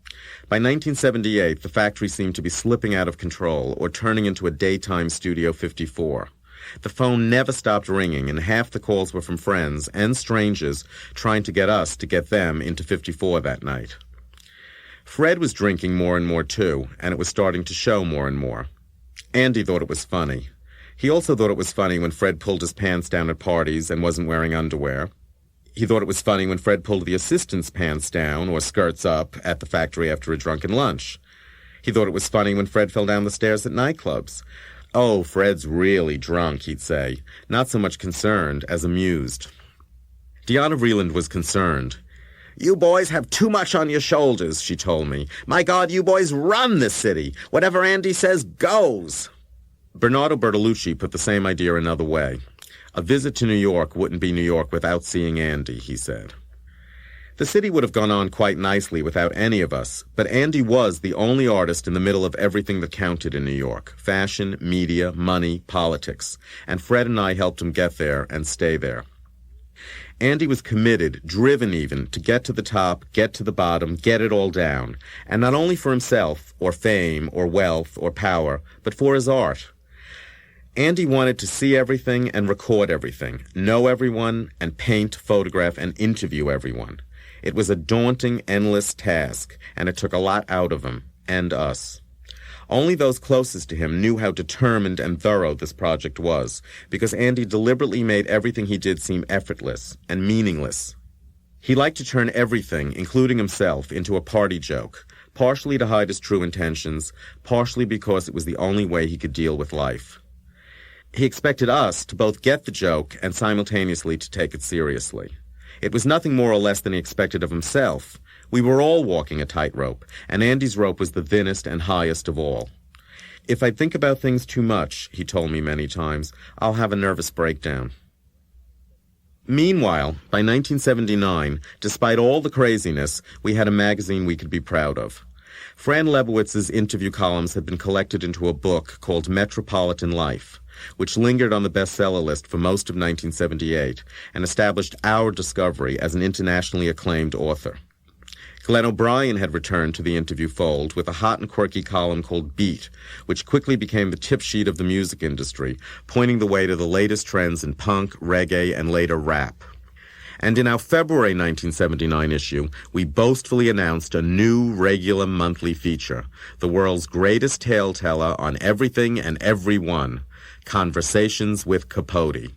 By 1978, the factory seemed to be slipping out of control or turning into a daytime Studio 54. The phone never stopped ringing, and half the calls were from friends and strangers trying to get us to get them into 54 that night. Fred was drinking more and more too, and it was starting to show more and more. Andy thought it was funny. He also thought it was funny when Fred pulled his pants down at parties and wasn't wearing underwear. He thought it was funny when Fred pulled the assistant's pants down or skirts up at the factory after a drunken lunch. He thought it was funny when Fred fell down the stairs at nightclubs. "Oh, Fred's really drunk," he'd say, not so much concerned as amused. Deanna Vreeland was concerned. "You boys have too much on your shoulders," she told me. "My God, you boys run this city. Whatever Andy says goes." Bernardo Bertolucci put the same idea another way. A visit to New York wouldn't be New York without seeing Andy, he said. The city would have gone on quite nicely without any of us, but Andy was the only artist in the middle of everything that counted in New York: fashion, media, money, politics. And Fred and I helped him get there and stay there. Andy was committed, driven even, to get to the top, get to the bottom, get it all down. And not only for himself, or fame, or wealth, or power, but for his art. Andy wanted to see everything and record everything, know everyone, and paint, photograph, and interview everyone. It was a daunting, endless task, and it took a lot out of him, and us. Only those closest to him knew how determined and thorough this project was, because Andy deliberately made everything he did seem effortless and meaningless. He liked to turn everything, including himself, into a party joke, partially to hide his true intentions, partially because it was the only way he could deal with life. He expected us to both get the joke and simultaneously to take it seriously. It was nothing more or less than he expected of himself. We were all walking a tightrope, and Andy's rope was the thinnest and highest of all. "If I think about things too much," he told me many times, "I'll have a nervous breakdown." Meanwhile, by 1979, despite all the craziness, we had a magazine we could be proud of. Fran Lebowitz's interview columns had been collected into a book called Metropolitan Life, which lingered on the bestseller list for most of 1978 and established our discovery as an internationally acclaimed author. Glenn O'Brien had returned to the interview fold with a hot and quirky column called Beat, which quickly became the tip sheet of the music industry, pointing the way to the latest trends in punk, reggae, and later rap. And in our February 1979 issue, we boastfully announced a new regular monthly feature, the world's greatest tale-teller on everything and everyone, Conversations with Capote.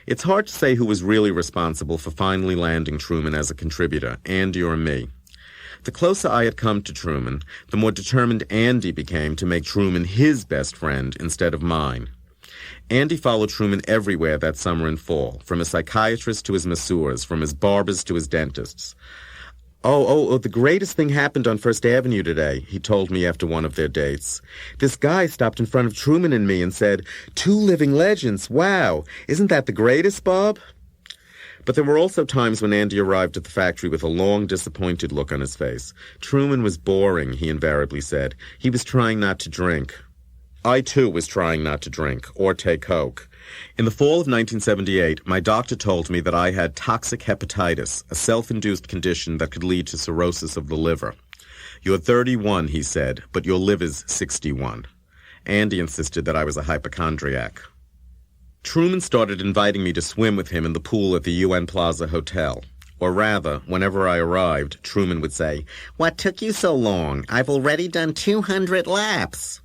It's hard to say who was really responsible for finally landing Truman as a contributor, Andy or me. The closer I had come to Truman, the more determined Andy became to make Truman his best friend instead of mine. Andy followed Truman everywhere that summer and fall, from his psychiatrist to his masseurs, from his barbers to his dentists. Oh, the greatest thing happened on First Avenue today, he told me after one of their dates. This guy stopped in front of Truman and me and said, "Two living legends, wow, isn't that the greatest, Bob?" But there were also times when Andy arrived at the factory with a long, disappointed look on his face. Truman was boring, he invariably said. He was trying not to drink. I, too, was trying not to drink, or take coke. In the fall of 1978, my doctor told me that I had toxic hepatitis, a self-induced condition that could lead to cirrhosis of the liver. "You're 31, he said, but your liver's 61. Andy insisted that I was a hypochondriac. Truman started inviting me to swim with him in the pool at the UN Plaza Hotel. Or rather, whenever I arrived, Truman would say, "What took you so long? I've already done 200 laps."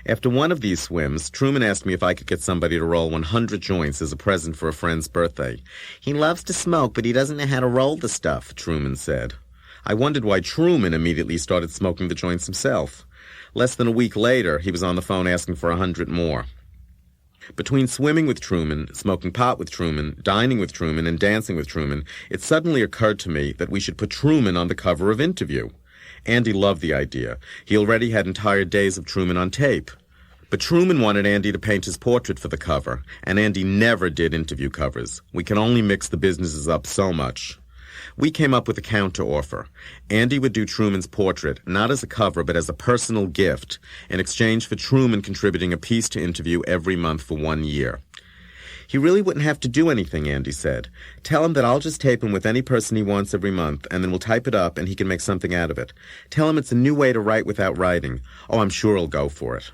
After one of these swims, Truman asked me if I could get somebody to roll 100 joints as a present for a friend's birthday. "He loves to smoke, but he doesn't know how to roll the stuff," Truman said. I wondered why Truman immediately started smoking the joints himself. Less than a week later, he was on the phone asking for 100 more. Between swimming with Truman, smoking pot with Truman, dining with Truman, and dancing with Truman, it suddenly occurred to me that we should put Truman on the cover of Interview. Andy loved the idea. He already had entire days of Truman on tape. But Truman wanted Andy to paint his portrait for the cover, and Andy never did interview covers. We can only mix the businesses up so much. We came up with a counter-offer. Andy would do Truman's portrait, not as a cover, but as a personal gift, in exchange for Truman contributing a piece to Interview every month for 1 year. "He really wouldn't have to do anything," Andy said. "Tell him that I'll just tape him with any person he wants every month, and then we'll type it up and he can make something out of it. Tell him it's a new way to write without writing. Oh, I'm sure he'll go for it."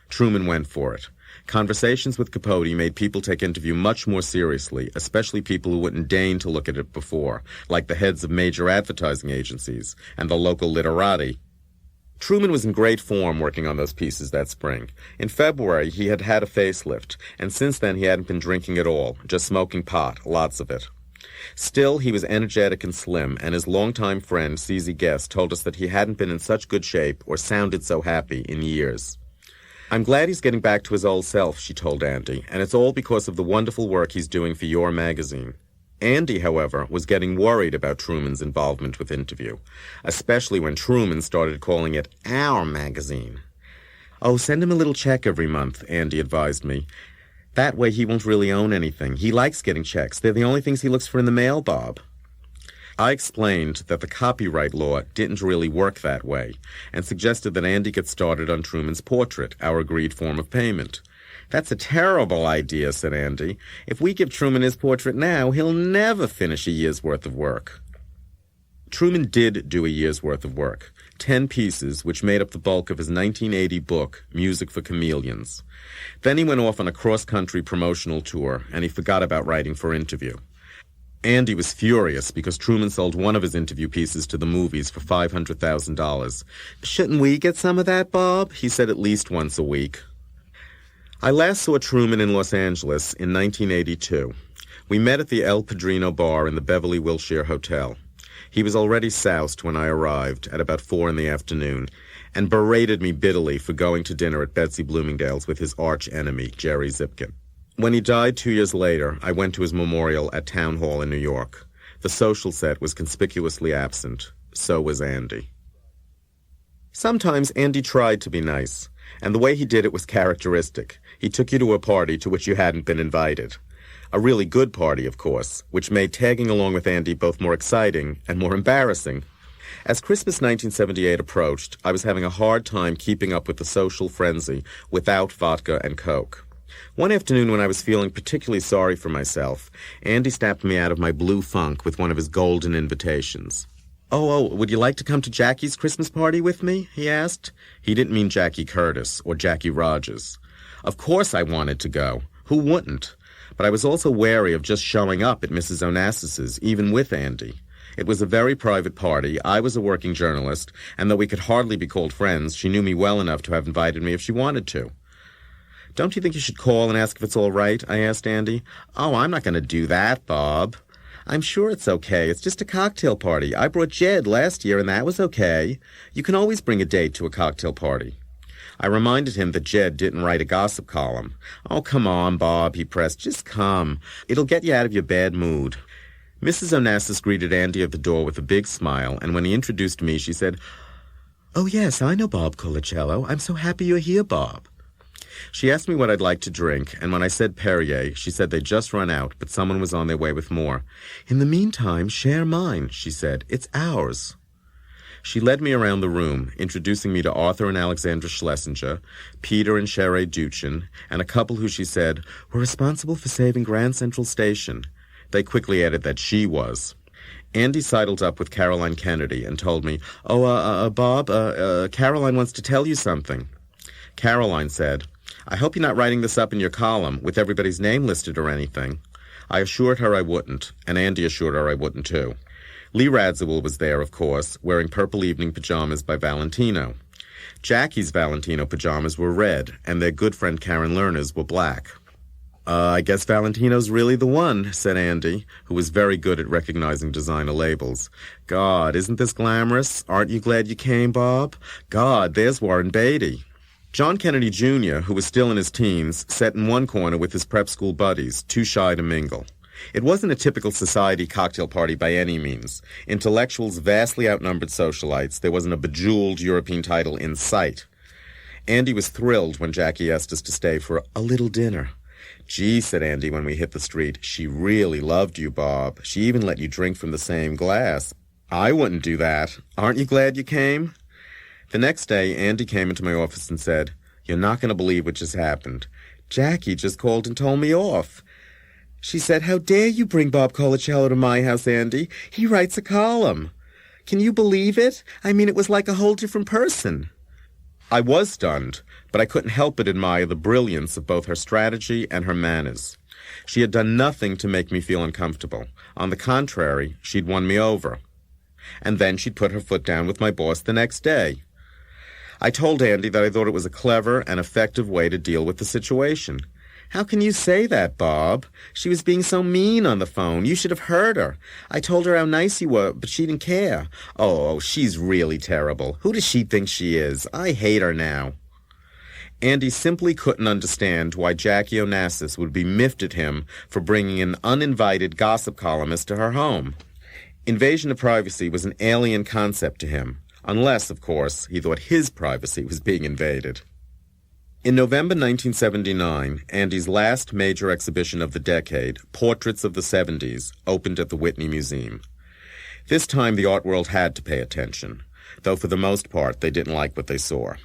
Truman went for it. Conversations with Capote made people take Interview much more seriously, especially people who wouldn't deign to look at it before, like the heads of major advertising agencies and the local literati. Truman was in great form working on those pieces that spring. In February, he had had a facelift, and since then he hadn't been drinking at all, just smoking pot, lots of it. Still, he was energetic and slim, and his longtime friend, CZ Guest, told us that he hadn't been in such good shape or sounded so happy in years. "I'm glad he's getting back to his old self," she told Andy, "and it's all because of the wonderful work he's doing for your magazine." Andy, however, was getting worried about Truman's involvement with Interview, especially when Truman started calling it our magazine. "Oh, send him a little check every month," Andy advised me. "That way he won't really own anything. He likes getting checks. They're the only things he looks for in the mail, Bob." I explained that the copyright law didn't really work that way, and suggested that Andy get started on Truman's portrait, our agreed form of payment. "That's a terrible idea," said Andy. "If we give Truman his portrait now, he'll never finish a year's worth of work." Truman did do a year's worth of work, 10 pieces, which made up the bulk of his 1980 book, Music for Chameleons. Then he went off on a cross-country promotional tour, and he forgot about writing for Interview. Andy was furious because Truman sold one of his Interview pieces to the movies for $500,000. "Shouldn't we get some of that, Bob?" he said at least once a week. I last saw Truman in Los Angeles in 1982. We met at the El Padrino bar in the Beverly Wilshire Hotel. He was already soused when I arrived at about 4 in the afternoon and berated me bitterly for going to dinner at Betsy Bloomingdale's with his arch-enemy, Jerry Zipkin. When he died 2 years later, I went to his memorial at Town Hall in New York. The social set was conspicuously absent. So was Andy. Sometimes Andy tried to be nice, and the way he did it was characteristic. He took you to a party to which you hadn't been invited. A really good party, of course, which made tagging along with Andy both more exciting and more embarrassing. As Christmas 1978 approached, I was having a hard time keeping up with the social frenzy without vodka and Coke. One afternoon when I was feeling particularly sorry for myself, Andy snapped me out of my blue funk with one of his golden invitations. Oh, would you like to come to Jackie's Christmas party with me?" he asked. He didn't mean Jackie Curtis or Jackie Rogers. Of course I wanted to go. Who wouldn't? But I was also wary of just showing up at Mrs. Onassis's, even with Andy. It was a very private party. I was a working journalist, and though we could hardly be called friends, she knew me well enough to have invited me if she wanted to. "Don't you think you should call and ask if it's all right?" I asked Andy. "Oh, I'm not going to do that, Bob." "I'm sure it's okay. It's just a cocktail party. I brought Jed last year, and that was okay. You can always bring a date to a cocktail party." I reminded him that Jed didn't write a gossip column. "Oh, come on, Bob," he pressed. "Just come. It'll get you out of your bad mood." Mrs. Onassis greeted Andy at the door with a big smile, and when he introduced me, she said, "Oh, yes, I know Bob Colacello. I'm so happy you're here, Bob." She asked me what I'd like to drink, and when I said Perrier, she said they'd just run out, but someone was on their way with more. "In the meantime, share mine," she said. "It's ours." She led me around the room, introducing me to Arthur and Alexandra Schlesinger, Peter and Sherry Duchin, and a couple who, she said, were responsible for saving Grand Central Station. They quickly added that she was. Andy sidled up with Caroline Kennedy and told me, Bob, Caroline wants to tell you something. Caroline said, I hope you're not writing this up in your column with everybody's name listed or anything. I assured her I wouldn't, and Andy assured her I wouldn't too. Lee Radziwill was there, of course, wearing purple evening pajamas by Valentino. Jackie's Valentino pajamas were red, and their good friend Karen Lerner's were black. I guess Valentino's really the one, said Andy, who was very good at recognizing designer labels. God, isn't this glamorous? Aren't you glad you came, Bob? God, there's Warren Beatty. John Kennedy Jr., who was still in his teens, sat in one corner with his prep school buddies, too shy to mingle. It wasn't a typical society cocktail party by any means. Intellectuals vastly outnumbered socialites. There wasn't a bejeweled European title in sight. Andy was thrilled when Jackie asked us to stay for a little dinner. Gee, said Andy when we hit the street, she really loved you, Bob. She even let you drink from the same glass. I wouldn't do that. Aren't you glad you came? The next day, Andy came into my office and said, You're not going to believe what just happened. Jackie just called and told me off. She said, How dare you bring Bob Colacello to my house, Andy? He writes a column. Can you believe it? I mean, it was like a whole different person. I was stunned, but I couldn't help but admire the brilliance of both her strategy and her manners. She had done nothing to make me feel uncomfortable. On the contrary, she'd won me over. And then she'd put her foot down with my boss the next day. I told Andy that I thought it was a clever and effective way to deal with the situation. How can you say that, Bob? She was being so mean on the phone. You should have heard her. I told her how nice you were, but she didn't care. Oh, she's really terrible. Who does she think she is? I hate her now. Andy simply couldn't understand why Jackie Onassis would be miffed at him for bringing an uninvited gossip columnist to her home. Invasion of privacy was an alien concept to him, unless, of course, he thought his privacy was being invaded. In November 1979, Andy's last major exhibition of the decade, Portraits of the 70s, opened at the Whitney Museum. This time the art world had to pay attention, though for the most part they didn't like what they saw.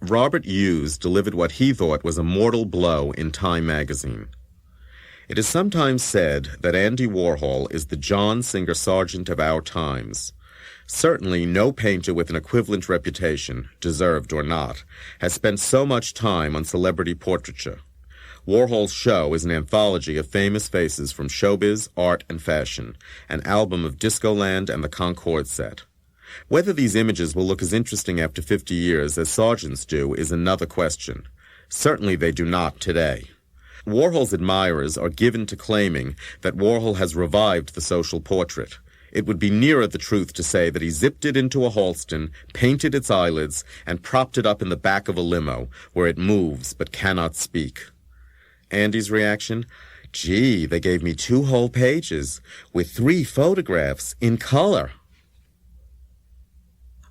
Robert Hughes delivered what he thought was a mortal blow in Time magazine. It is sometimes said that Andy Warhol is the John Singer Sargent of our times. Certainly no painter with an equivalent reputation, deserved or not, has spent so much time on celebrity portraiture. Warhol's show is an anthology of famous faces from showbiz, art, and fashion, an album of Discoland and the Concorde set. Whether these images will look as interesting after 50 years as Sargent's do is another question. Certainly they do not today. Warhol's admirers are given to claiming that Warhol has revived the social portrait. It would be nearer the truth to say that he zipped it into a Halston, painted its eyelids, and propped it up in the back of a limo, where it moves but cannot speak. Andy's reaction? Gee, they gave me 2 whole pages, with 3 photographs, in color.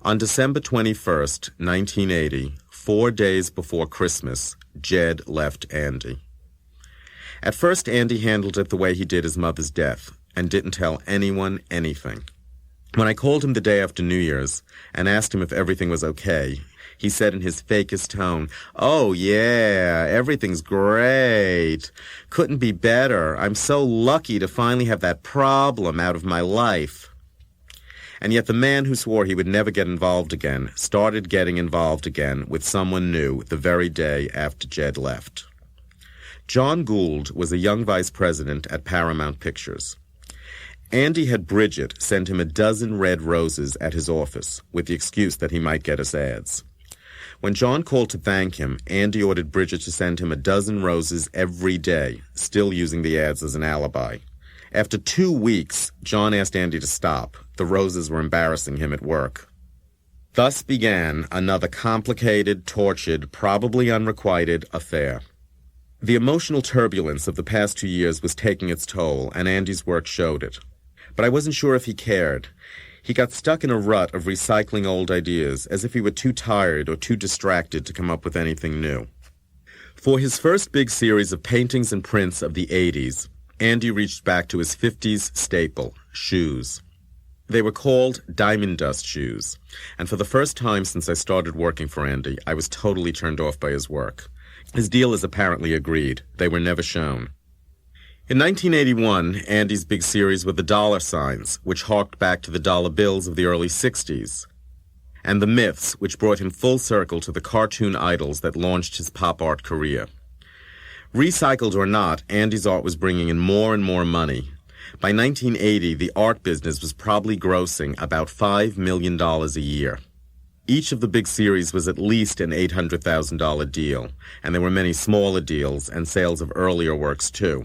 On December 21st, 1980, 4 days before Christmas, Jed left Andy. At first, Andy handled it the way he did his mother's death, and didn't tell anyone anything. When I called him the day after New Year's and asked him if everything was okay, he said in his fakest tone, Oh, yeah, everything's great. Couldn't be better. I'm so lucky to finally have that problem out of my life. And yet the man who swore he would never get involved again started getting involved again with someone new the very day after Jed left. John Gould was a young vice president at Paramount Pictures. Andy had Bridget send him a dozen red roses at his office, with the excuse that he might get us ads. When John called to thank him, Andy ordered Bridget to send him a dozen roses every day, still using the ads as an alibi. After 2 weeks, John asked Andy to stop. The roses were embarrassing him at work. Thus began another complicated, tortured, probably unrequited affair. The emotional turbulence of the past 2 years was taking its toll, and Andy's work showed it. But I wasn't sure if he cared. He got stuck in a rut of recycling old ideas, as if he were too tired or too distracted to come up with anything new. For his first big series of paintings and prints of the 80s, Andy reached back to his 50s staple, shoes. They were called diamond dust shoes, and for the first time since I started working for Andy, I was totally turned off by his work. His dealers apparently agreed. They were never shown. In 1981, Andy's big series were the dollar signs, which harked back to the dollar bills of the early 60s, and the myths, which brought him full circle to the cartoon idols that launched his pop art career. Recycled or not, Andy's art was bringing in more and more money. By 1980, the art business was probably grossing about $5 million a year. Each of the big series was at least an $800,000 deal, and there were many smaller deals and sales of earlier works too.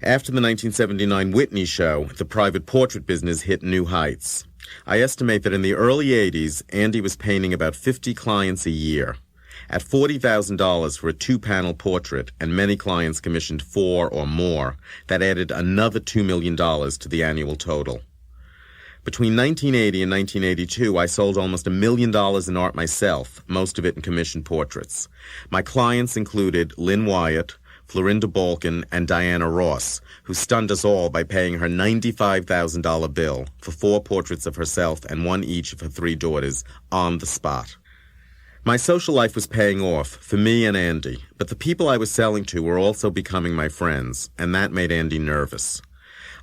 After the 1979 Whitney show, the private portrait business hit new heights. I estimate that in the early 80s, Andy was painting about 50 clients a year. At $40,000 for a 2-panel portrait, and many clients commissioned 4 or more, that added another $2 million to the annual total. Between 1980 and 1982, I sold almost $1 million in art myself, most of it in commissioned portraits. My clients included Lynn Wyatt, Florinda Balkan, and Diana Ross, who stunned us all by paying her $95,000 bill for 4 portraits of herself and 1 each of her 3 daughters on the spot. My social life was paying off, for me and Andy, but the people I was selling to were also becoming my friends, and that made Andy nervous.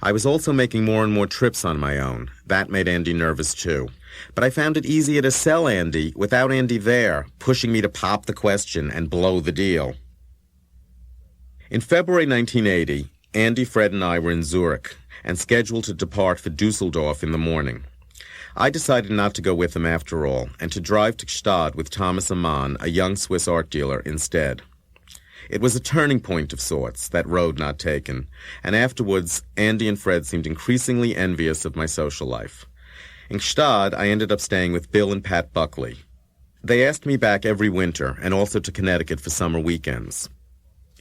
I was also making more and more trips on my own. That made Andy nervous too. But I found it easier to sell Andy without Andy there, pushing me to pop the question and blow the deal. In February 1980, Andy, Fred, and I were in Zurich and scheduled to depart for Dusseldorf in the morning. I decided not to go with him after all, and to drive to Gstaad with Thomas Amann, a young Swiss art dealer, instead. It was a turning point of sorts, that road not taken, and afterwards Andy and Fred seemed increasingly envious of my social life. In Gstaad, I ended up staying with Bill and Pat Buckley. They asked me back every winter, and also to Connecticut for summer weekends.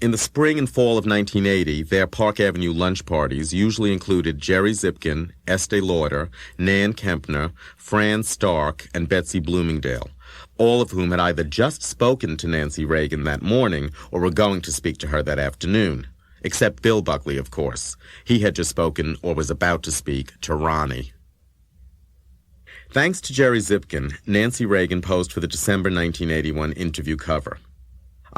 In the spring and fall of 1980, their Park Avenue lunch parties usually included Jerry Zipkin, Estee Lauder, Nan Kempner, Fran Stark, and Betsy Bloomingdale, all of whom had either just spoken to Nancy Reagan that morning or were going to speak to her that afternoon. Except Bill Buckley, of course. He had just spoken, or was about to speak, to Ronnie. Thanks to Jerry Zipkin, Nancy Reagan posed for the December 1981 interview cover.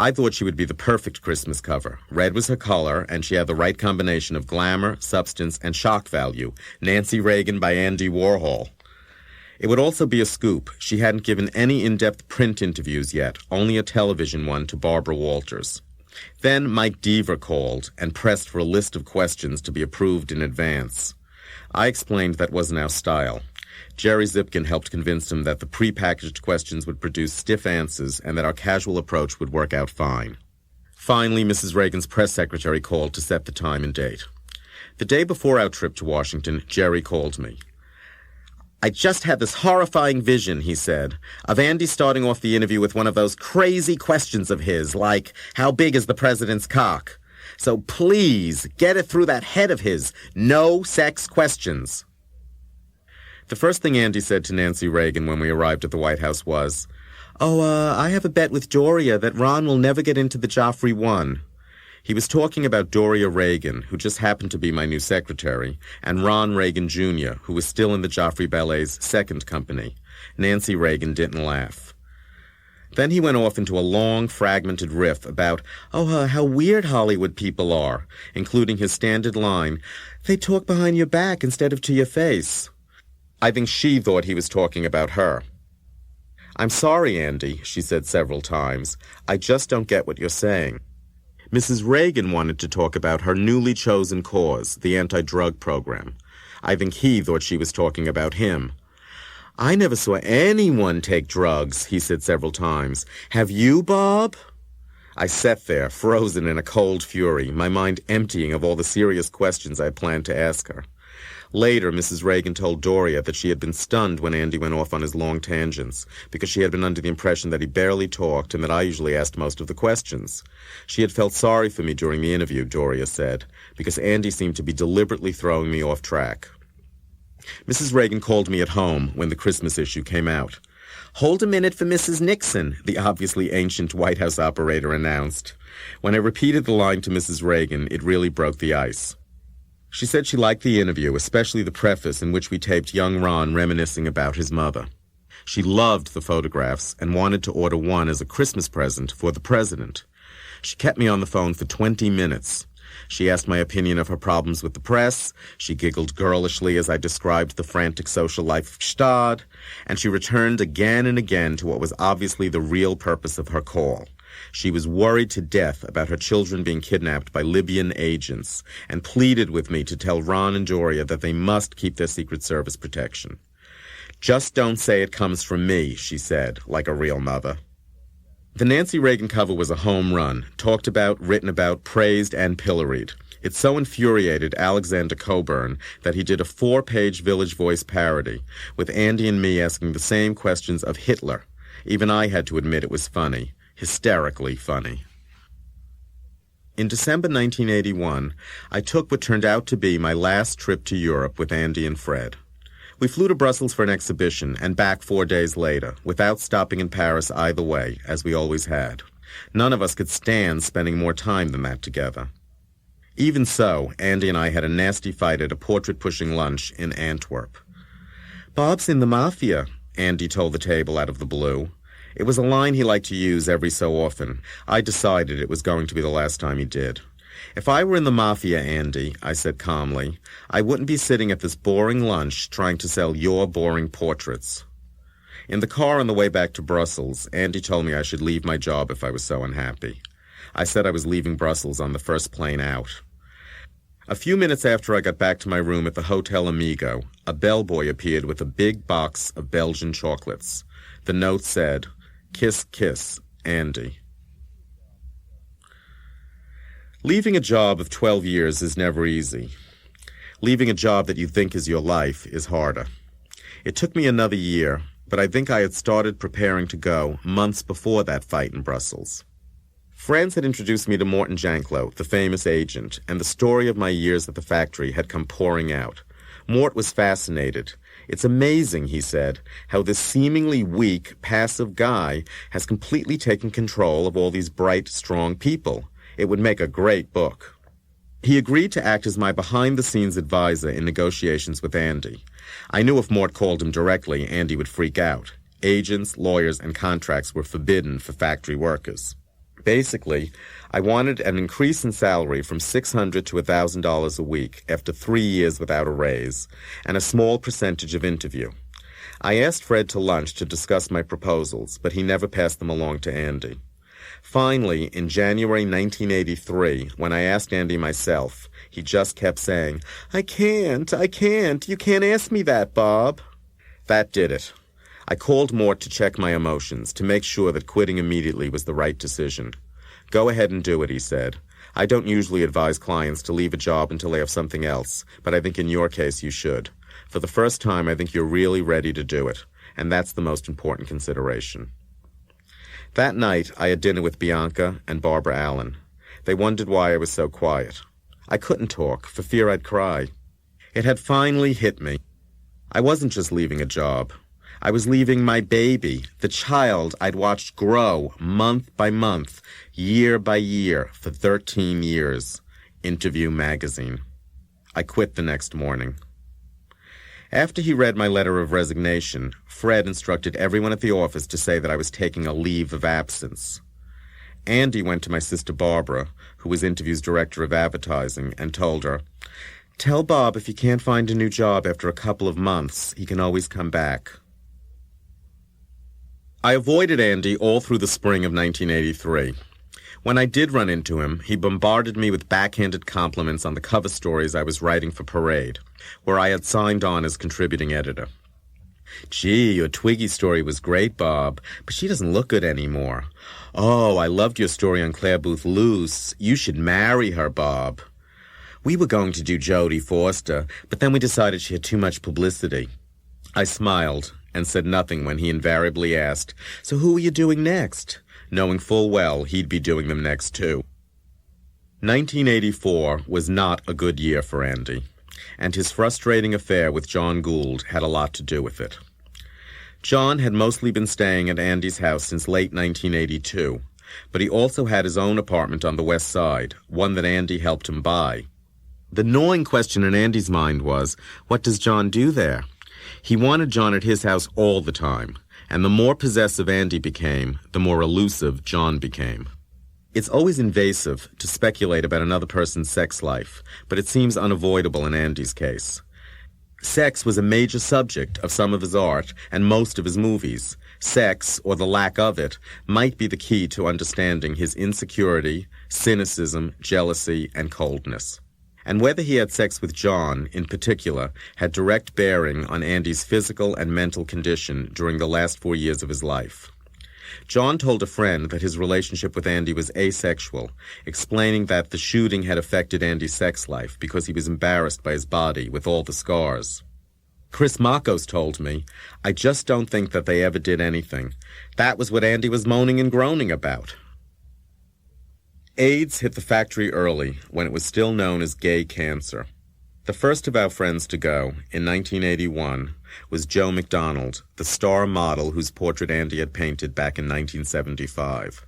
I thought she would be the perfect Christmas cover. Red was her color, and she had the right combination of glamour, substance, and shock value. Nancy Reagan by Andy Warhol. It would also be a scoop. She hadn't given any in-depth print interviews yet, only a television one to Barbara Walters. Then Mike Deaver called and pressed for a list of questions to be approved in advance. I explained that wasn't our style. Jerry Zipkin helped convince him that the pre-packaged questions would produce stiff answers and that our casual approach would work out fine. Finally, Mrs. Reagan's press secretary called to set the time and date. The day before our trip to Washington, Jerry called me. I just had this horrifying vision, he said, of Andy starting off the interview with one of those crazy questions of his, like, how big is the president's cock? So please, get it through that head of his. No sex questions. The first thing Andy said to Nancy Reagan when we arrived at the White House was, I have a bet with Doria that Ron will never get into the Joffrey 1. He was talking about Doria Reagan, who just happened to be my new secretary, and Ron Reagan Jr., who was still in the Joffrey Ballet's second company. Nancy Reagan didn't laugh. Then he went off into a long, fragmented riff about, how weird Hollywood people are, including his standard line, they talk behind your back instead of to your face. I think she thought he was talking about her. I'm sorry, Andy, she said several times. I just don't get what you're saying. Mrs. Reagan wanted to talk about her newly chosen cause, the anti-drug program. I think he thought she was talking about him. I never saw anyone take drugs, he said several times. Have you, Bob? I sat there, frozen in a cold fury, my mind emptying of all the serious questions I had planned to ask her. Later, Mrs. Reagan told Doria that she had been stunned when Andy went off on his long tangents, because she had been under the impression that he barely talked and that I usually asked most of the questions. She had felt sorry for me during the interview, Doria said, because Andy seemed to be deliberately throwing me off track. Mrs. Reagan called me at home when the Christmas issue came out. Hold a minute for Mrs. Nixon, the obviously ancient White House operator announced. When I repeated the line to Mrs. Reagan, it really broke the ice. She said she liked the interview, especially the preface in which we taped young Ron reminiscing about his mother. She loved the photographs and wanted to order one as a Christmas present for the president. She kept me on the phone for 20 minutes. She asked my opinion of her problems with the press, she giggled girlishly as I described the frantic social life of Gstaad, and she returned again and again to what was obviously the real purpose of her call. She was worried to death about her children being kidnapped by Libyan agents and pleaded with me to tell Ron and Doria that they must keep their Secret Service protection. "Just don't say it comes from me," she said, like a real mother. The Nancy Reagan cover was a home run, talked about, written about, praised, and pilloried. It so infuriated Alexander Coburn that he did a 4-page Village Voice parody, with Andy and me asking the same questions of Hitler. Even I had to admit it was funny, hysterically funny. In December 1981, I took what turned out to be my last trip to Europe with Andy and Fred. We flew to Brussels for an exhibition and back 4 days later, without stopping in Paris either way, as we always had. None of us could stand spending more time than that together. Even so, Andy and I had a nasty fight at a portrait-pushing lunch in Antwerp. "Bob's in the mafia," Andy told the table out of the blue. It was a line he liked to use every so often. I decided it was going to be the last time he did. "If I were in the mafia, Andy," I said calmly, "I wouldn't be sitting at this boring lunch trying to sell your boring portraits." In the car on the way back to Brussels, Andy told me I should leave my job if I was so unhappy. I said I was leaving Brussels on the first plane out. A few minutes after I got back to my room at the Hotel Amigo, a bellboy appeared with a big box of Belgian chocolates. The note said, "Kiss, kiss, Andy." Leaving a job of 12 years is never easy. Leaving a job that you think is your life is harder. It took me another year, but I think I had started preparing to go months before that fight in Brussels. Friends had introduced me to Morton Janklow, the famous agent, and the story of my years at the factory had come pouring out. Mort was fascinated. "It's amazing," he said, "how this seemingly weak, passive guy has completely taken control of all these bright, strong people. It would make a great book." He agreed to act as my behind-the-scenes advisor in negotiations with Andy. I knew if Mort called him directly, Andy would freak out. Agents, lawyers, and contracts were forbidden for factory workers. Basically, I wanted an increase in salary from $600 to $1,000 a week after 3 years without a raise, and a small percentage of interview. I asked Fred to lunch to discuss my proposals, but he never passed them along to Andy. Finally, in January 1983, when I asked Andy myself, he just kept saying, I can't, you can't ask me that, Bob." That did it. I called Mort to check my emotions, to make sure that quitting immediately was the right decision. "Go ahead and do it," he said. "I don't usually advise clients to leave a job until they have something else, but I think in your case you should. For the first time, I think you're really ready to do it, and that's the most important consideration." That night, I had dinner with Bianca and Barbara Allen. They wondered why I was so quiet. I couldn't talk, for fear I'd cry. It had finally hit me. I wasn't just leaving a job. I was leaving my baby, the child I'd watched grow month by month, year by year, for 13 years. Interview magazine. I quit the next morning. After he read my letter of resignation, Fred instructed everyone at the office to say that I was taking a leave of absence. Andy went to my sister Barbara, who was Interview's director of advertising, and told her, "Tell Bob if he can't find a new job after a couple of months, he can always come back." I avoided Andy all through the spring of 1983. When I did run into him, he bombarded me with backhanded compliments on the cover stories I was writing for Parade, where I had signed on as contributing editor. "Gee, your Twiggy story was great, Bob, but she doesn't look good anymore. Oh, I loved your story on Claire Booth Luce. You should marry her, Bob. We were going to do Jodie Foster, but then we decided she had too much publicity." I smiled and said nothing when he invariably asked, "So who are you doing next?" knowing full well he'd be doing them next too. 1984 was not a good year for Andy, and his frustrating affair with John Gould had a lot to do with it. John had mostly been staying at Andy's house since late 1982, but he also had his own apartment on the west side, one that Andy helped him buy. The gnawing question in Andy's mind was, what does John do there? He wanted John at his house all the time, and the more possessive Andy became, the more elusive John became. It's always invasive to speculate about another person's sex life, but it seems unavoidable in Andy's case. Sex was a major subject of some of his art and most of his movies. Sex, or the lack of it, might be the key to understanding his insecurity, cynicism, jealousy, and coldness. And whether he had sex with John, in particular, had direct bearing on Andy's physical and mental condition during the last 4 years of his life. John told a friend that his relationship with Andy was asexual, explaining that the shooting had affected Andy's sex life because he was embarrassed by his body with all the scars. Chris Makos told me, "I just don't think that they ever did anything. That was what Andy was moaning and groaning about." AIDS hit the factory early, when it was still known as gay cancer. The first of our friends to go, in 1981, was Joe McDonald, the star model whose portrait Andy had painted back in 1975.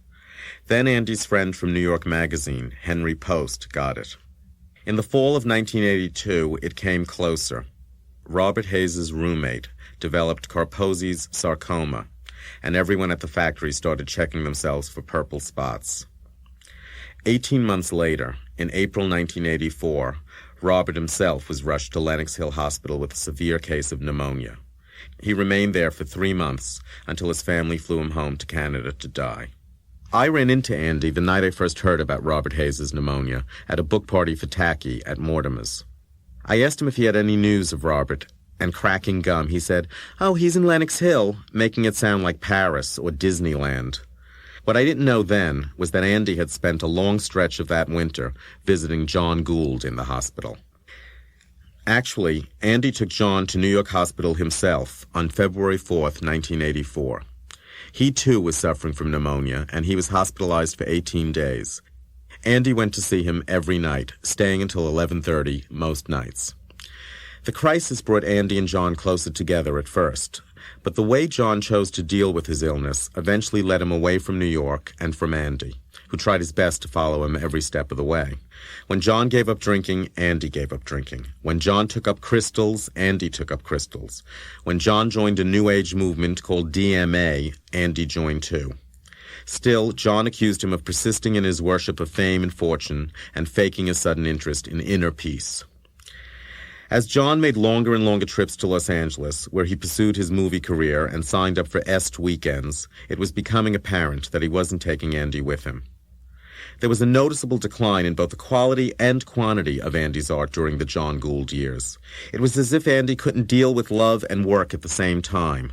Then Andy's friend from New York Magazine, Henry Post, got it. In the fall of 1982, it came closer. Robert Hayes' roommate developed Kaposi's sarcoma, and everyone at the factory started checking themselves for purple spots. 18 months later, in April 1984, Robert himself was rushed to Lenox Hill Hospital with a severe case of pneumonia. He remained there for 3 months until his family flew him home to Canada to die. I ran into Andy the night I first heard about Robert Hayes' pneumonia at a book party for Tacky at Mortimer's. I asked him if he had any news of Robert, and cracking gum, he said, "Oh, he's in Lenox Hill," making it sound like Paris or Disneyland. What I didn't know then was that Andy had spent a long stretch of that winter visiting John Gould in the hospital. Actually, Andy took John to New York Hospital himself on February 4th, 1984. He too was suffering from pneumonia, and he was hospitalized for 18 days. Andy went to see him every night, staying until 11:30 most nights. The crisis brought Andy and John closer together at first, but the way John chose to deal with his illness eventually led him away from New York and from Andy, who tried his best to follow him every step of the way. When John gave up drinking, Andy gave up drinking. When John took up crystals, Andy took up crystals. When John joined a New Age movement called DMA, Andy joined too. Still, John accused him of persisting in his worship of fame and fortune and faking a sudden interest in inner peace. As John made longer and longer trips to Los Angeles, where he pursued his movie career and signed up for Est weekends, it was becoming apparent that he wasn't taking Andy with him. There was a noticeable decline in both the quality and quantity of Andy's art during the John Gould years. It was as if Andy couldn't deal with love and work at the same time.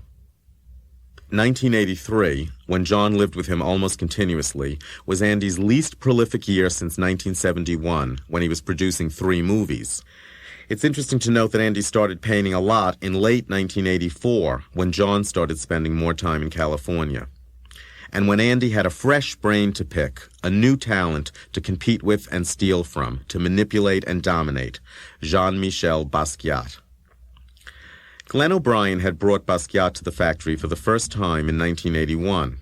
1983, when John lived with him almost continuously, was Andy's least prolific year since 1971, when he was producing 3 movies. It's interesting to note that Andy started painting a lot in late 1984, when John started spending more time in California. And when Andy had a fresh brain to pick, a new talent to compete with and steal from, to manipulate and dominate, Jean-Michel Basquiat. Glenn O'Brien had brought Basquiat to the factory for the first time in 1981.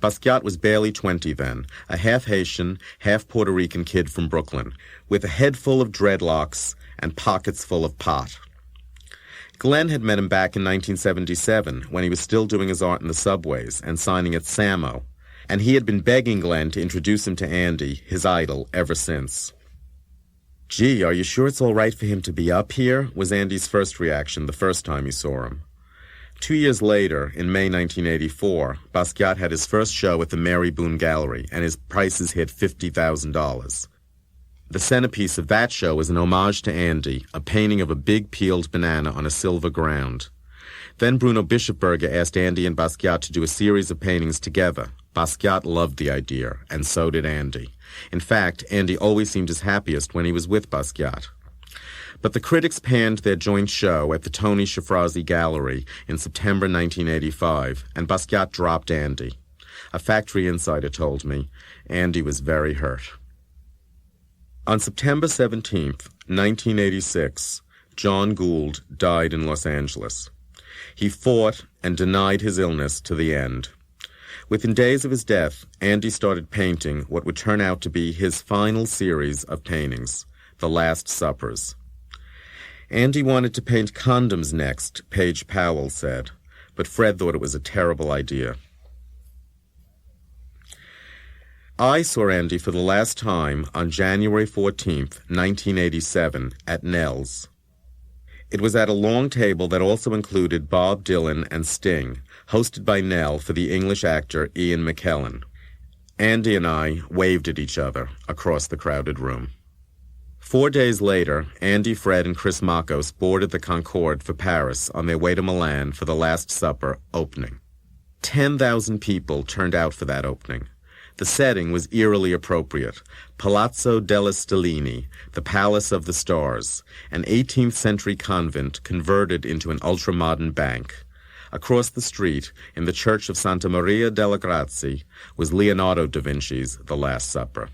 Basquiat was barely 20 then, a half-Haitian, half-Puerto Rican kid from Brooklyn, with a head full of dreadlocks and pockets full of pot. Glenn had met him back in 1977, when he was still doing his art in the subways and signing at Samo, and he had been begging Glenn to introduce him to Andy, his idol, ever since. "Gee, are you sure it's all right for him to be up here?" was Andy's first reaction the first time he saw him. 2 years later, in May 1984, Basquiat had his first show at the Mary Boone Gallery, and his prices hit $50,000. The centerpiece of that show was an homage to Andy, a painting of a big peeled banana on a silver ground. Then Bruno Bischofberger asked Andy and Basquiat to do a series of paintings together. Basquiat loved the idea, and so did Andy. In fact, Andy always seemed his happiest when he was with Basquiat. But the critics panned their joint show at the Tony Shafrazi Gallery in September 1985, and Basquiat dropped Andy. A factory insider told me Andy was very hurt. On September 17th, 1986, John Gould died in Los Angeles. He fought and denied his illness to the end. Within days of his death, Andy started painting what would turn out to be his final series of paintings, The Last Suppers. Andy wanted to paint condoms next, Paige Powell said, but Fred thought it was a terrible idea. I saw Andy for the last time on January 14th, 1987, at Nell's. It was at a long table that also included Bob Dylan and Sting, hosted by Nell for the English actor Ian McKellen. Andy and I waved at each other across the crowded room. 4 days later, Andy, Fred, and Chris Makos boarded the Concorde for Paris on their way to Milan for the Last Supper opening. 10,000 people turned out for that opening. The setting was eerily appropriate. Palazzo della Stellini, the Palace of the Stars, an 18th century convent converted into an ultra-modern bank. Across the street, in the church of Santa Maria delle Grazie, was Leonardo da Vinci's The Last Supper.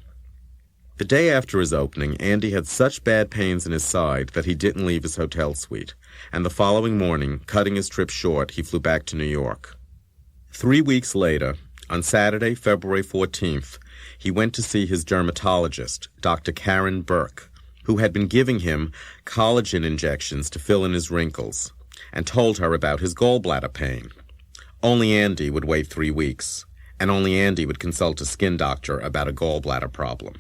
The day after his opening, Andy had such bad pains in his side that he didn't leave his hotel suite, and the following morning, cutting his trip short, he flew back to New York. 3 weeks later, on Saturday, February 14th, he went to see his dermatologist, Dr. Karen Burke, who had been giving him collagen injections to fill in his wrinkles, and told her about his gallbladder pain. Only Andy would wait 3 weeks, and only Andy would consult a skin doctor about a gallbladder problem.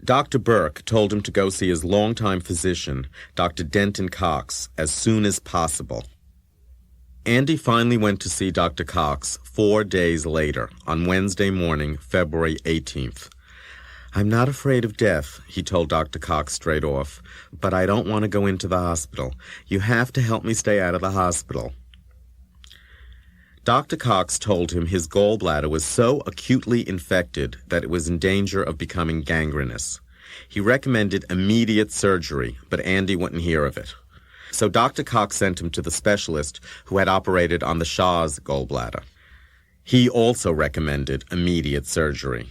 Dr. Burke told him to go see his longtime physician, Dr. Denton Cox, as soon as possible. Andy finally went to see Dr. Cox 4 days later, on Wednesday morning, February 18th. "I'm not afraid of death," he told Dr. Cox straight off, "but I don't want to go into the hospital. You have to help me stay out of the hospital." Dr. Cox told him his gallbladder was so acutely infected that it was in danger of becoming gangrenous. He recommended immediate surgery, but Andy wouldn't hear of it. So Dr. Cox sent him to the specialist who had operated on the Shah's gallbladder. He also recommended immediate surgery.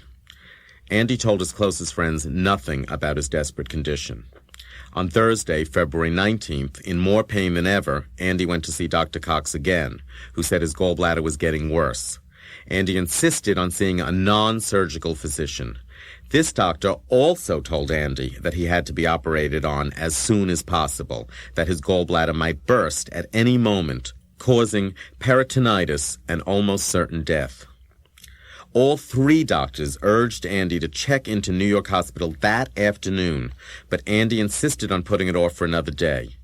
Andy told his closest friends nothing about his desperate condition. On Thursday, February 19th, in more pain than ever, Andy went to see Dr. Cox again, who said his gallbladder was getting worse. Andy insisted on seeing a non-surgical physician. This doctor also told Andy that he had to be operated on as soon as possible, that his gallbladder might burst at any moment, causing peritonitis and almost certain death. All 3 doctors urged Andy to check into New York Hospital that afternoon, but Andy insisted on putting it off for another day.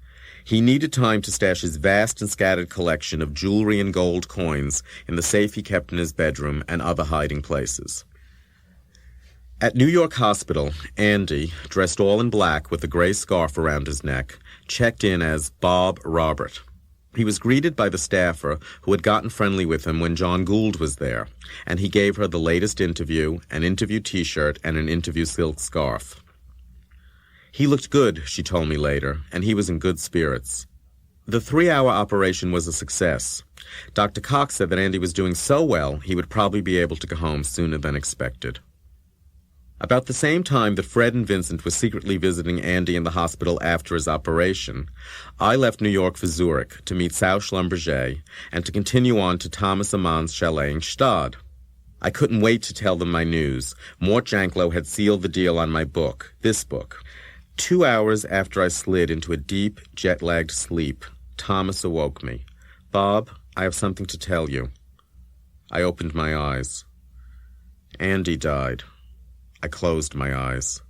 He needed time to stash his vast and scattered collection of jewelry and gold coins in the safe he kept in his bedroom and other hiding places. At New York Hospital, Andy, dressed all in black with a gray scarf around his neck, checked in as Bob Robert. He was greeted by the staffer who had gotten friendly with him when John Gould was there, and he gave her the latest interview, an interview T-shirt, and an interview silk scarf. He looked good, she told me later, and he was in good spirits. The 3-hour operation was a success. Dr. Cox said that Andy was doing so well he would probably be able to go home sooner than expected. About the same time that Fred and Vincent were secretly visiting Andy in the hospital after his operation, I left New York for Zurich to meet Sau Schlumberger and to continue on to Thomas Amann's chalet in Gstaad. I couldn't wait to tell them my news. Mort Janklow had sealed the deal on my book, this book. 2 hours after I slid into a deep, jet-lagged sleep, Thomas awoke me. "Bob, I have something to tell you." I opened my eyes. Andy died. I closed my eyes.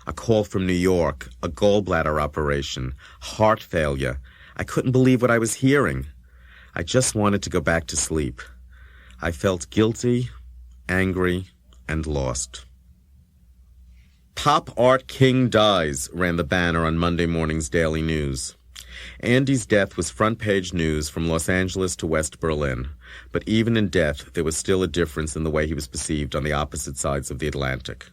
A call from New York, a gallbladder operation, heart failure. I couldn't believe what I was hearing. I just wanted to go back to sleep. I felt guilty, angry, and lost. "Pop Art King Dies," ran the banner on Monday morning's Daily News. Andy's death was front-page news from Los Angeles to West Berlin, but even in death there was still a difference in the way he was perceived on the opposite sides of the Atlantic.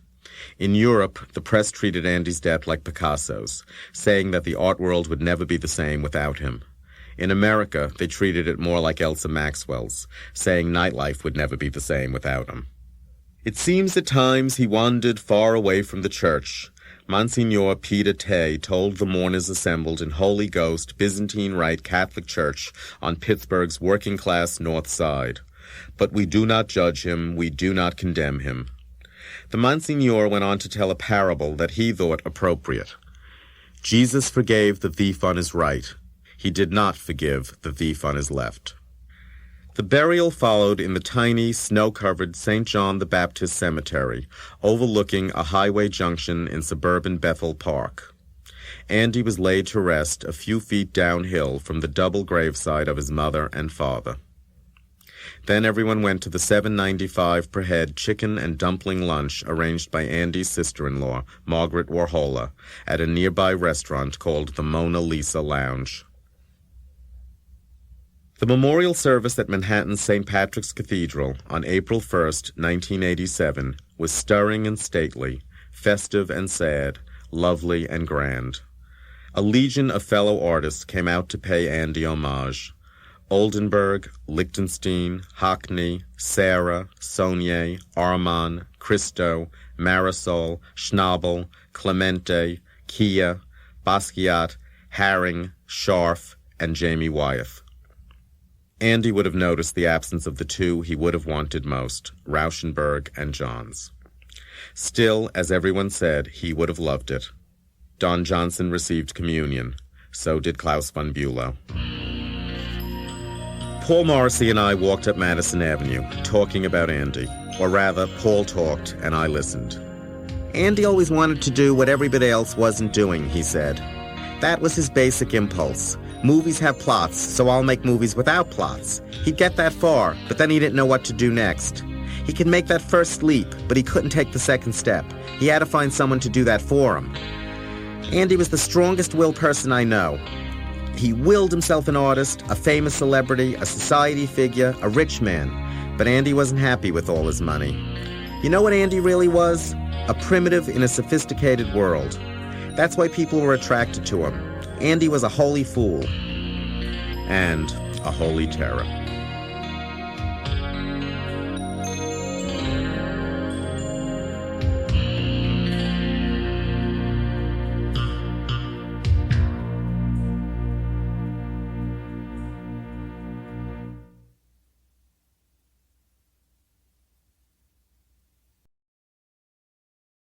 In Europe, the press treated Andy's death like Picasso's, saying that the art world would never be the same without him. In America, they treated it more like Elsa Maxwell's, saying nightlife would never be the same without him. It seems at times he wandered far away from the church. Monsignor Peter Tay told the mourners assembled in Holy Ghost Byzantine Rite Catholic Church on Pittsburgh's working-class North Side. But we do not judge him, we do not condemn him. The Monsignor went on to tell a parable that he thought appropriate. Jesus forgave the thief on his right. He did not forgive the thief on his left. The burial followed in the tiny, snow-covered St. John the Baptist Cemetery, overlooking a highway junction in suburban Bethel Park. Andy was laid to rest a few feet downhill from the double graveside of his mother and father. Then everyone went to the $7.95 per head chicken and dumpling lunch arranged by Andy's sister-in-law, Margaret Warhol, at a nearby restaurant called the Mona Lisa Lounge. The memorial service at Manhattan's St. Patrick's Cathedral on April 1st, 1987, was stirring and stately, festive and sad, lovely and grand. A legion of fellow artists came out to pay Andy homage. Oldenburg, Lichtenstein, Hockney, Sarah, Saunier, Armand, Christo, Marisol, Schnabel, Clemente, Kia, Basquiat, Haring, Scharf, and Jamie Wyeth. Andy would have noticed the absence of the two he would have wanted most, Rauschenberg and Johns. Still, as everyone said, he would have loved it. Don Johnson received communion. So did Klaus von Bülow. Paul Morrissey and I walked up Madison Avenue, talking about Andy. Or rather, Paul talked and I listened. Andy always wanted to do what everybody else wasn't doing, he said. That was his basic impulse. Movies have plots, so I'll make movies without plots. He'd get that far, but then he didn't know what to do next. He could make that first leap, but he couldn't take the second step. He had to find someone to do that for him. Andy was the strongest-willed person I know. He willed himself an artist, a famous celebrity, a society figure, a rich man. But Andy wasn't happy with all his money. You know what Andy really was? A primitive in a sophisticated world. That's why people were attracted to him. Andy was a holy fool. And a holy terror.